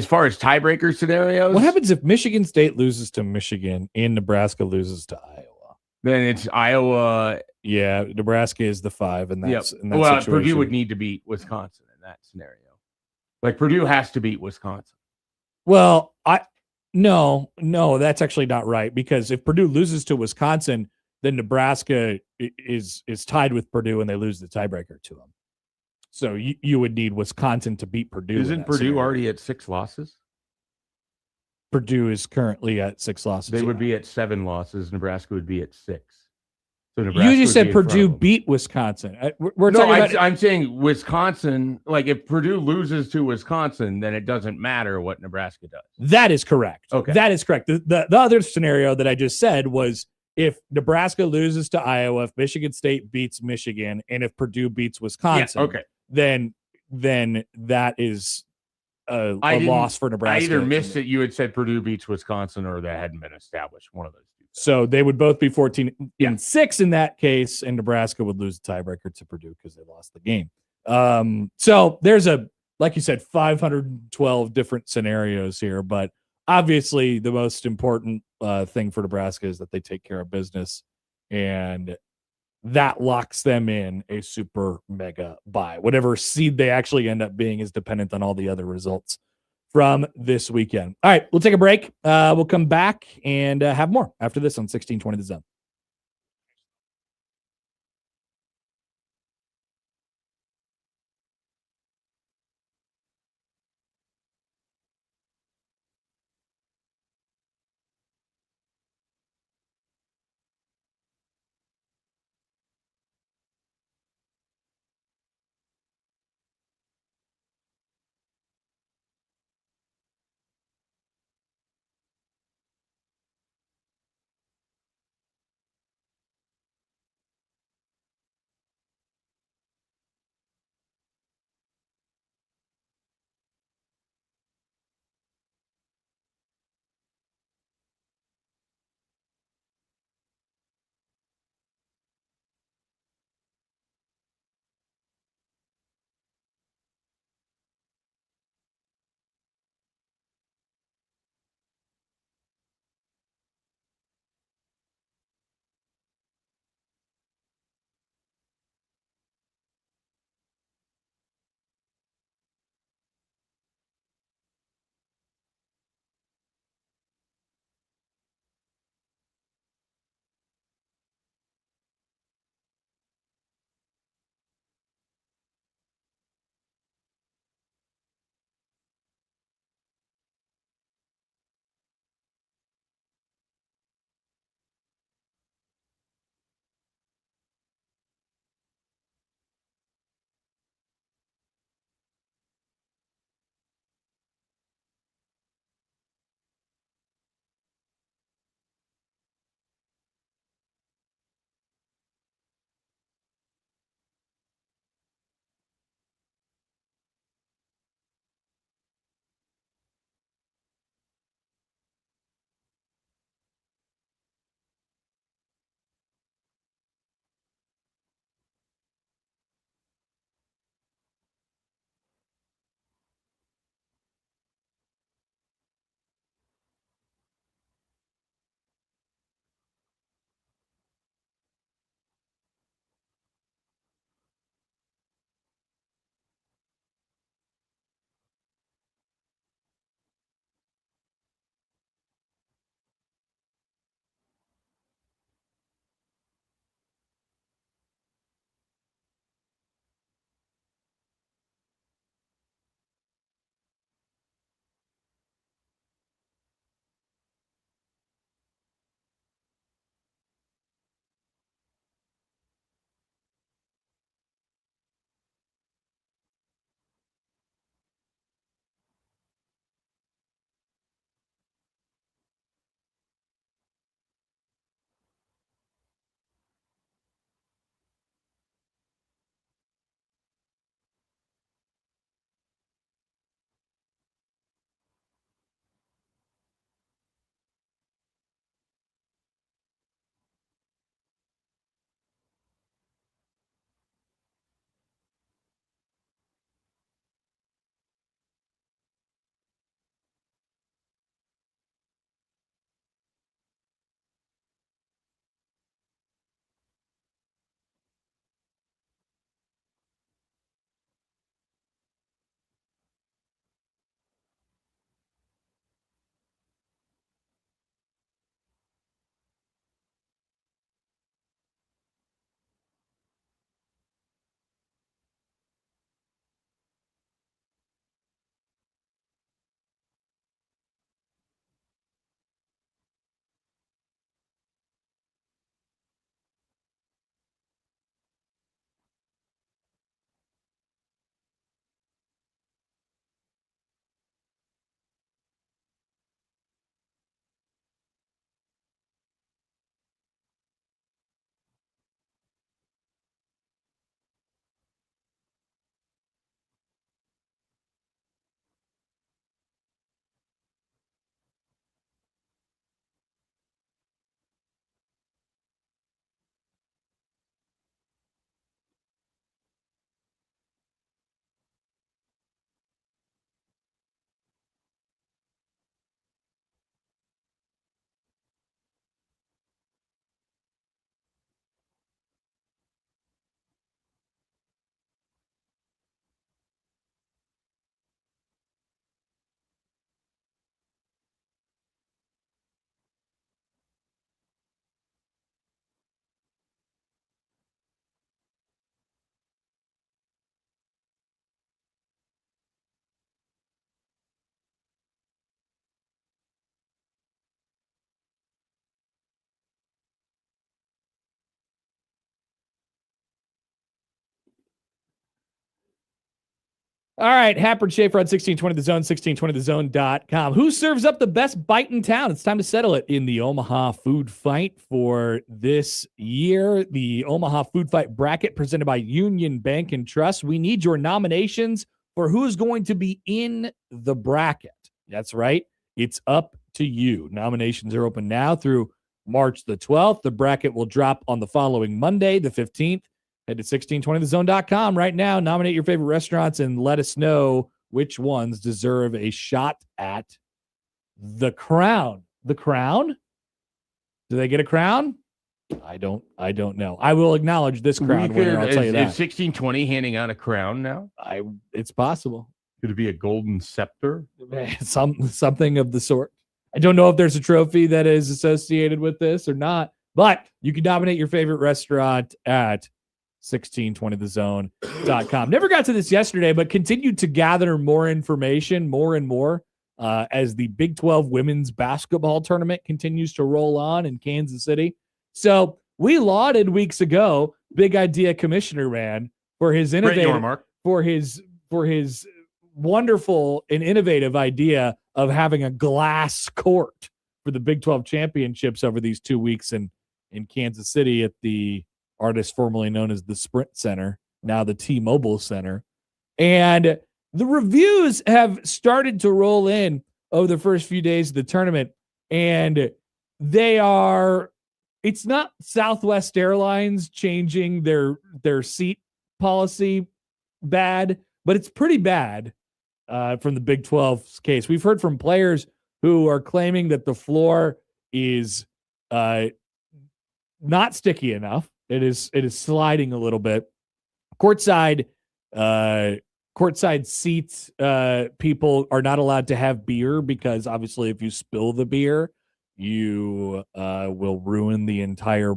far as tiebreaker scenarios, what happens if Michigan State loses to Michigan and Nebraska loses to Iowa? Then it's Iowa. Yeah, Nebraska is the 5, and that's in that well, situation. Purdue would need to beat Wisconsin in that scenario. Like Purdue has to beat Wisconsin. Well, no, that's actually not right, because if Purdue loses to Wisconsin, then Nebraska is tied with Purdue and they lose the tiebreaker to them. So you would need Wisconsin to beat Purdue. Isn't Purdue already at 6 losses? Purdue is currently at 6 losses. They would be at 7 losses. Nebraska would be at 6. So Nebraska you just said Purdue beat Wisconsin. I'm saying Wisconsin. Like if Purdue loses to Wisconsin, then it doesn't matter what Nebraska does. That is correct. Okay, that is correct. The other scenario that I just said was if Nebraska loses to Iowa, if Michigan State beats Michigan, and if Purdue beats Wisconsin, then that is a loss for Nebraska. I either missed it. You had said Purdue beats Wisconsin, or that hadn't been established. One of those two. So they would both be 14-6 in that case, and Nebraska would lose the tiebreaker to Purdue because they lost the game. So there's like you said, 512 different scenarios here, but obviously the most important thing for Nebraska is that they take care of business, and that locks them in a super mega bye. Whatever seed they actually end up being is dependent on all the other results from this weekend. All right, we'll take a break. We'll come back and have more after this on 1620 The Zone. All right, Happer and Schaefer on 1620 The Zone, 1620thezone.com. Who serves up the best bite in town? It's time to settle it in the Omaha Food Fight for this year. The Omaha Food Fight bracket presented by Union Bank and Trust. We need your nominations for who's going to be in the bracket. That's right. It's up to you. Nominations are open now through March the 12th. The bracket will drop on the following Monday, the 15th. Head to 1620thezone.com right now. Nominate your favorite restaurants and let us know which ones deserve a shot at the crown. The crown? Do they get a crown? I don't know. I will acknowledge this crown winner. I'll tell you that. Is 1620 handing out a crown now? It's possible. Could it be a golden scepter? Something of the sort. I don't know if there's a trophy that is associated with this or not, but you can nominate your favorite restaurant at 1620thezone.com. Never got to this yesterday, but continued to gather more information, more and more, as the Big 12 women's basketball tournament continues to roll on in Kansas City. So we lauded weeks ago Big Idea Commissioner Man for his innovative, for his wonderful and innovative idea of having a glass court for the Big 12 championships over these 2 weeks in Kansas City at the artist formerly known as the Sprint Center, now the T-Mobile Center. And the reviews have started to roll in over the first few days of the tournament. And it's not Southwest Airlines changing their seat policy bad, but it's pretty bad from the Big 12's case. We've heard from players who are claiming that the floor is not sticky enough. It is sliding a little bit. Courtside seats, people are not allowed to have beer because obviously if you spill the beer, you will ruin the entire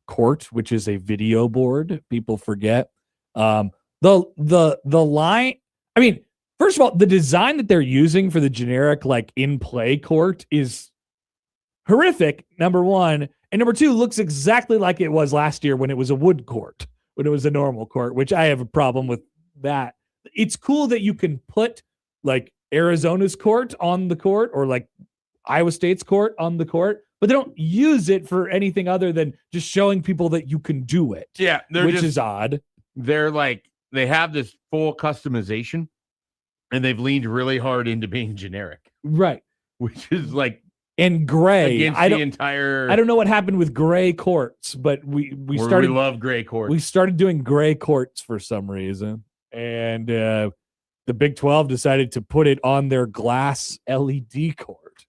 court, which is a video board. People forget. The line. I mean, first of all, the design that they're using for the generic like in play court is horrific. Number one. And number two, looks exactly like it was last year when it was a wood court, when it was a normal court, which I have a problem with that. It's cool that you can put like Arizona's court on the court or like Iowa State's court on the court, but they don't use it for anything other than just showing people that you can do it. Yeah, which is odd. They're like, they have this full customization and they've leaned really hard into being generic. Right. Which is like, and gray. I don't know what happened with gray courts, but we love gray courts. We started doing gray courts for some reason, and the Big 12 decided to put it on their glass LED court.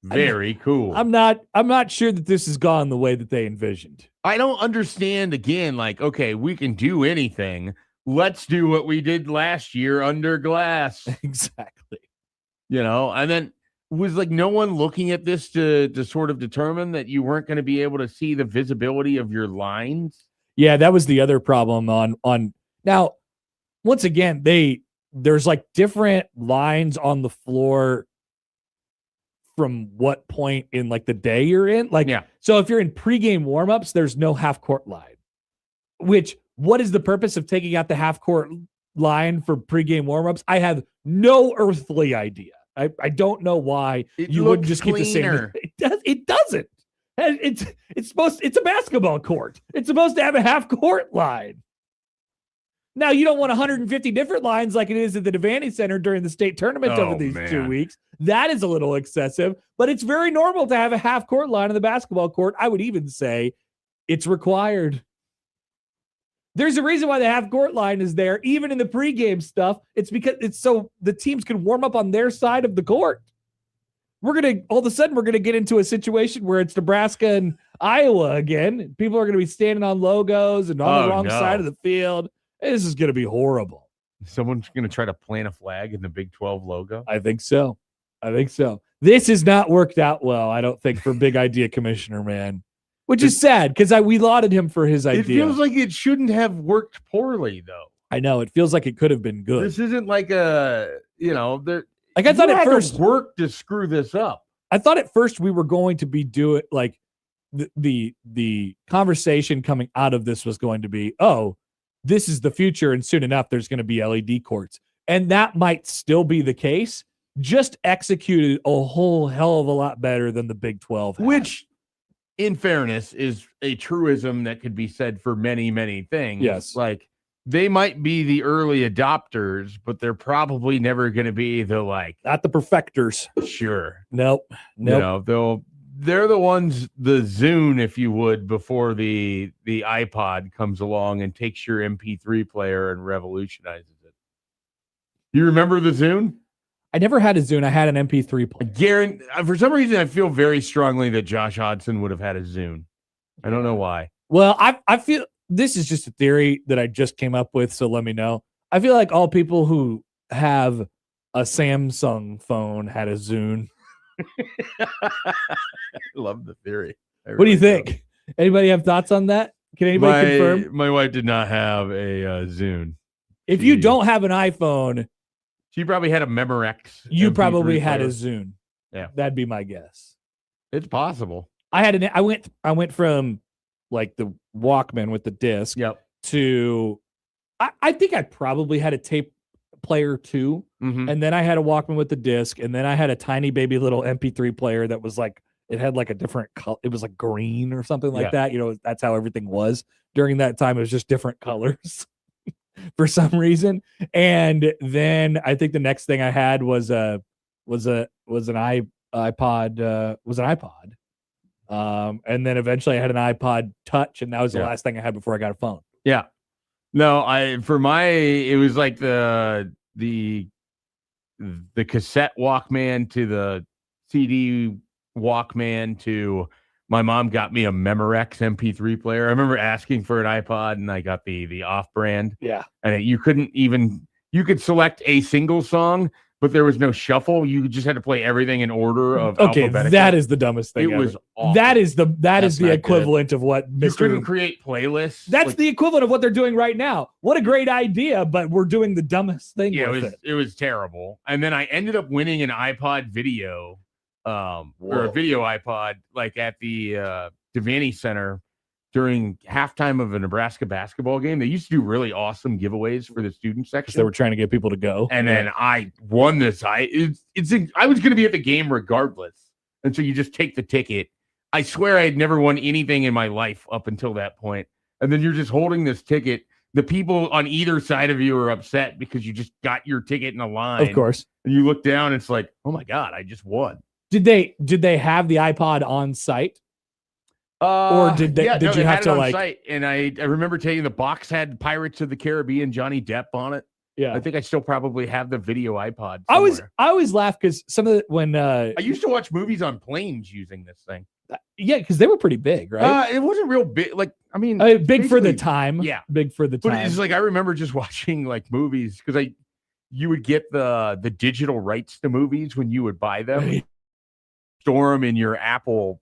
Very cool. I'm not sure that this has gone the way that they envisioned. I don't understand. Again, like, okay, we can do anything. Let's do what we did last year under glass. Exactly. And then. Was like no one looking at this to sort of determine that you weren't going to be able to see the visibility of your lines? Yeah, that was the other problem on now. Once again, there's like different lines on the floor from what point in like the day you're in. Like, yeah. So if you're in pregame warmups, there's no half court line. What is the purpose of taking out the half court line for pregame warmups? I have no earthly idea. I don't know why you wouldn't just keep the same. It doesn't. It's a basketball court. It's supposed to have a half court line. Now you don't want 150 different lines like it is at the Devaney Center during the state tournament over these 2 weeks. That is a little excessive, but it's very normal to have a half court line in the basketball court. I would even say it's required. There's a reason why the half court line is there, even in the pregame stuff. It's because it's so the teams can warm up on their side of the court. All of a sudden, we're going to get into a situation where it's Nebraska and Iowa again. People are going to be standing on logos and on the wrong side of the field. This is going to be horrible. Someone's going to try to plant a flag in the Big 12 logo? I think so. This has not worked out well, I don't think, for Big Idea Commissioner Man. Which is sad because we lauded him for his idea. It feels like it shouldn't have worked poorly, though. I know. It feels like it could have been good. This isn't like I thought at first work to screw this up. I thought at first we were going to be doing like the conversation coming out of this was going to be, this is the future, and soon enough there's going to be LED courts. And that might still be the case, just executed a whole hell of a lot better than the Big 12 had. Which, in fairness, is a truism that could be said for many, many things. Yes. Like, they might be the early adopters, but they're probably never going to be the, like... Not the perfecters. Sure. Nope. You know, they're the ones, the Zune, if you would, before the iPod comes along and takes your MP3 player and revolutionizes it. You remember the Zune? I never had a Zune. I had an MP3 player. For some reason, I feel very strongly that Josh Hodgson would have had a Zune. I don't know why. Well, I feel this is just a theory that I just came up with, so let me know. I feel like all people who have a Samsung phone had a Zune. I love the theory. What do you think? Anybody have thoughts on that? Can anybody confirm? My wife did not have a Zune. If you don't have an iPhone, she probably had a Memorex. You probably had a Zune. Yeah, that'd be my guess. It's possible. I went from like the Walkman with the disc. Yep. To I think I probably had a tape player too, and then I had a Walkman with the disc, and then I had a tiny baby little MP3 player that was like, it had like a different color. It was like green or something like that. You know, that's how everything was during that time. It was just different colors for some reason. And then I think the next thing I had was an iPod. And then eventually I had an iPod Touch, and that was the last thing I had before I got a phone. Yeah. No, it was like the cassette Walkman to the CD Walkman to my mom got me a Memorex MP3 player. I remember asking for an iPod, and I got the off-brand. Yeah. And you could select a single song, but there was no shuffle. You just had to play everything in order of alphabetical. That is the dumbest thing. It was awful. That is the equivalent of what You couldn't create playlists. That's the equivalent of what they're doing right now. What a great idea, but we're doing the dumbest thing. Yeah, it was terrible. And then I ended up winning an iPod video, or a video iPod, like at the Devaney Center during halftime of a Nebraska basketball game. They used to do really awesome giveaways for the student section. They were trying to get people to go. And then I won this. I was going to be at the game regardless. And so you just take the ticket. I swear I had never won anything in my life up until that point. And then you're just holding this ticket. The people on either side of you are upset because you just got your ticket in a line. Of course. And you look down, it's like, oh my God, I just won. Did they have the iPod on site? Or did you have to like site, and I remember taking the box had Pirates of the Caribbean Johnny Depp on it. Yeah. I think I still probably have the video iPod somewhere. I always laugh because some of the when I used to watch movies on planes using this thing. Yeah, because they were pretty big, right? It wasn't real big. Like, I mean, big for the time. Yeah. Big for the time. But it's like I remember just watching like movies because you would get the digital rights to movies when you would buy them. Store them in your Apple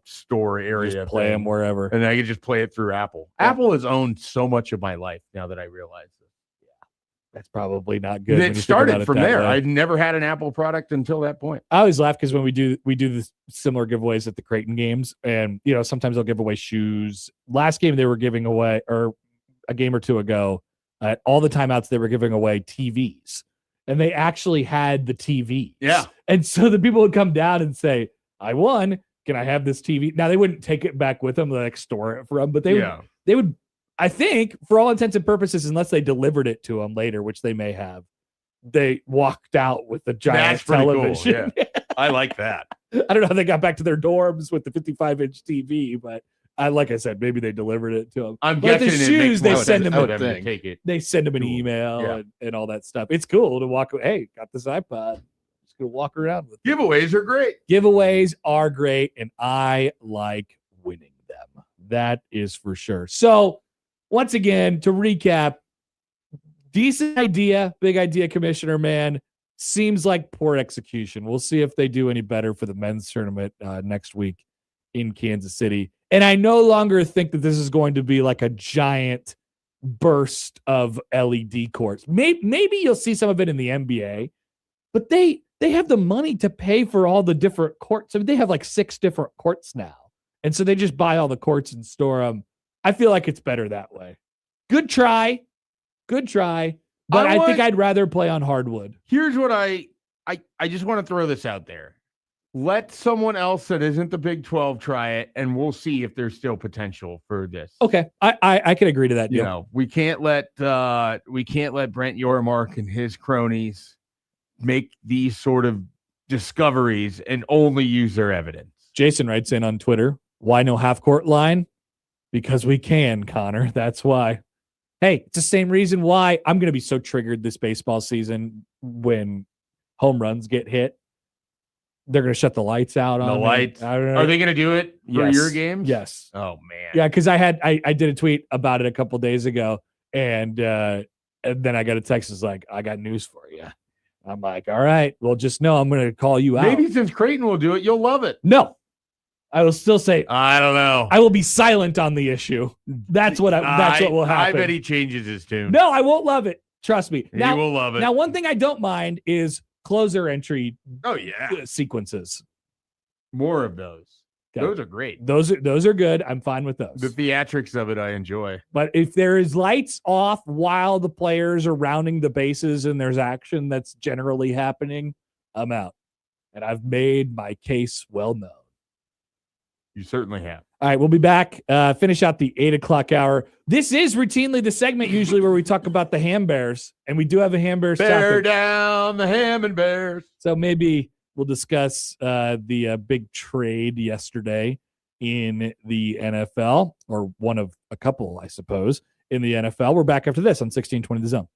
store area. Just play them wherever. And I could just play it through Apple. Yeah. Apple has owned so much of my life now that I realize it. Yeah. That's probably not good. It started from there. I'd never had an Apple product until that point. I always laugh because when we do the similar giveaways at the Creighton games, and sometimes they'll give away shoes. Last game they were giving away, or a game or two ago, all the timeouts they were giving away TVs. And they actually had the TVs. Yeah. And so the people would come down and say, I won. Can I have this TV? Now they wouldn't take it back with them, like store it for them, but they would, I think, for all intents and purposes, unless they delivered it to them later, which they may have, they walked out with the giant television. Cool. Yeah. I like that. I don't know how they got back to their dorms with the 55-inch TV, but like I said, maybe they delivered it to them. I'm guessing the shoes, they send them to take it. They send them an email and all that stuff. It's cool to walk. Hey, got this iPod. Just gonna walk around with. Giveaways are great. Giveaways are great, and I like winning them. That is for sure. So, once again, to recap, decent idea, big idea, Commissioner, man. Seems like poor execution. We'll see if they do any better for the men's tournament next week in Kansas City. And I no longer think that this is going to be like a giant burst of LED courts. Maybe you'll see some of it in the NBA, but they have the money to pay for all the different courts. I mean, they have like 6 different courts now. And so they just buy all the courts and store them. I feel like it's better that way. Good try. But I think I'd rather play on hardwood. Here's what I just want to throw this out there. Let someone else that isn't the Big 12 try it, and we'll see if there's still potential for this. Okay, I can agree to that deal. You know, we can't let Brent Yormark and his cronies make these sort of discoveries and only use their evidence. Jason writes in on Twitter, why no half-court line? Because we can, Connor. That's why. Hey, it's the same reason why I'm going to be so triggered this baseball season when home runs get hit. They're going to shut the lights out on the lights. Are they going to do it for your games? Yes. Oh man. Yeah, because I did a tweet about it a couple days ago, and then I got a text that's like, I got news for you. I'm like, all right, well, just know I'm going to call you out. Maybe since Creighton will do it, you'll love it. No, I will still say, I don't know. I will be silent on the issue. That's what will happen. I bet he changes his tune. No, I won't love it. Trust me. He will love it. Now, one thing I don't mind is closer entry. Oh yeah, sequences. More of those. Okay. Those are great. Those are good. I'm fine with those. The theatrics of it, I enjoy. But if there is lights off while the players are rounding the bases and there's action that's generally happening, I'm out. And I've made my case well known. You certainly have. All right, we'll be back. Finish out the 8 o'clock hour. This is routinely the segment usually where we talk about the Ham Bears, and we do have a Ham Bears Bear topic. down the Ham and Bears. So maybe we'll discuss the big trade yesterday in the NFL, or one of a couple, I suppose, in the NFL. We're back after this on 1620 The Zone.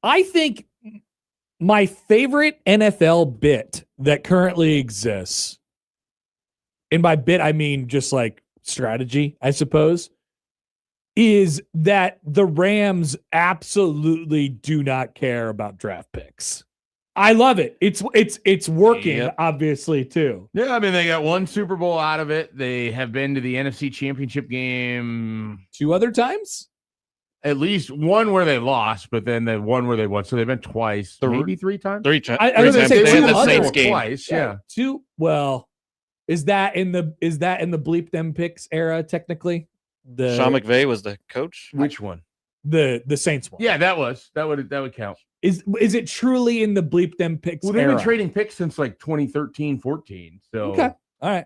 I think my favorite NFL bit that currently exists, and by bit I mean just like strategy, I suppose, is that the Rams absolutely do not care about draft picks. I love it. It's working, obviously, too. Yeah, I mean, they got one Super Bowl out of it. They have been to the NFC Championship game 2 other times? At least one where they lost, but then the one where they won. So they've been twice, maybe 3 times. 3 times. I was going to say they 2 had the other Saints game. Twice, yeah. 2. Well, is that in the bleep them picks era? Technically, Sean McVay was the coach. Which one? The Saints one. Yeah, that would count. Is it truly in the bleep them picks? Well, they've era? been trading picks since like 2013, 14. So okay, all right.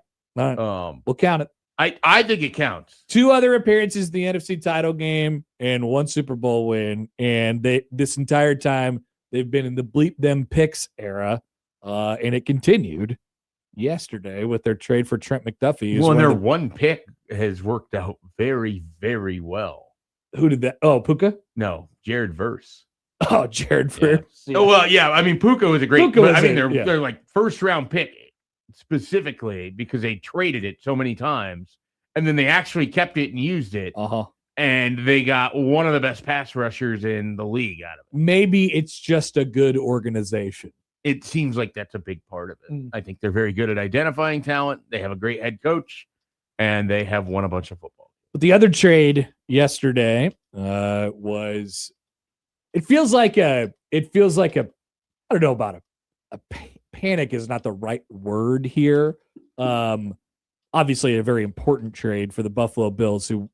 We'll count it. I think it counts. 2 other appearances in the NFC title game and 1 Super Bowl win, and this entire time they've been in the bleep them picks era, and it continued yesterday with their trade for Trent McDuffie. Well, and their 1 pick has worked out very, very well. Who did that? Oh, Puka? No, Jared Verse. Oh, Jared Verse. Yeah. Oh, well, yeah. I mean, Puka was a great. They're like first-round pick specifically because they traded it so many times, and then they actually kept it and used it. And they got one of the best pass rushers in the league out of it. Maybe it's just a good organization. It seems like that's a big part of it. I think they're very good at identifying talent. They have a great head coach, and they have won a bunch of football. But the other trade yesterday was. It feels like a. I don't know about a panic is not the right word here. Obviously, a very important trade for the Buffalo Bills, who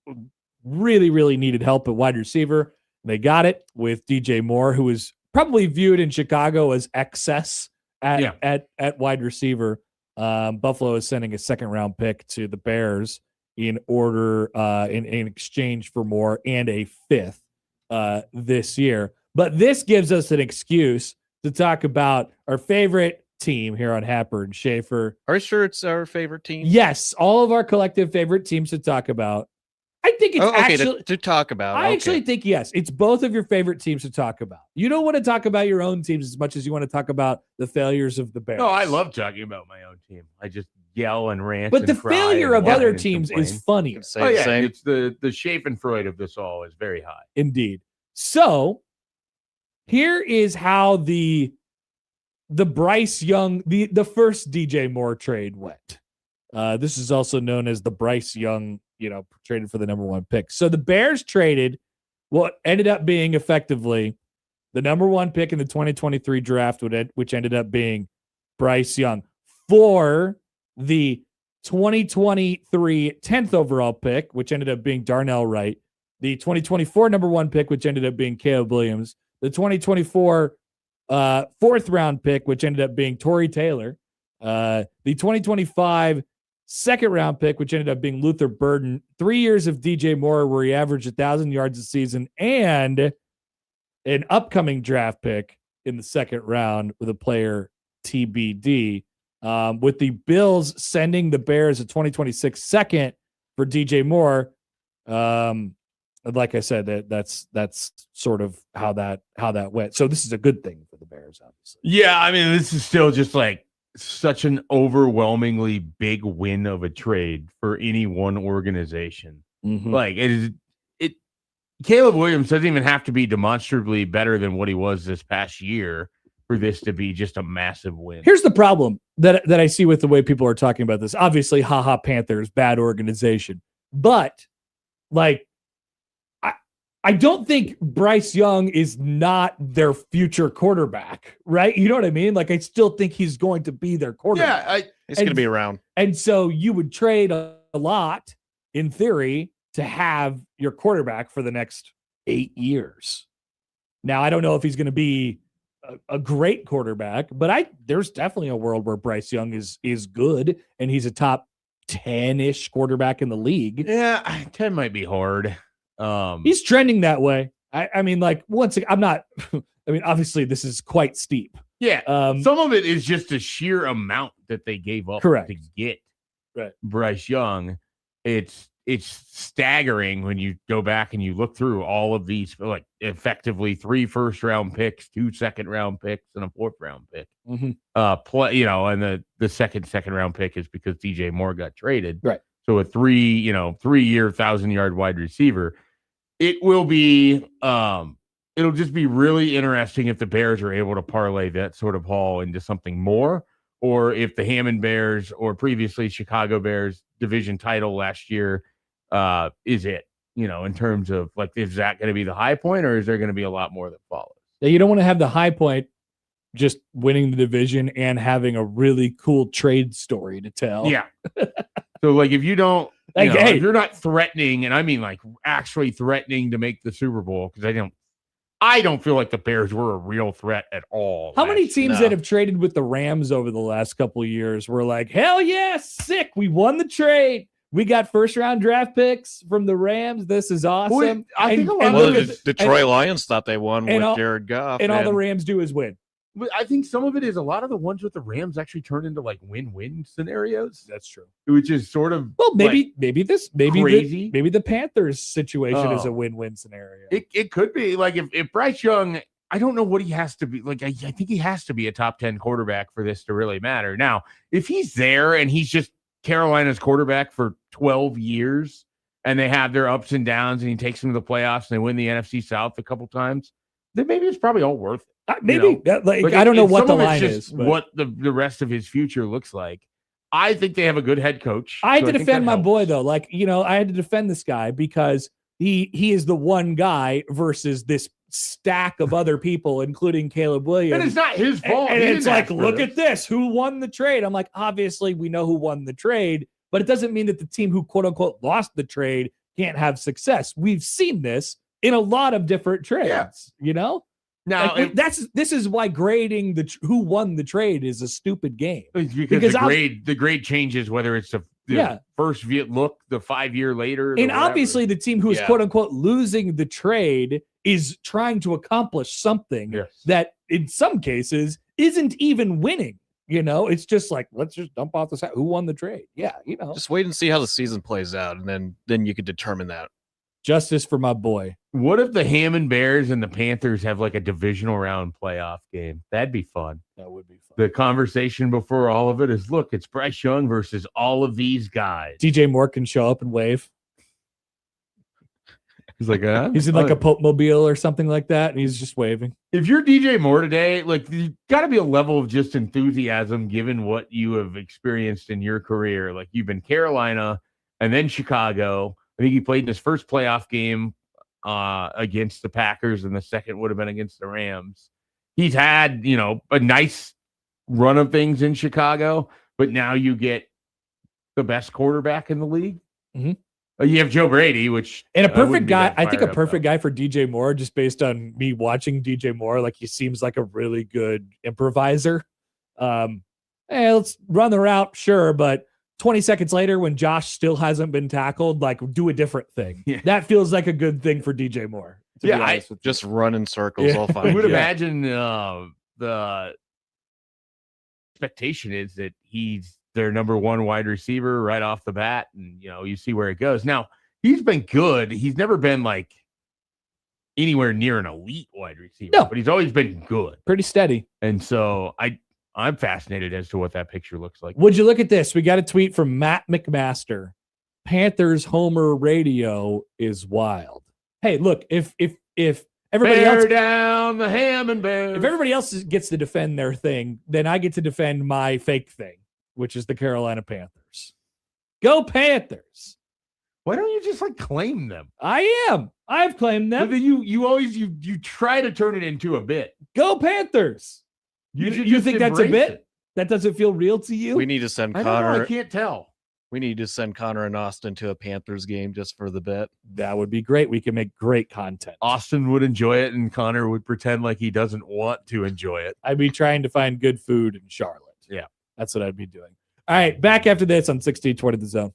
really, really needed help at wide receiver. They got it with DJ Moore, who was probably viewed in Chicago as excess at wide receiver. Buffalo is sending a 2nd-round pick to the Bears in order in exchange for Moore and a 5th this year. But this gives us an excuse to talk about our favorite team here on Happer and Schaefer. Are you sure it's our favorite team? Yes, all of our collective favorite teams to talk about. I think it's actually to talk about. I actually think yes, it's both of your favorite teams to talk about. You don't want to talk about your own teams as much as you want to talk about the failures of the Bears. No, I love talking about my own team. I just yell and rant. But the failure of other teams is funny. It's the Schadenfreude of this all is very high. Indeed. So here is how the Bryce Young, the first DJ Moore trade went. This is also known as the Bryce Young, traded for the number 1 pick. So the Bears traded what ended up being effectively the number 1 pick in the 2023 draft, which ended up being Bryce Young, for the 2023 10th overall pick, which ended up being Darnell Wright, the 2024 number 1 pick, which ended up being Caleb Williams, the 2024 4th round pick, which ended up being Torrey Taylor, the 2025 2nd round pick, which ended up being Luther Burden, 3 years of DJ Moore, where he averaged 1,000 yards a season, and an upcoming draft pick in the 2nd round with a player TBD. With the Bills sending the Bears a 2026 2nd for DJ Moore. Like I said, that's sort of how that went. So this is a good thing for the Bears, obviously. Yeah, I mean, this is still just like such an overwhelmingly big win of a trade for any one organization. Mm-hmm. Like Caleb Williams doesn't even have to be demonstrably better than what he was this past year for this to be just a massive win. Here's the problem that I see with the way people are talking about this. Obviously, Panthers, bad organization. But like, I don't think Bryce Young is not their future quarterback, right? You know what I mean? Like, I still think he's going to be their quarterback. Yeah, he's going to be around. And so you would trade a lot, in theory, to have your quarterback for the next 8 years. Now, I don't know if he's going to be a great quarterback, but there's definitely a world where Bryce Young is good and he's a top 10-ish quarterback in the league. Yeah, 10 might be hard. He's trending that way. I mean, like, once again, I'm not. I mean, obviously, this is quite steep. Yeah, some of it is just the sheer amount that they gave up to get Bryce Young. It's it's staggering when you go back and you look through all of these, like effectively 3 first-round picks, 2 second-round picks, and a 4th-round pick. Mm-hmm. And the second-round pick is because DJ Moore got traded. Right. So a 3-year 1,000-yard wide receiver. It will be it'll just be really interesting if the Bears are able to parlay that sort of haul into something more, or if the Hammond Bears or previously Chicago Bears division title last year is it, in terms of like, is that going to be the high point, or is there going to be a lot more that follows? Yeah, you don't want to have the high point just winning the division and having a really cool trade story to tell. Yeah. So like, if you don't, if you're not threatening, and I mean like actually threatening to make the Super Bowl, because I don't feel like the Bears were a real threat at all. How many teams that have traded with the Rams over the last couple of years were like, hell yeah, sick, we won the trade. We got 1st-round draft picks from the Rams. This is awesome. I think the Detroit Lions thought they won with Jared Goff. And all the Rams do is win. But I think some of it is a lot of the ones with the Rams actually turned into like win-win scenarios. That's true. Which is sort of maybe crazy. Maybe the Panthers situation is a win-win scenario. It could be like if Bryce Young, I don't know what he has to be like. I think he has to be a top 10 quarterback for this to really matter. Now, if he's there and he's just Carolina's quarterback for 12 years and they have their ups and downs and he takes them to the playoffs and they win the NFC South a couple times, then maybe it's probably all worth it. Maybe I don't know what the line is, but what the rest of his future looks like. I think they have a good head coach. I had to defend my boy though. I had to defend this guy because he is the one guy versus this stack of other people, including Caleb Williams. And it's not his fault. And it's like, look at this. Who won the trade? I'm like, obviously we know who won the trade, but it doesn't mean that the team who quote unquote lost the trade can't have success. We've seen this in a lot of different trades, Now, this is why grading who won the trade is a stupid game. Because the grade changes whether it's the first look, the 5 year later. And obviously the team who is quote unquote losing the trade is trying to accomplish something that in some cases isn't even winning. It's just like, let's just dump off the side. Who won the trade? Yeah, Just wait and see how the season plays out, and then you could determine that. Justice for my boy. What if the Hammond Bears and the Panthers have like a divisional round playoff game? That'd be fun. That would be fun. The conversation before all of it is, look, it's Bryce Young versus all of these guys. DJ Moore can show up and wave. He's like, he's in like a Pope Mobile or something like that, and he's just waving. If you're DJ Moore today, like, you got to be a level of just enthusiasm given what you have experienced in your career. Like, you've been Carolina and then Chicago. I think he played in his first playoff game against the Packers, and the second would have been against the Rams. He's had, a nice run of things in Chicago, but now you get the best quarterback in the league. Mm-hmm. You have Joe Brady, which and a perfect guy. I think a perfect guy for DJ Moore, just based on me watching DJ Moore. Like, he seems like a really good improviser. Hey, let's run the route, sure, but 20 seconds later, when Josh still hasn't been tackled, like, do a different thing. Yeah. That feels like a good thing for DJ Moore. I just run in circles. I'll find. I would imagine the expectation is that he's their number one wide receiver right off the bat, and you see where it goes. Now, he's been good. He's never been like anywhere near an elite wide receiver, but he's always been good, pretty steady. And so I'm fascinated as to what that picture looks like. Would you look at this? We got a tweet from Matt McMaster. Panthers Homer radio is wild. Hey, look, if everybody else down the Hammond Bears, if everybody else gets to defend their thing, then I get to defend my fake thing, which is the Carolina Panthers. Go Panthers! Why don't you just claim them? I've claimed them. But then you always try to turn it into a bit. Go Panthers! You think that's a bit? It. That doesn't feel real to you? We need to send Connor. I don't know, I can't tell. We need to send Connor and Austin to a Panthers game just for the bit. That would be great. We can make great content. Austin would enjoy it, and Connor would pretend like he doesn't want to enjoy it. I'd be trying to find good food in Charlotte. Yeah. That's what I'd be doing. All right, back after this on 1620 The Zone.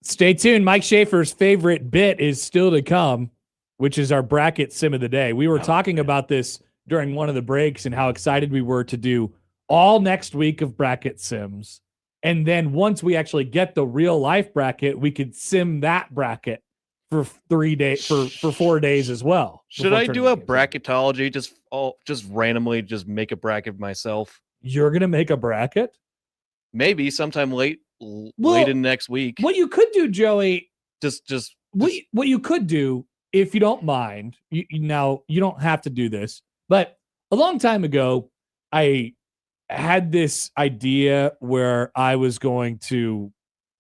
Stay tuned. Mike Schaefer's favorite bit is still to come, which is our bracket sim of the day. We were talking about this during one of the breaks and how excited we were to do all next week of bracket sims. And then once we actually get the real life bracket, we could sim that bracket for 3 days, for 4 days as well. Should I do a bracketology? Just randomly just make a bracket myself. You're going to make a bracket? Maybe sometime late in next week. What you could do, Joey, what you could do, if you don't mind, now you don't have to do this, but a long time ago, I had this idea where I was going to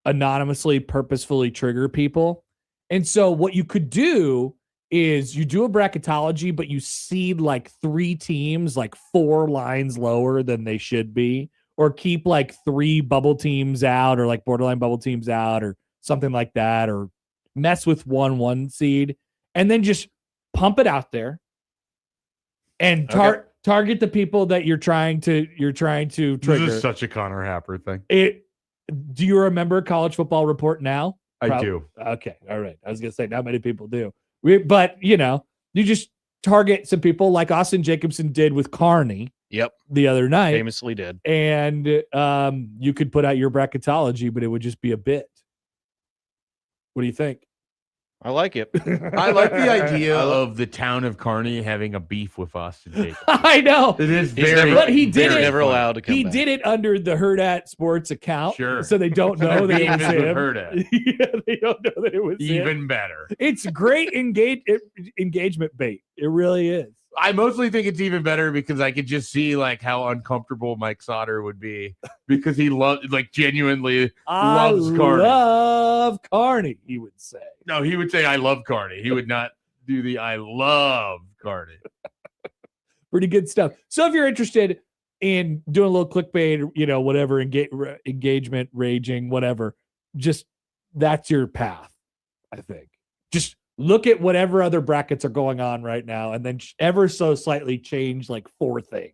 anonymously, purposefully trigger people. And so what you could do is you do a bracketology, but you seed like 3 teams, like 4 lines lower than they should be, or keep like 3 bubble teams out, or like borderline bubble teams out, or something like that, or mess with 1 seed, and then just pump it out there and target the people that you're trying to trigger. This is such a Connor Happer thing. Do you remember College Football Report now? I do. Okay. All right. I was going to say not many people do. But you just target some people like Austin Jacobson did with Carney. Yep. The other night. Famously did. And you could put out your bracketology, but it would just be a bit. What do you think? I like it. I like the idea of the town of Kearney having a beef with Austin Jacobson. I know. It is but he did it. Never allowed to come He back. did it under the Hurrdat Sports account. Sure. So they don't know that it was him. Hurrdat. Yeah, they don't know that it was Even him. better. It's great engagement bait. It really is. I mostly think it's even better because I could just see like how uncomfortable Mike Sauter would be because he genuinely loves Kearney. Love Kearney, he would say. No, he would say I love Kearney. He would not do the I love Kearney. Pretty good stuff. So if you're interested in doing a little clickbait, whatever, engagement, raging, whatever, just that's your path, I think. Just look at whatever other brackets are going on right now and then ever so slightly change like 4 things.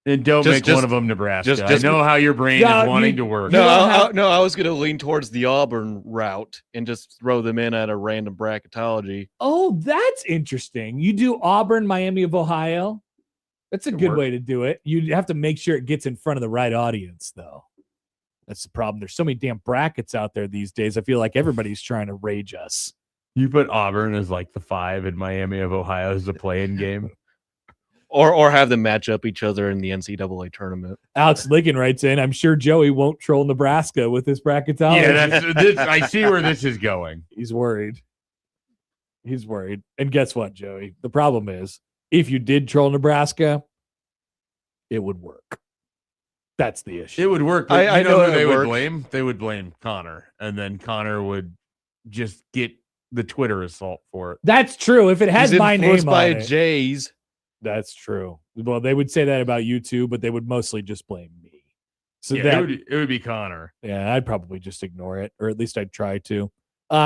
And don't make one of them Nebraska. I know how your brain is wanting to work. I was going to lean towards the Auburn route and just throw them in at a random bracketology. Oh, that's interesting. You do Auburn, Miami of Ohio. That's a good way to do it. You have to make sure it gets in front of the right audience, though. That's the problem. There's so many damn brackets out there these days. I feel like everybody's trying to rage us. You put Auburn as like the 5 and Miami of Ohio as the play-in game. Or have them match up each other in the NCAA tournament. Alex Ligon writes in, I'm sure Joey won't troll Nebraska with this bracketology. Yeah, I see where this is going. He's worried. And guess what, Joey? The problem is, if you did troll Nebraska, it would work. That's the issue. It would work. I know who they would blame. They would blame Connor. And then Connor would just get the Twitter assault for it. That's true. If it has my name by on it. Jays. That's true. Well, they would say that about you too, but they would mostly just blame me. So it would be Connor. Yeah, I'd probably just ignore it, or at least I'd try to.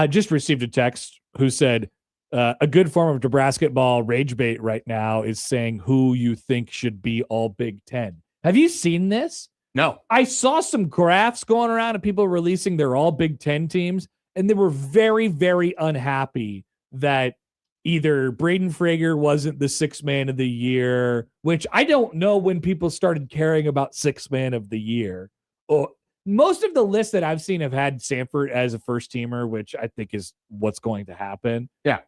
Just received a text who said a good form of Nebraska ball rage bait right now is saying who you think should be all Big Ten. Have you seen this? No. I saw some graphs going around of people releasing their all Big Ten teams, and they were very, very unhappy that either Braden Frager wasn't the 6th man of the year, which I don't know when people started caring about 6th man of the year. Most of the lists that I've seen have had Sanford as a first teamer, which I think is what's going to happen. Yeah.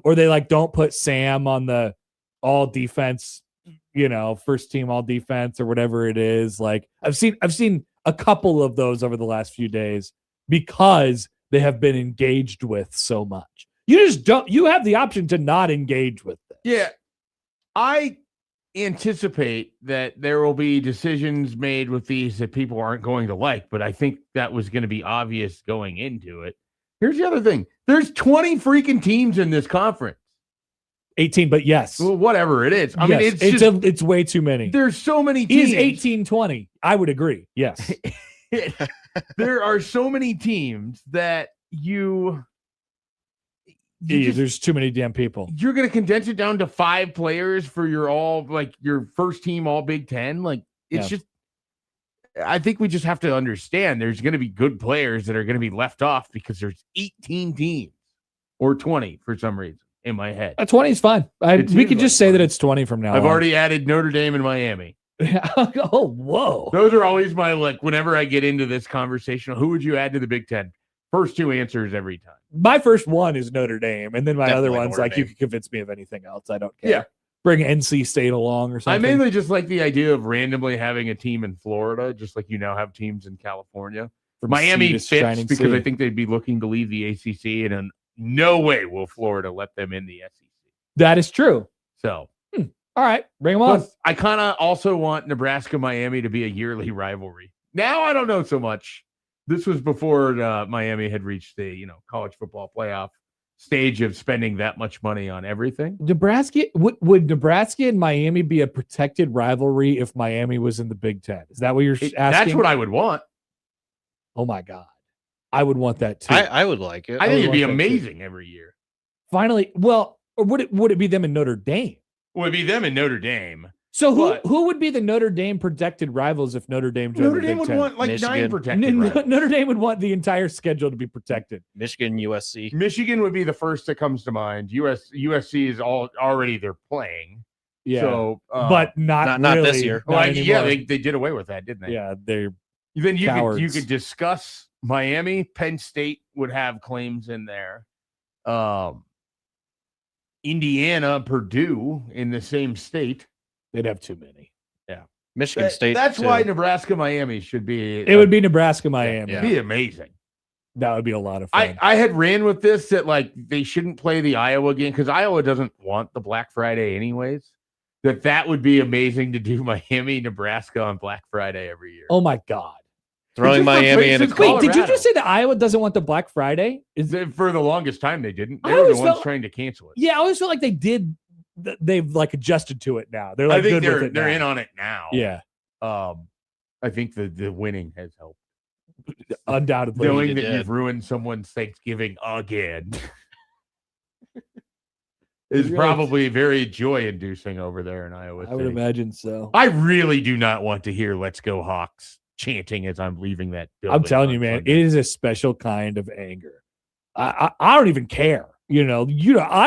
Or they don't put Sam on the all defense, first team all defense or whatever it is. Like I've seen a couple of those over the last few days because they have been engaged with so much. You have the option to not engage with them. Yeah. I anticipate that there will be decisions made with these that people aren't going to like, but I think that was going to be obvious going into it. Here's the other thing. There's 20 freaking teams in this conference. 18, but yes. Well, whatever it is. I mean, it's way too many. There's so many teams. Is 18, 20. I would agree. Yes. There are so many teams that there's too many damn people. You're going to condense it down to 5 players for your first team all Big Ten. Like it's just I think we just have to understand there's going to be good players that are going to be left off because there's 18 teams or 20 for some reason in my head. 20 is fine. We could just say that it's 20 from now on. I've already added Notre Dame and Miami. Oh, whoa. Those are always my, whenever I get into this conversation, who would you add to the Big Ten? First two answers every time. My first one is Notre Dame, and then my Definitely other one's Notre Dame. you can convince me of anything else. I don't care. Yeah. Bring NC State along or something. I mainly just like the idea of randomly having a team in Florida, just like you now have teams in California. From Miami sea to fits because sea. I think they'd be looking to leave the ACC, and in no way will Florida let them in the SEC. That is true. So, all right, bring them on. plus, I kind of also want Nebraska-Miami to be a yearly rivalry. Now I don't know so much. This was before Miami had reached the college football playoff stage of spending that much money on everything. Nebraska would Nebraska and Miami be a protected rivalry if Miami was in the Big Ten? Is that what you're asking? That's what I would want. Oh my God, I would want that too. I would like it. I think it'd be amazing every year. Finally, well, or would it be them in Notre Dame? Would be them in Notre Dame. So who would be the Notre Dame protected rivals if Notre Dame joined Notre the Dame Big would Ten? want like Michigan. 9 protected rivals. Notre Dame would want the entire schedule to be protected. Michigan, USC. Michigan would be the first that comes to mind. USC is already they're playing. Yeah, So, but not not really, this year. not yeah, anymore. they did away with that, didn't they? Yeah, they're Then you cowards. could discuss Miami. Penn State would have claims in there. Indiana, Purdue in the same state. they'd have too many. Michigan State. That's too. why Nebraska, Miami should be. It would be Nebraska, Miami. Yeah. be amazing. That would be a lot of fun. I had ran with this that they shouldn't play the Iowa game because Iowa doesn't want the Black Friday anyways. That would be amazing to do Miami, Nebraska on Black Friday every year. Oh my God. Throwing It's just Miami in a replacing Wait, did you Colorado. just say that Iowa doesn't want the Black Friday? For the longest time they didn't. I They were the always ones felt- trying to cancel it. Yeah, I always feel like they did. They've adjusted to it now. They're I like think good with it. they're now. in on it now. Yeah, I think the winning has helped. undoubtedly. Knowing it that did. you've ruined someone's Thanksgiving again is Really- probably very joy-inducing over there in Iowa I would City. imagine so. I really do not want to hear "Let's Go Hawks" chanting as I'm leaving that building. I'm telling you, on man, Sunday. it is a special kind of anger. I don't even care. I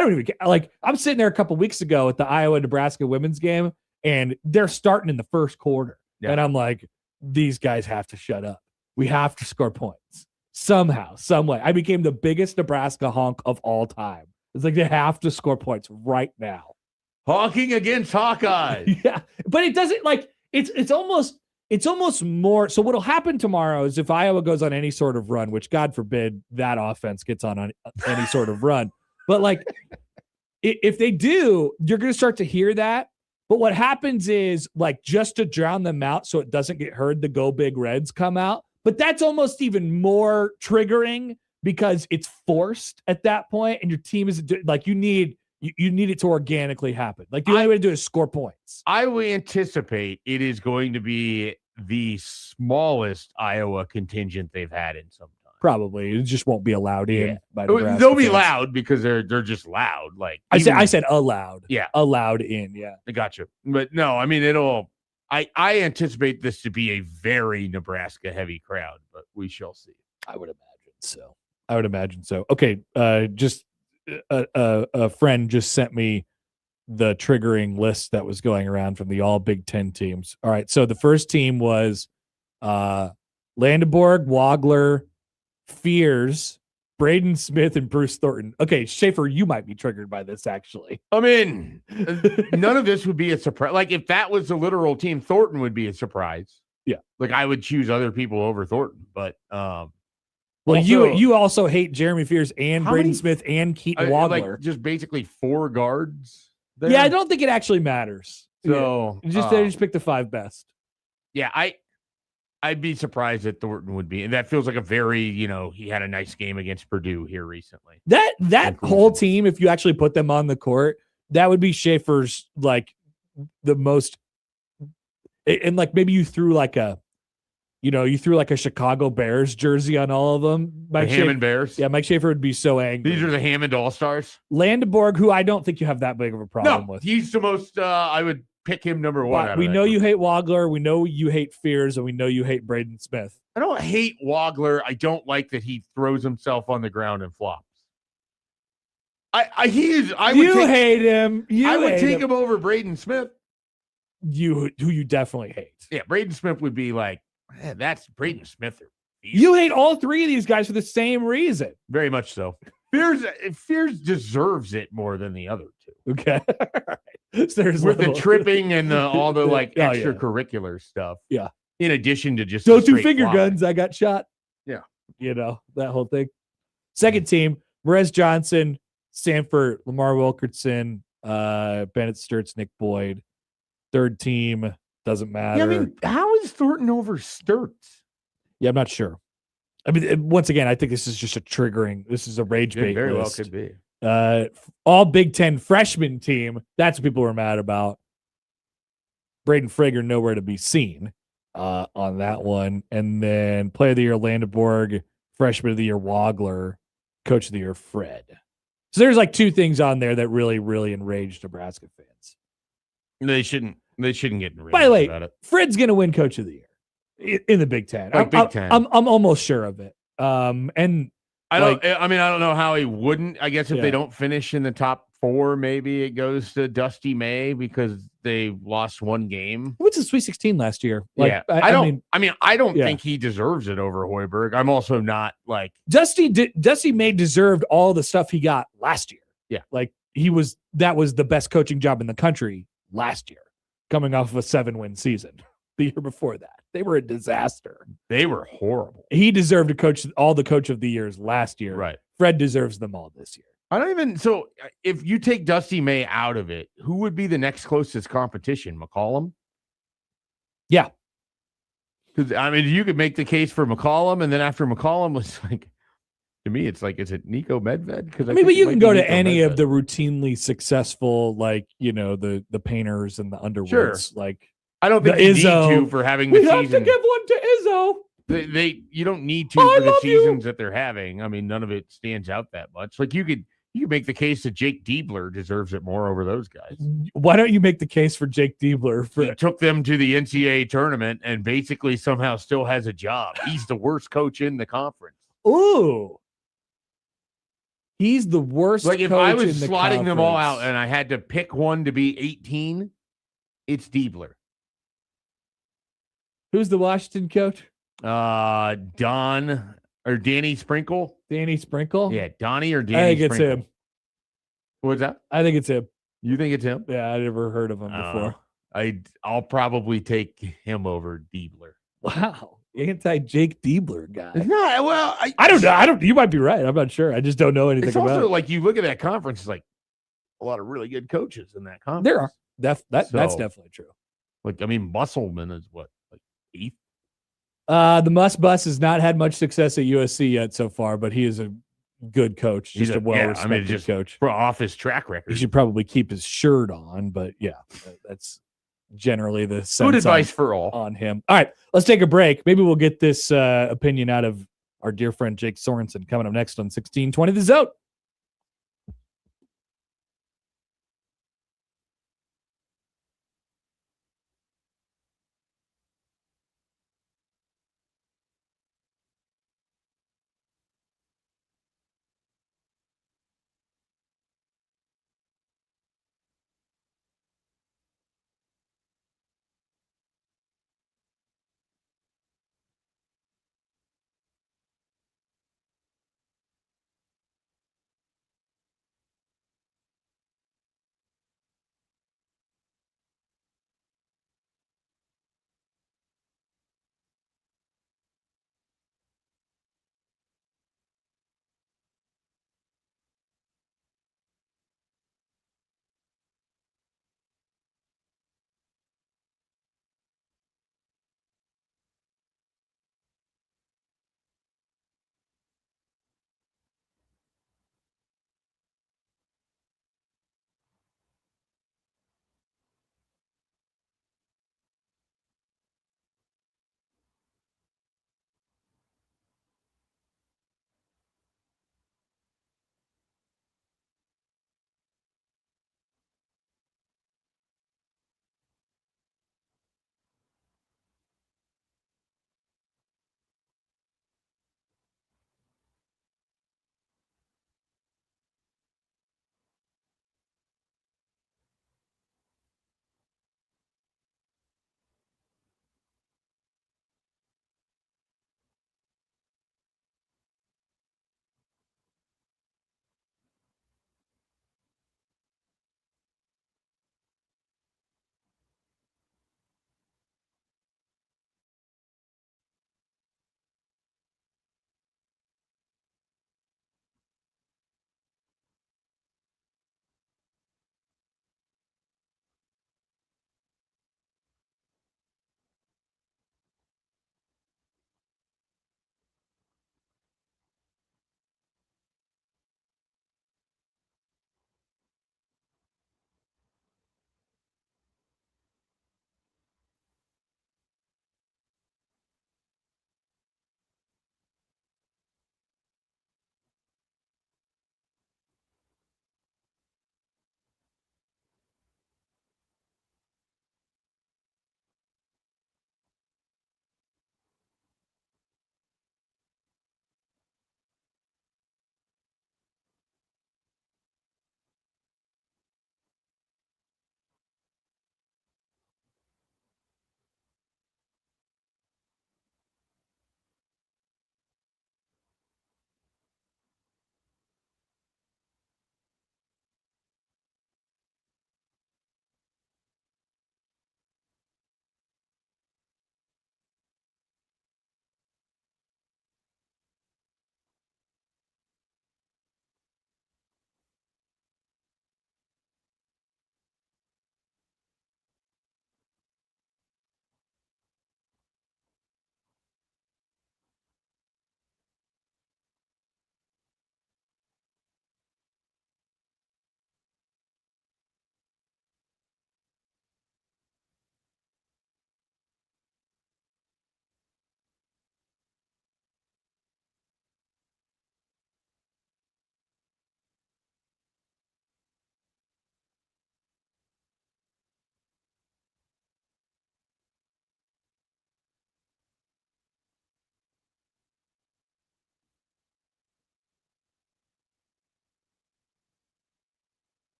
don't even care. Like, I'm sitting there a couple weeks ago at the Iowa-Nebraska women's game, and they're starting in the first quarter. Yeah. And I'm like, these guys have to shut up. We have to score points somehow, some way. I became the biggest Nebraska honk of all time. It's like they have to score points right now. Hawking against Hawkeyes. Yeah, but it doesn't it's almost more. So what'll happen tomorrow is if Iowa goes on any sort of run, which God forbid that offense gets on any sort of run, but if they do, you're going to start to hear that. But what happens is just to drown them out so it doesn't get heard, the Go Big Reds come out. But that's almost even more triggering because it's forced at that point, and your team is you need it to organically happen. The only way to do it is score points. I would anticipate it is going to be the smallest Iowa contingent they've had in some time. Probably it just won't be allowed in. Yeah. By Nebraska They'll be fans. loud because they're just loud. I said allowed. Yeah. Allowed in. Yeah. I got you. But no, I mean I anticipate this to be a very Nebraska heavy crowd, but we shall see. I would imagine so. Okay. Just a friend just sent me the triggering list that was going around from the all Big Ten teams. All right. So the first team was Landeborg, Wagler, Fears, Braden Smith, and Bruce Thornton. Okay, Schaefer, you might be triggered by this, actually. I mean, none of this would be a surprise. If that was the literal team, Thornton would be a surprise. Yeah. I would choose other people over Thornton, but Well, also, you also hate Jeremy Fears and How Braden many- Smith and Keaton Wagler. just basically 4 guards there. Yeah, I don't think it actually matters. So They just pick the 5 best. yeah, I'd be surprised that Thornton would be, and that feels like a very, he had a nice game against Purdue here recently. That Conclusion. whole team, if you actually put them on the court, that would be Schaefer's the most. And maybe you threw a Chicago Bears jersey on all of them. The Hammond Bears. Yeah, Mike Schaefer would be so angry. These are the Hammond All-Stars. Landeborg, who I don't think you have that big of a problem No, with. he's the most, I would pick him number one. We know you hate Wagler. We know you hate Fears, and we know you hate Braden Smith. I don't hate Wagler. I don't like that he throws himself on the ground and flops. You hate him. I would take him over Braden Smith. Who you definitely hate. Yeah, Braden Smith would be like, man, that's Braden Smith. You hate all three of these guys for the same reason. Very much so. Fears deserves it more than the other two. Okay. So with the tripping and all the extracurricular stuff. Yeah. In addition to just don't do finger guns. I got shot. Yeah. That whole thing. Second team, Perez Johnson, Sanford, Lamar Wilkerson, Bennett Sturts, Nick Boyd. Third team, doesn't matter. Yeah, I mean, how is Thornton over Sturts? Yeah, I'm not sure. I mean, once again, I think this is just this is a rage bait very list. Well could be. All Big Ten freshman team. That's what people were mad about. Braden Frager nowhere to be seen on that one. And then Player of the Year Landeborg, Freshman of the Year Wagler, Coach of the Year Fred. So there's like two things on there that really, really enraged Nebraska fans. They shouldn't get enraged. By the way, about it. Fred's going to win Coach of the Year in the Big Ten. Big Ten. I'm almost sure of it. And I don't know how he wouldn't. I guess if they don't finish in the top 4, maybe it goes to Dusty May because they lost one game. He went to the Sweet 16 last year. I don't think he deserves it over Hoiberg. I'm also not like Dusty May deserved all the stuff he got last year. Yeah. Like that was the best coaching job in the country last year, coming off of a 7-win season. The year before that, they were a disaster. They were horrible. He deserved to coach all the Coach of the Years last year. Right. Fred deserves them all this year. So if you take Dusty May out of it, who would be the next closest competition? McCollum? Yeah. Because, you could make the case for McCollum, and then after McCollum, it's like, to me, it's like, is it Nico Medved? Because but you can go to any of the routinely successul, the painters and the Underwoods. Sure. Like, I don't think you need to for having the season. We have to give one to Izzo. You don't need to for the seasons that they're having. I mean, none of it stands out that much. Like you could make the case that Jake Diebler deserves it more over those guys. Why don't you make the case for Jake Diebler? He took them to the NCAA tournament and basically somehow still has a job. He's the worst coach in the conference. Ooh. He's the worst. Like if I was slotting them all out and I had to pick one to be 18, it's Diebler. Who's the Washington coach? Danny Sprinkle. Danny Sprinkle? Yeah, Donnie or Danny. I think it's him. What's that? I think it's him. You think it's him? Yeah, I never heard of him before. I'll probably take him over Diebler. Wow. Anti-Jake Diebler guy. No, well, I don't know. You might be right. I'm not sure. I just don't know anything about it. It's also like you look at that conference, it's like a lot of really good coaches in that conference. There are. That's definitely true. Like, Musselman is what? 8th? The Muss Bus has not had much success at USC yet so far, but he is a good coach. He's a well-respected coach. Off his track record. He should probably keep his shirt on, but yeah, that's generally the sense good advice for all on him. All right, let's take a break. Maybe we'll get this opinion out of our dear friend Jake Sorenson coming up next on 1620 The Zone.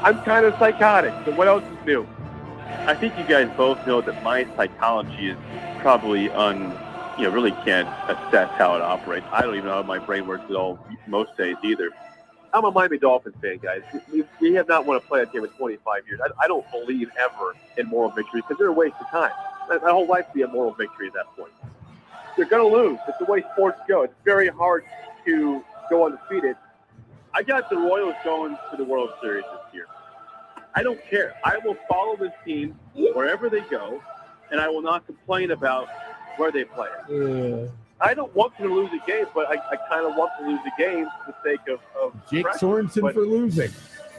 I'm kind of psychotic. So what else is new? I think you guys both know that my psychology is probably really can't assess how it operates. I don't even know how my brain works at all most days either. I'm a Miami Dolphins fan, guys. We have not won a playoff game in 25 years. I don't believe ever in moral victory because they're a waste of time. My whole life would be a moral victory at that point. They're going to lose. It's the way sports go. It's very hard to go undefeated. I got the Royals going to the World Series this year. I don't care. I will follow this team wherever they go, and I will not complain about where they play. I don't want them to lose a game, but I kind of want to lose a game for the sake of Jake Sorenson for losing.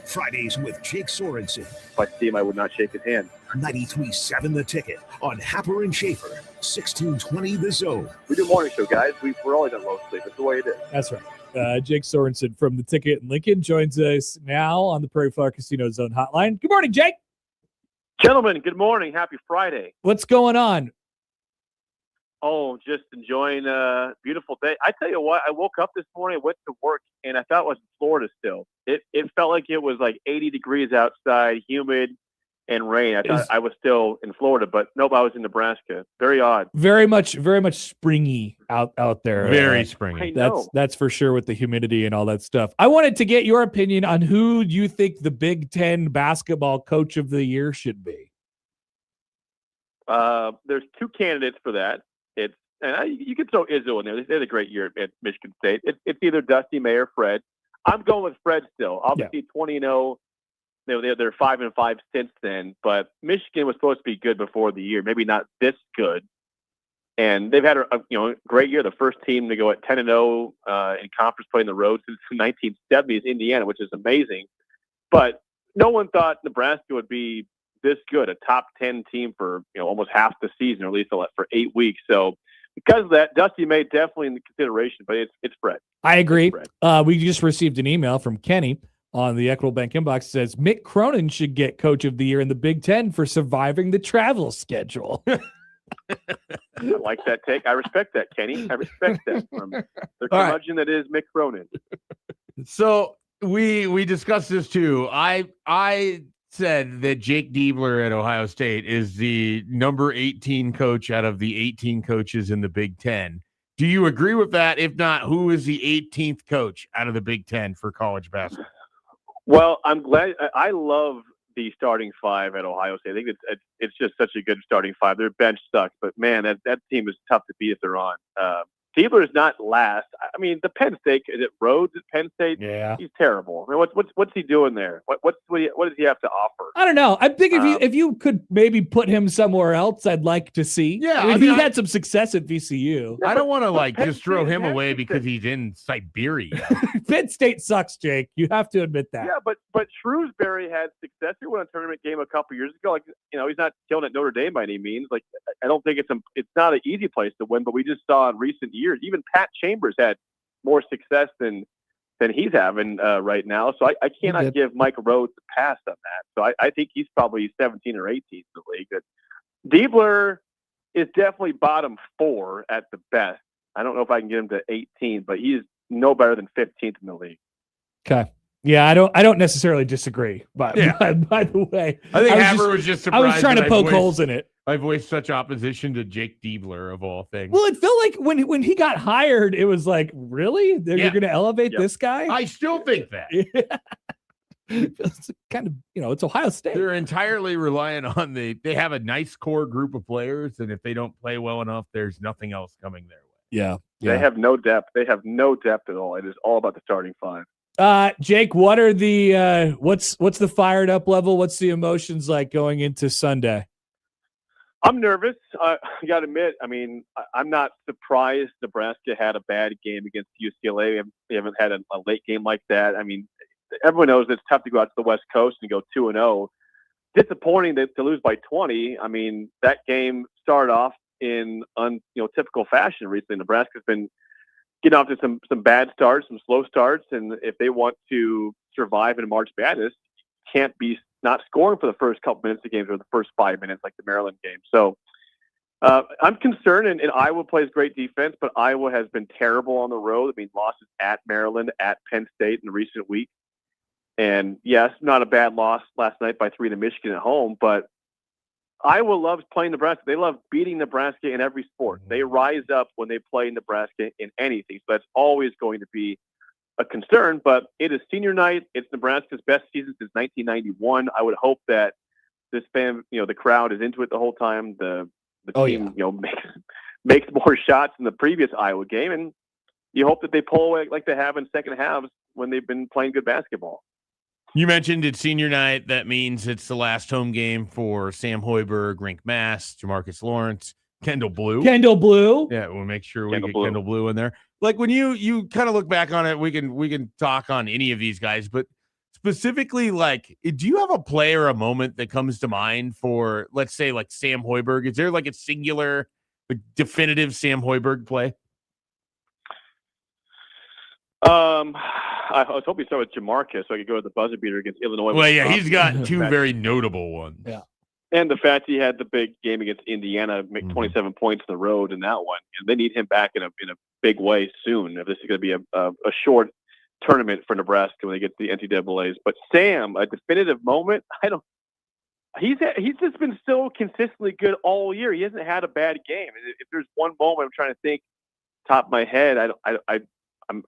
Fridays with Jake Sorenson. If I see him, I would not shake his hand. 93.7 The Ticket on Happer and Schaefer, 1620 The Zone. We do morning show, guys. We're always on low sleep. It's the way it is. That's right. Jake Sorenson from The Ticket in Lincoln joins us now on the Prairie Flower Casino Zone hotline. Good morning, Jake. Gentlemen, good morning. Happy Friday. What's going on? Oh, just enjoying a beautiful day. I tell you what, I woke up this morning, went to work, and I thought it was in Florida still. It felt like it was like 80 degrees outside, humid, and rain. I thought I was still in Florida, but nope, I was in Nebraska. Very odd. Very much springy out there. Very springy. That's for sure with the humidity and all that stuff. I wanted to get your opinion on who you think the Big Ten basketball coach of the year should be. There's two candidates for that. You can throw Izzo in there. They had a great year at Michigan State. It's either Dusty May or Fred. I'm going with Fred still. Obviously, 20-0. They're 5-5 since then. But Michigan was supposed to be good before the year. Maybe not this good. And they've had a great year. The first team to go at 10-0 in conference play in the road since the 1970s, Indiana, which is amazing. But no one thought Nebraska would be this good, a top 10 team for almost half the season, or at least for 8 weeks. So because of that, Dusty May definitely in the consideration, but it's Fred. I agree. We just received an email from Kenny on the Equitable Bank inbox. It says Mick Cronin should get Coach of the Year in the Big Ten for surviving the travel schedule. I like that take. I respect that, Kenny. I respect that from the curmudgeon that is Mick Cronin. So we discussed this too. I said that Jake Diebler at Ohio State is the number 18 coach out of the 18 coaches in the Big Ten. Do you agree with that? If not, who is the 18th coach out of the Big Ten for college basketball? Well, I'm glad. I love the starting five at Ohio State. I think it's just such a good starting five. Their bench sucks, but man, that team is tough to beat if they're on. Diebler is not last. I mean, the Penn State, is it Rhodes at Penn State? Yeah, he's terrible. I mean, what's he doing there? What does he have to offer? I don't know. I think if you could maybe put him somewhere else, I'd like to see. Yeah, I mean, he had some success at VCU. I don't want to just throw him away because he's in Siberia. Penn State sucks, Jake. You have to admit that. Yeah, but Shrewsbury had success. He won a tournament game a couple years ago. He's not killing at Notre Dame by any means. I don't think it's not an easy place to win, but we just saw in recent years, even Pat Chambers had more success than he's having right now. So I cannot give Mike Rhodes a pass on that. So I think he's probably 17 or 18 in the league. But Diebler is definitely bottom 4 at the best. I don't know if I can get him to 18, but he's no better than 15th in the league. Okay. Yeah, I don't necessarily disagree. By the way, I think Happer was just surprised. I was trying to poke holes in it. I voiced such opposition to Jake Diebler of all things. Well, it felt like when he got hired, it was like, really? You're going to elevate this guy? I still think that. It's kind of, it's Ohio State. They're entirely reliant on they have a nice core group of players, and if they don't play well enough, there's nothing else coming their way. Yeah. They have no depth. They have no depth at all. It is all about the starting five. Jake, what are the what's the fired up level? What's the emotions like going into Sunday? I'm nervous. I got to admit, I mean, I'm not surprised Nebraska had a bad game against UCLA. They haven't had a late game like that. I mean, everyone knows it's tough to go out to the West Coast and go 2-0. Disappointing to lose by 20. I mean, that game started off in typical fashion recently. Nebraska's been getting off to some bad starts, some slow starts, and if they want to survive in March Madness, can't be not scoring for the first couple minutes of games or the first 5 minutes like the Maryland game. So I'm concerned, and Iowa plays great defense, but Iowa has been terrible on the road. I mean, losses at Maryland, at Penn State in the recent week. And yes, not a bad loss last night by 3 to Michigan at home, but Iowa loves playing Nebraska. They love beating Nebraska in every sport. They rise up when they play Nebraska in anything. So that's always going to be a concern, but it is senior night. It's Nebraska's best season since 1991. I would hope that this fan, the crowd is into it the whole time. The team, makes more shots than the previous Iowa game, and you hope that they pull away like they have in second halves when they've been playing good basketball. You mentioned it's senior night. That means it's the last home game for Sam Hoiberg, Rink Mass, Jamarcus Lawrence, Kendall Blue. Yeah, we'll make sure we get Kendall Blue in there. Like when you kind of look back on it, we can talk on any of these guys, but specifically, like, do you have a play or a moment that comes to mind for, let's say, like Sam Hoiberg? Is there like a singular, definitive Sam Hoiberg play? I was hoping to start with Jamarcus so I could go to the buzzer beater against Illinois. Well, yeah, he's got two very notable ones. Yeah. And the fact he had the big game against Indiana, make 27 points on the road in that one. And they need him back in a big way soon if this is going to be a short tournament for Nebraska when they get to the NCAAs. But Sam, a definitive moment, he's just been so consistently good all year. He hasn't had a bad game. If there's one moment I'm trying to think top of my head,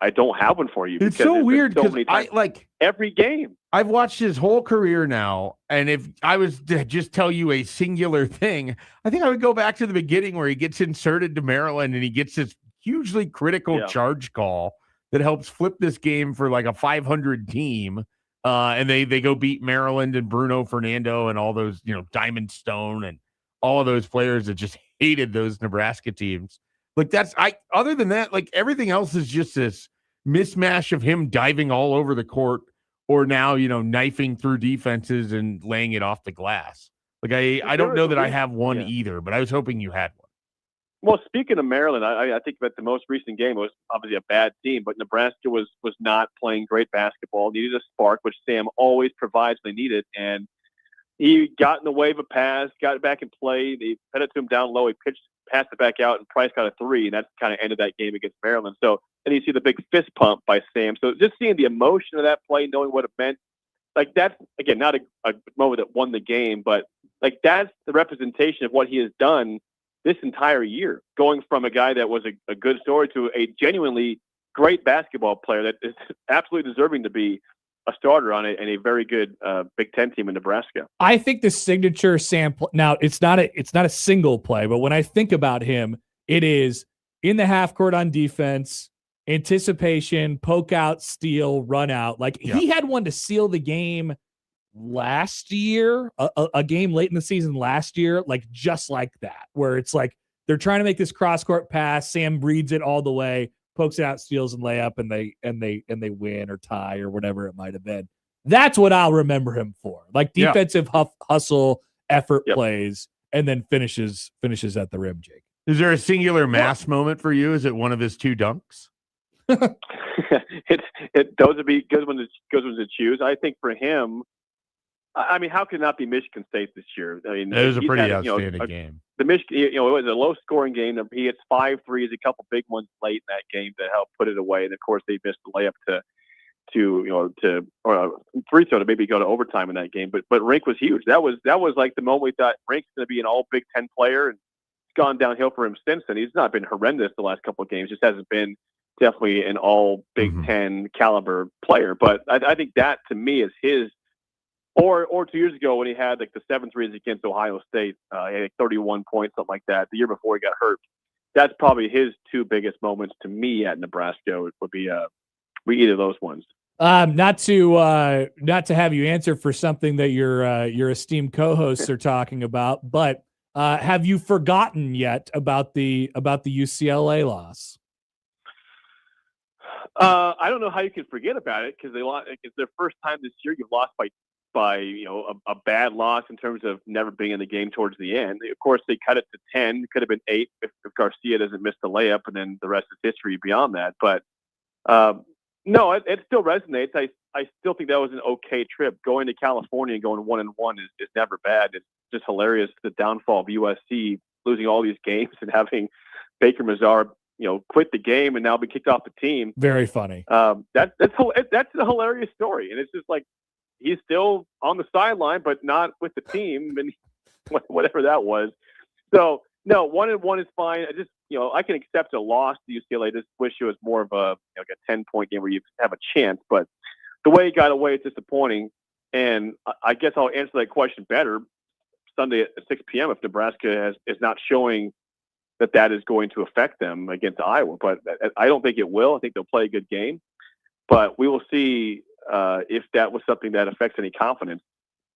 I don't have one for you. It's so weird because I like every game. I've watched his whole career now, and if I was to just tell you a singular thing, I think I would go back to the beginning where he gets inserted to Maryland and he gets this hugely critical charge call that helps flip this game for like a 500 team, and they go beat Maryland and Bruno Fernando and all those, Diamond Stone and all of those players that just hated those Nebraska teams. Like other than that, like everything else is just this mismatch of him diving all over the court or now, knifing through defenses and laying it off the glass. Like I don't know that I have one either, but I was hoping you had one. Well, speaking of Maryland, I think that the most recent game was obviously a bad team, but Nebraska was not playing great basketball, needed a spark, which Sam always provides when they need it. And he got in the way of a pass, got it back in play. They fed it to him down low. He passed it back out, and Price got a 3, and that kind of ended that game against Maryland. So then you see the big fist pump by Sam. So just seeing the emotion of that play, knowing what it meant, like that's, again, not a moment that won the game, but like that's the representation of what he has done this entire year, going from a guy that was a good story to a genuinely great basketball player that is absolutely deserving to be a starter on a very good Big Ten team in Nebraska. I think the signature Sam. Now it's not a single play, but when I think about him, it is in the half court on defense, anticipation, poke out, steal, run out. Like he had one to seal the game last year, a game late in the season last year, like just like that, where it's like they're trying to make this cross court pass. Sam reads it all the way, pokes it out, steals and layup, and they win or tie or whatever it might have been. That's what I'll remember him for, like defensive hustle, effort plays, and then finishes at the rim. Jake, is there a singular mass moment for you? Is it one of his 2 dunks? Those would be good ones to choose. I think for him, I mean, how could it not be Michigan State this year? I mean, it was a pretty outstanding game. The Michigan, it was a low-scoring game. He hits 5 threes, a couple big ones late in that game to help put it away, and of course they missed the layup or a free throw to maybe go to overtime in that game. But Rink was huge. That was like the moment we thought Rink's going to be an all Big Ten player, and it's gone downhill for him since then. He's not been horrendous the last couple of games. Just hasn't been definitely an all Big Ten caliber player. But I think that to me is his. Or 2 years ago when he had like the 7 threes against Ohio State, he had like 31 points, something like that. The year before he got hurt, that's probably his 2 biggest moments to me at Nebraska. Would be either of those ones. Not to have you answer for something that your esteemed co-hosts are talking about, but have you forgotten yet about the UCLA loss? I don't know how you can forget about it because they lost. It's their first time this year. You've lost by a bad loss in terms of never being in the game towards the end. Of course, they cut it to 10. It could have been 8 if Garcia doesn't miss the layup, and then the rest is history beyond that. But no, it still resonates. I still think that was an okay trip. Going to California and going 1-1 is never bad. It's just hilarious, the downfall of USC losing all these games and having Baker Mazar quit the game and now be kicked off the team. Very funny. That's a hilarious story, and it's just like he's still on the sideline, but not with the team, and whatever that was. So no, 1-1 is fine. I just I can accept a loss to UCLA. Just wish it was more of a 10-point game where you have a chance, but the way he got away is disappointing. And I guess I'll answer that question better Sunday at 6 p.m. if Nebraska is not showing that is going to affect them against Iowa. But I don't think it will. I think they'll play a good game. But we will see if that was something that affects any confidence.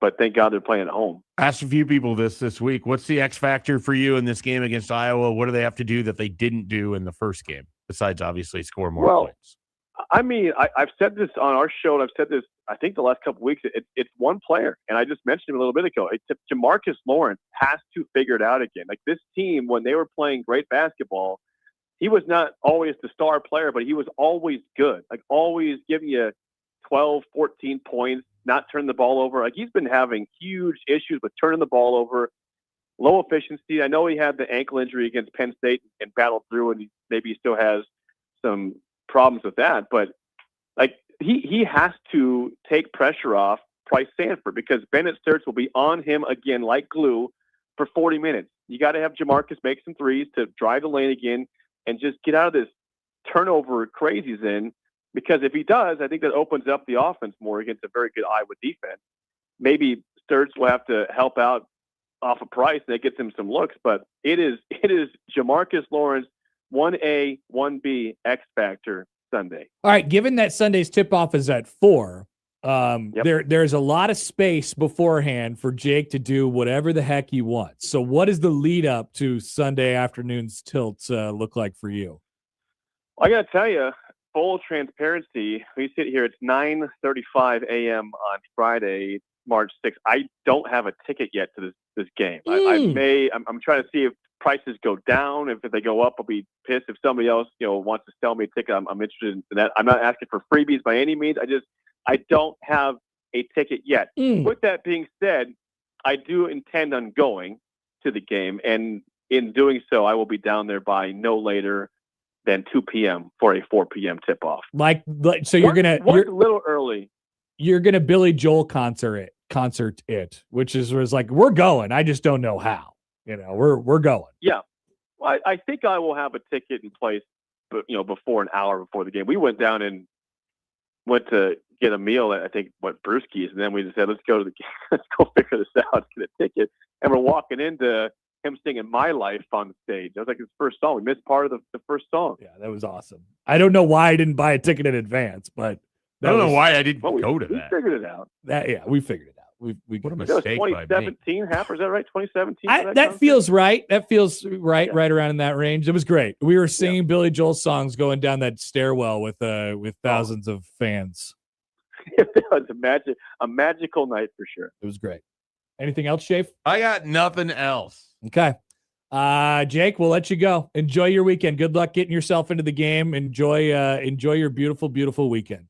But thank God they're playing at home. Asked a few people this week. What's the X factor for you in this game against Iowa? What do they have to do that they didn't do in the first game, besides obviously score more points? I mean, I've said this on our show, and I've said this, I think, the last couple of weeks. It's one player, and I just mentioned him a little bit ago. Jamarcus Lawrence has to figure it out again. Like, this team, when they were playing great basketball, he was not always the star player, but he was always good. Like, always giving you 12, 14 points, not turning the ball over. Like, he's been having huge issues with turning the ball over, low efficiency. I know he had the ankle injury against Penn State and battled through, and maybe he still has some problems with that, but like he has to take pressure off Price Sanford, because Bennett Sturts will be on him again like glue for 40 minutes. You got to have Jamarcus make some threes to drive the lane again and just get out of this turnover craze he's in, because if he does, I think that opens up the offense more against a very good Iowa defense. Maybe Sturts will have to help out off of Price and that gets him some looks, but it is Jamarcus Lawrence 1A, 1B X Factor Sunday. All right. Given that Sunday's tip-off is at 4, there's a lot of space beforehand for Jake to do whatever the heck he wants. So what does the lead up to Sunday afternoon's tilt look like for you? I got to tell you, full transparency, we sit here, it's 9:35 a.m. on Friday, March 6th. I don't have a ticket yet to this game. I'm trying to see if prices go down. If they go up, I'll be pissed. If somebody else, wants to sell me a ticket, I'm interested in that. I'm not asking for freebies by any means. I don't have a ticket yet. With that being said, I do intend on going to the game, and in doing so, I will be down there by no later than 2 p.m. for a 4 p.m. tip-off. So you're a little early. You're gonna Billy Joel concert it, which was like, we're going. I just don't know how. We're going. Yeah. Well, I think I will have a ticket in place, but before an hour before the game. We went down and went to get a meal at, I think, Brewski's, and then we just said, let's go to the game. Let's go figure this out, get a ticket. And we're walking into him singing My Life on the stage. That was like his first song. We missed part of the first song. Yeah, that was awesome. I don't know why I didn't buy a ticket in advance, but I don't know why I didn't go to that. We figured it out. We figured it out. What a mistake by me. 2017, Happer, is that right? 2017? That feels right. That feels right, yeah. Right around in that range. It was great. We were singing Billy Joel songs going down that stairwell with thousands of fans. It was a magical night for sure. It was great. Anything else, Schaefer? I got nothing else. Okay. Jake, we'll let you go. Enjoy your weekend. Good luck getting yourself into the game. Enjoy your beautiful, beautiful weekend.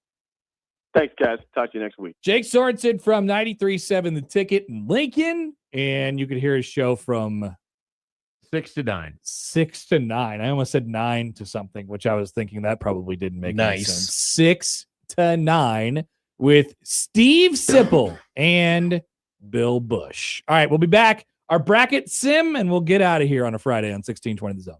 Thanks, guys. Talk to you next week. Jake Sorenson from 93.7 The Ticket in Lincoln, and you can hear his show from 6 to 9. 6 to 9. I almost said 9 to something, which I was thinking that probably didn't make any sense. 6 to 9 with Steve Sipple and Bill Bush. All right, we'll be back. Our bracket sim, and we'll get out of here on a Friday on 1620 The Zone.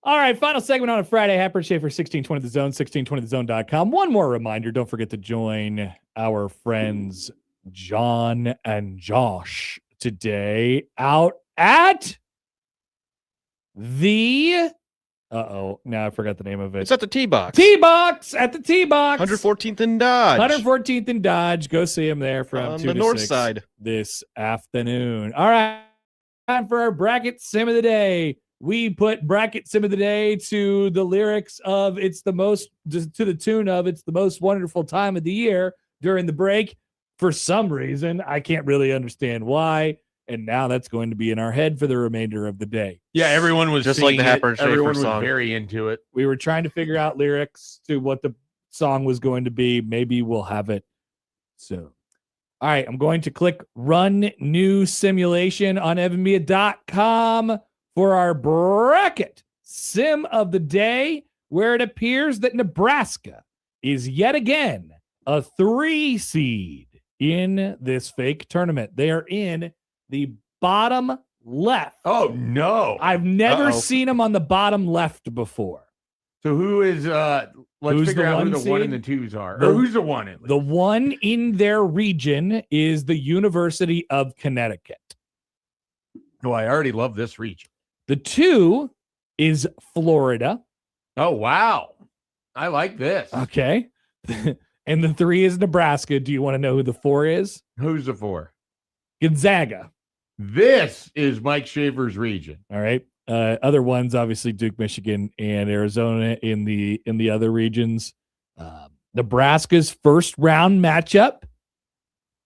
All right, final segment on a Friday. Happer, Schaefer, 1620 The Zone, 1620thezone.com. One more reminder, don't forget to join our friends John and Josh today out at the... now I forgot the name of it. It's at the T-Box. T-Box! At the T-Box! 114th and Dodge. 114th and Dodge. Go see him there from on 2 the to north 6 side this afternoon. All right, time for our bracket sim of the day. We put bracket sim of the day to the lyrics of "It's the most," to the tune of "It's the most wonderful time of the year" during the break. For some reason, I can't really understand why. And now that's going to be in our head for the remainder of the day. Yeah, everyone was just like the Happer and Schaefer everyone was song. very into it. We were trying to figure out lyrics to what the song was going to be. Maybe we'll have it soon. All right, I'm going to click Run New Simulation on evanmedia.com for our bracket sim of the day, where it appears that Nebraska is yet again a 3 seed in this fake tournament. They are in the bottom left. Oh, no. I've never seen them on the bottom left before. So who is, let's Who's figure the out one who the seed? 1 and the 2s are. The- Or who's the 1 at least? The one in their region is the University of Connecticut. Oh, I already love this region. The 2 is Florida. Oh, wow. I like this. Okay. And the 3 is Nebraska. Do you want to know who the 4 is? Who's the 4? Gonzaga. This is Mike Schaefer's region. All right. Other ones, obviously Duke, Michigan, and Arizona in the other regions. Nebraska's first round matchup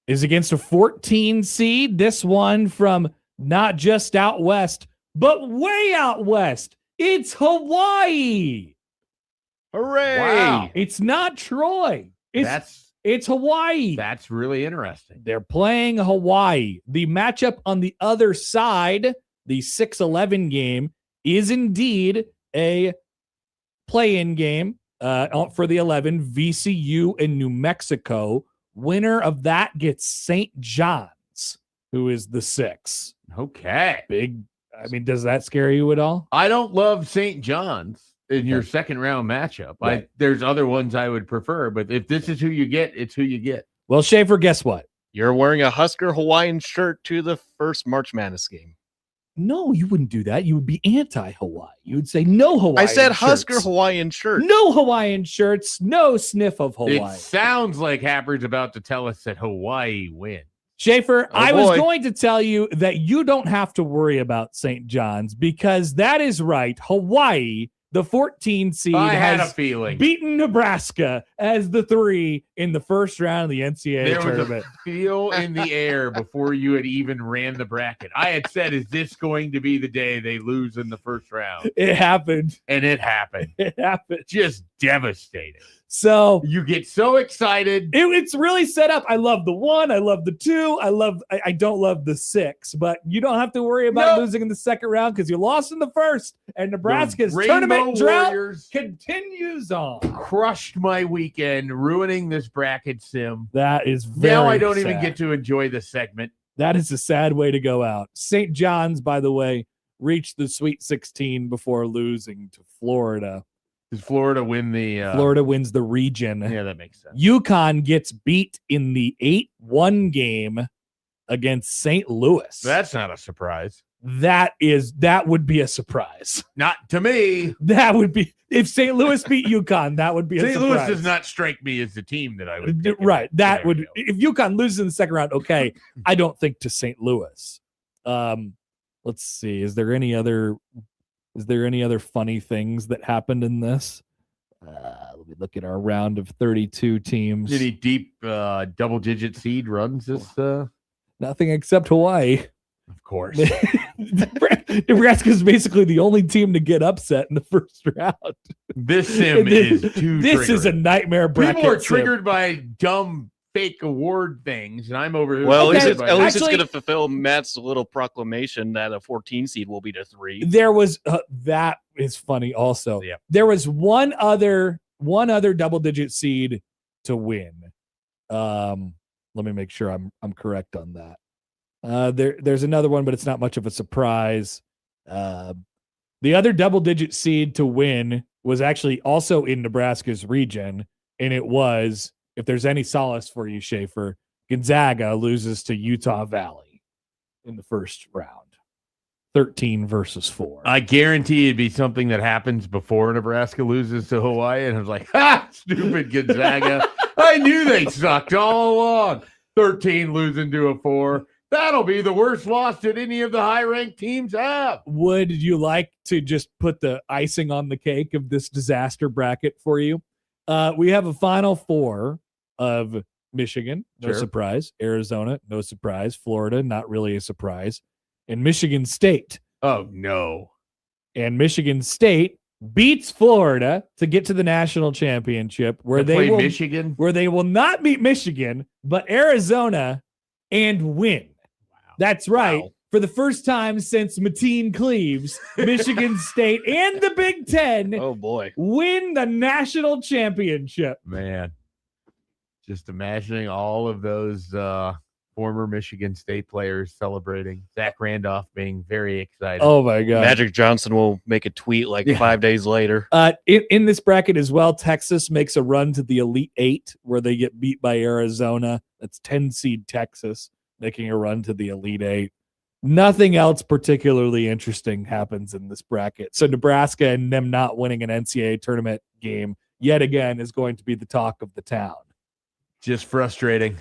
is against a 14 seed. This one from not just out west, but way out west. It's Hawaii. Hooray! Wow. It's not Troy. It's Hawaii. That's really interesting. They're playing Hawaii. The matchup on the other side, the 6-11 game, is indeed a play-in game for the 11, VCU and New Mexico. Winner of that gets St. John's, who is the 6. Okay. Big. I mean, does that scare you at all? I don't love St. John's in your second round matchup. Right. There's other ones I would prefer, but if this is who you get, it's who you get. Well, Schaefer, guess what? You're wearing a Husker Hawaiian shirt to the first March Madness game. No, you wouldn't do that. You would be anti-Hawaii. You would say no Hawaiian I said shirts. Husker Hawaiian shirt. No Hawaiian shirts. No sniff of Hawaii. It sounds like Happer's about to tell us that Hawaii wins. Schaefer, Oh, I was boy. going to tell you that you don't have to worry about St. John's because that is right. Hawaii, the 14 seed, I had a has feeling. beaten Nebraska as the 3 in the first round of the NCAA There was tournament. a feel in the air before you had even ran the bracket. I had said, is this going to be the day they lose in the first round? It happened. And it happened. It happened. Just devastating. So You get so excited. it's really set up. I love the 1. I love the 2. I don't love the 6, but you don't have to worry about Nope. losing in the second round because you lost in the first. And Nebraska's The Rainbow tournament drought Warriors continues on. crushed my weekend, ruining this bracket sim. That is very Now I don't even sad. get to enjoy the segment. That is a sad way to go out. St. John's, by the way, reached the Sweet 16 before losing to Florida. Does Florida win the Florida wins the region. Yeah, that makes sense. UConn gets beat in the 8-1 game against St. Louis. That's not a surprise. That would be a surprise. Not to me. That would be if St. Louis beat UConn, that would be a St. surprise. Louis does not strike me as the team that I would pick in Right. That scenario. would if UConn loses in the second round, okay. I don't think to St. Louis. Let's see. Is there any other funny things that happened in this? Let me look at our round of 32 teams. Any deep double-digit seed runs this? Nothing except Hawaii. Of course. Nebraska is basically the only team to get upset in the first round. This sim is too This is a triggering. nightmare bracket. People are sim. triggered by dumb fake award things, and I'm over here. Well, Okay, at least it's actually- going to fulfill Matt's little proclamation that a 14 seed will be to 3. There was that is funny also. Yeah. There was one other double digit seed to win. Let me make sure I'm correct on that. There's another one, but it's not much of a surprise. The other double-digit seed to win was actually also in Nebraska's region, and it was, if there's any solace for you, Schaefer, Gonzaga loses to Utah Valley in the first round. 13 versus 4. I guarantee it'd be something that happens before Nebraska loses to Hawaii, and I was like, ha, stupid Gonzaga. I knew they sucked all along. 13 losing to a 4. That'll be the worst loss that any of the high-ranked teams have. Would you like to just put the icing on the cake of this disaster bracket for you? We have a Final Four of Michigan, no surprise. Arizona, no surprise. Florida, not really a surprise. And Michigan State. Oh, no. And Michigan State beats Florida to get to the national championship where they will Michigan, where they will not beat Michigan, but Arizona and win. Wow. That's right. Wow. For the first time since Mateen Cleaves, Michigan State and the Big Ten win the national championship. Man, just imagining all of those former Michigan State players celebrating. Zach Randolph being very excited. Oh, my God. Magic Johnson will make a tweet 5 days later. In this bracket as well, Texas makes a run to the Elite Eight where they get beat by Arizona. That's 10 seed Texas making a run to the Elite Eight. Nothing else particularly interesting happens in this bracket. So Nebraska and them not winning an NCAA tournament game yet again is going to be the talk of the town. Just frustrating.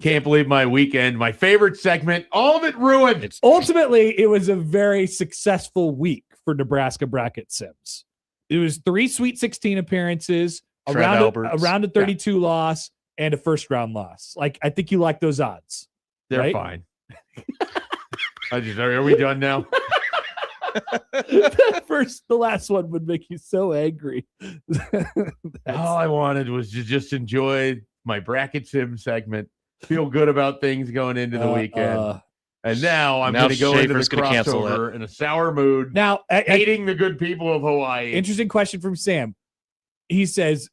Can't believe my weekend, my favorite segment, all of it ruined. Ultimately, it was a very successful week for Nebraska bracket sims. It was 3 Sweet 16 appearances, around a 32 loss, and a first round loss. I think you like those odds. They're right? fine. Are we done now? The last one would make you so angry. All I wanted was to just enjoy my bracket sim segment, feel good about things going into the weekend. And now I'm going to go into the crossover in a sour mood. Now, hating the good people of Hawaii. Interesting question from Sam. He says,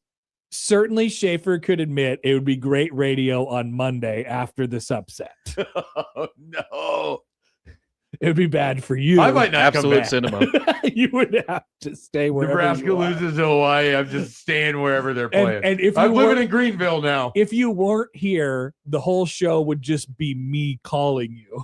certainly Schaefer could admit it would be great radio on Monday after this upset. Oh, no. It would be bad for you. I might not come back. Cinema. You would have to stay wherever Nebraska loses to Hawaii. I'm just staying wherever they're playing. And if I'm living in Greenville now. If you weren't here, the whole show would just be me calling you.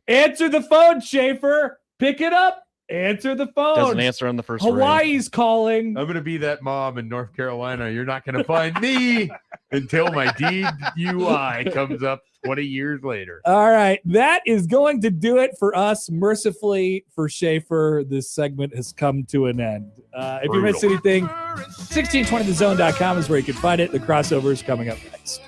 Answer the phone, Schaefer. Pick it up. Answer the phone. Doesn't answer on the first Hawaii's ring. Calling. I'm going to be that mom in North Carolina. You're not going to find me until my DUI comes up 20 years later. All right. That is going to do it for us. Mercifully for Schaefer, this segment has come to an end. If you missed anything, 1620thezone.com is where you can find it. The crossover is coming up next.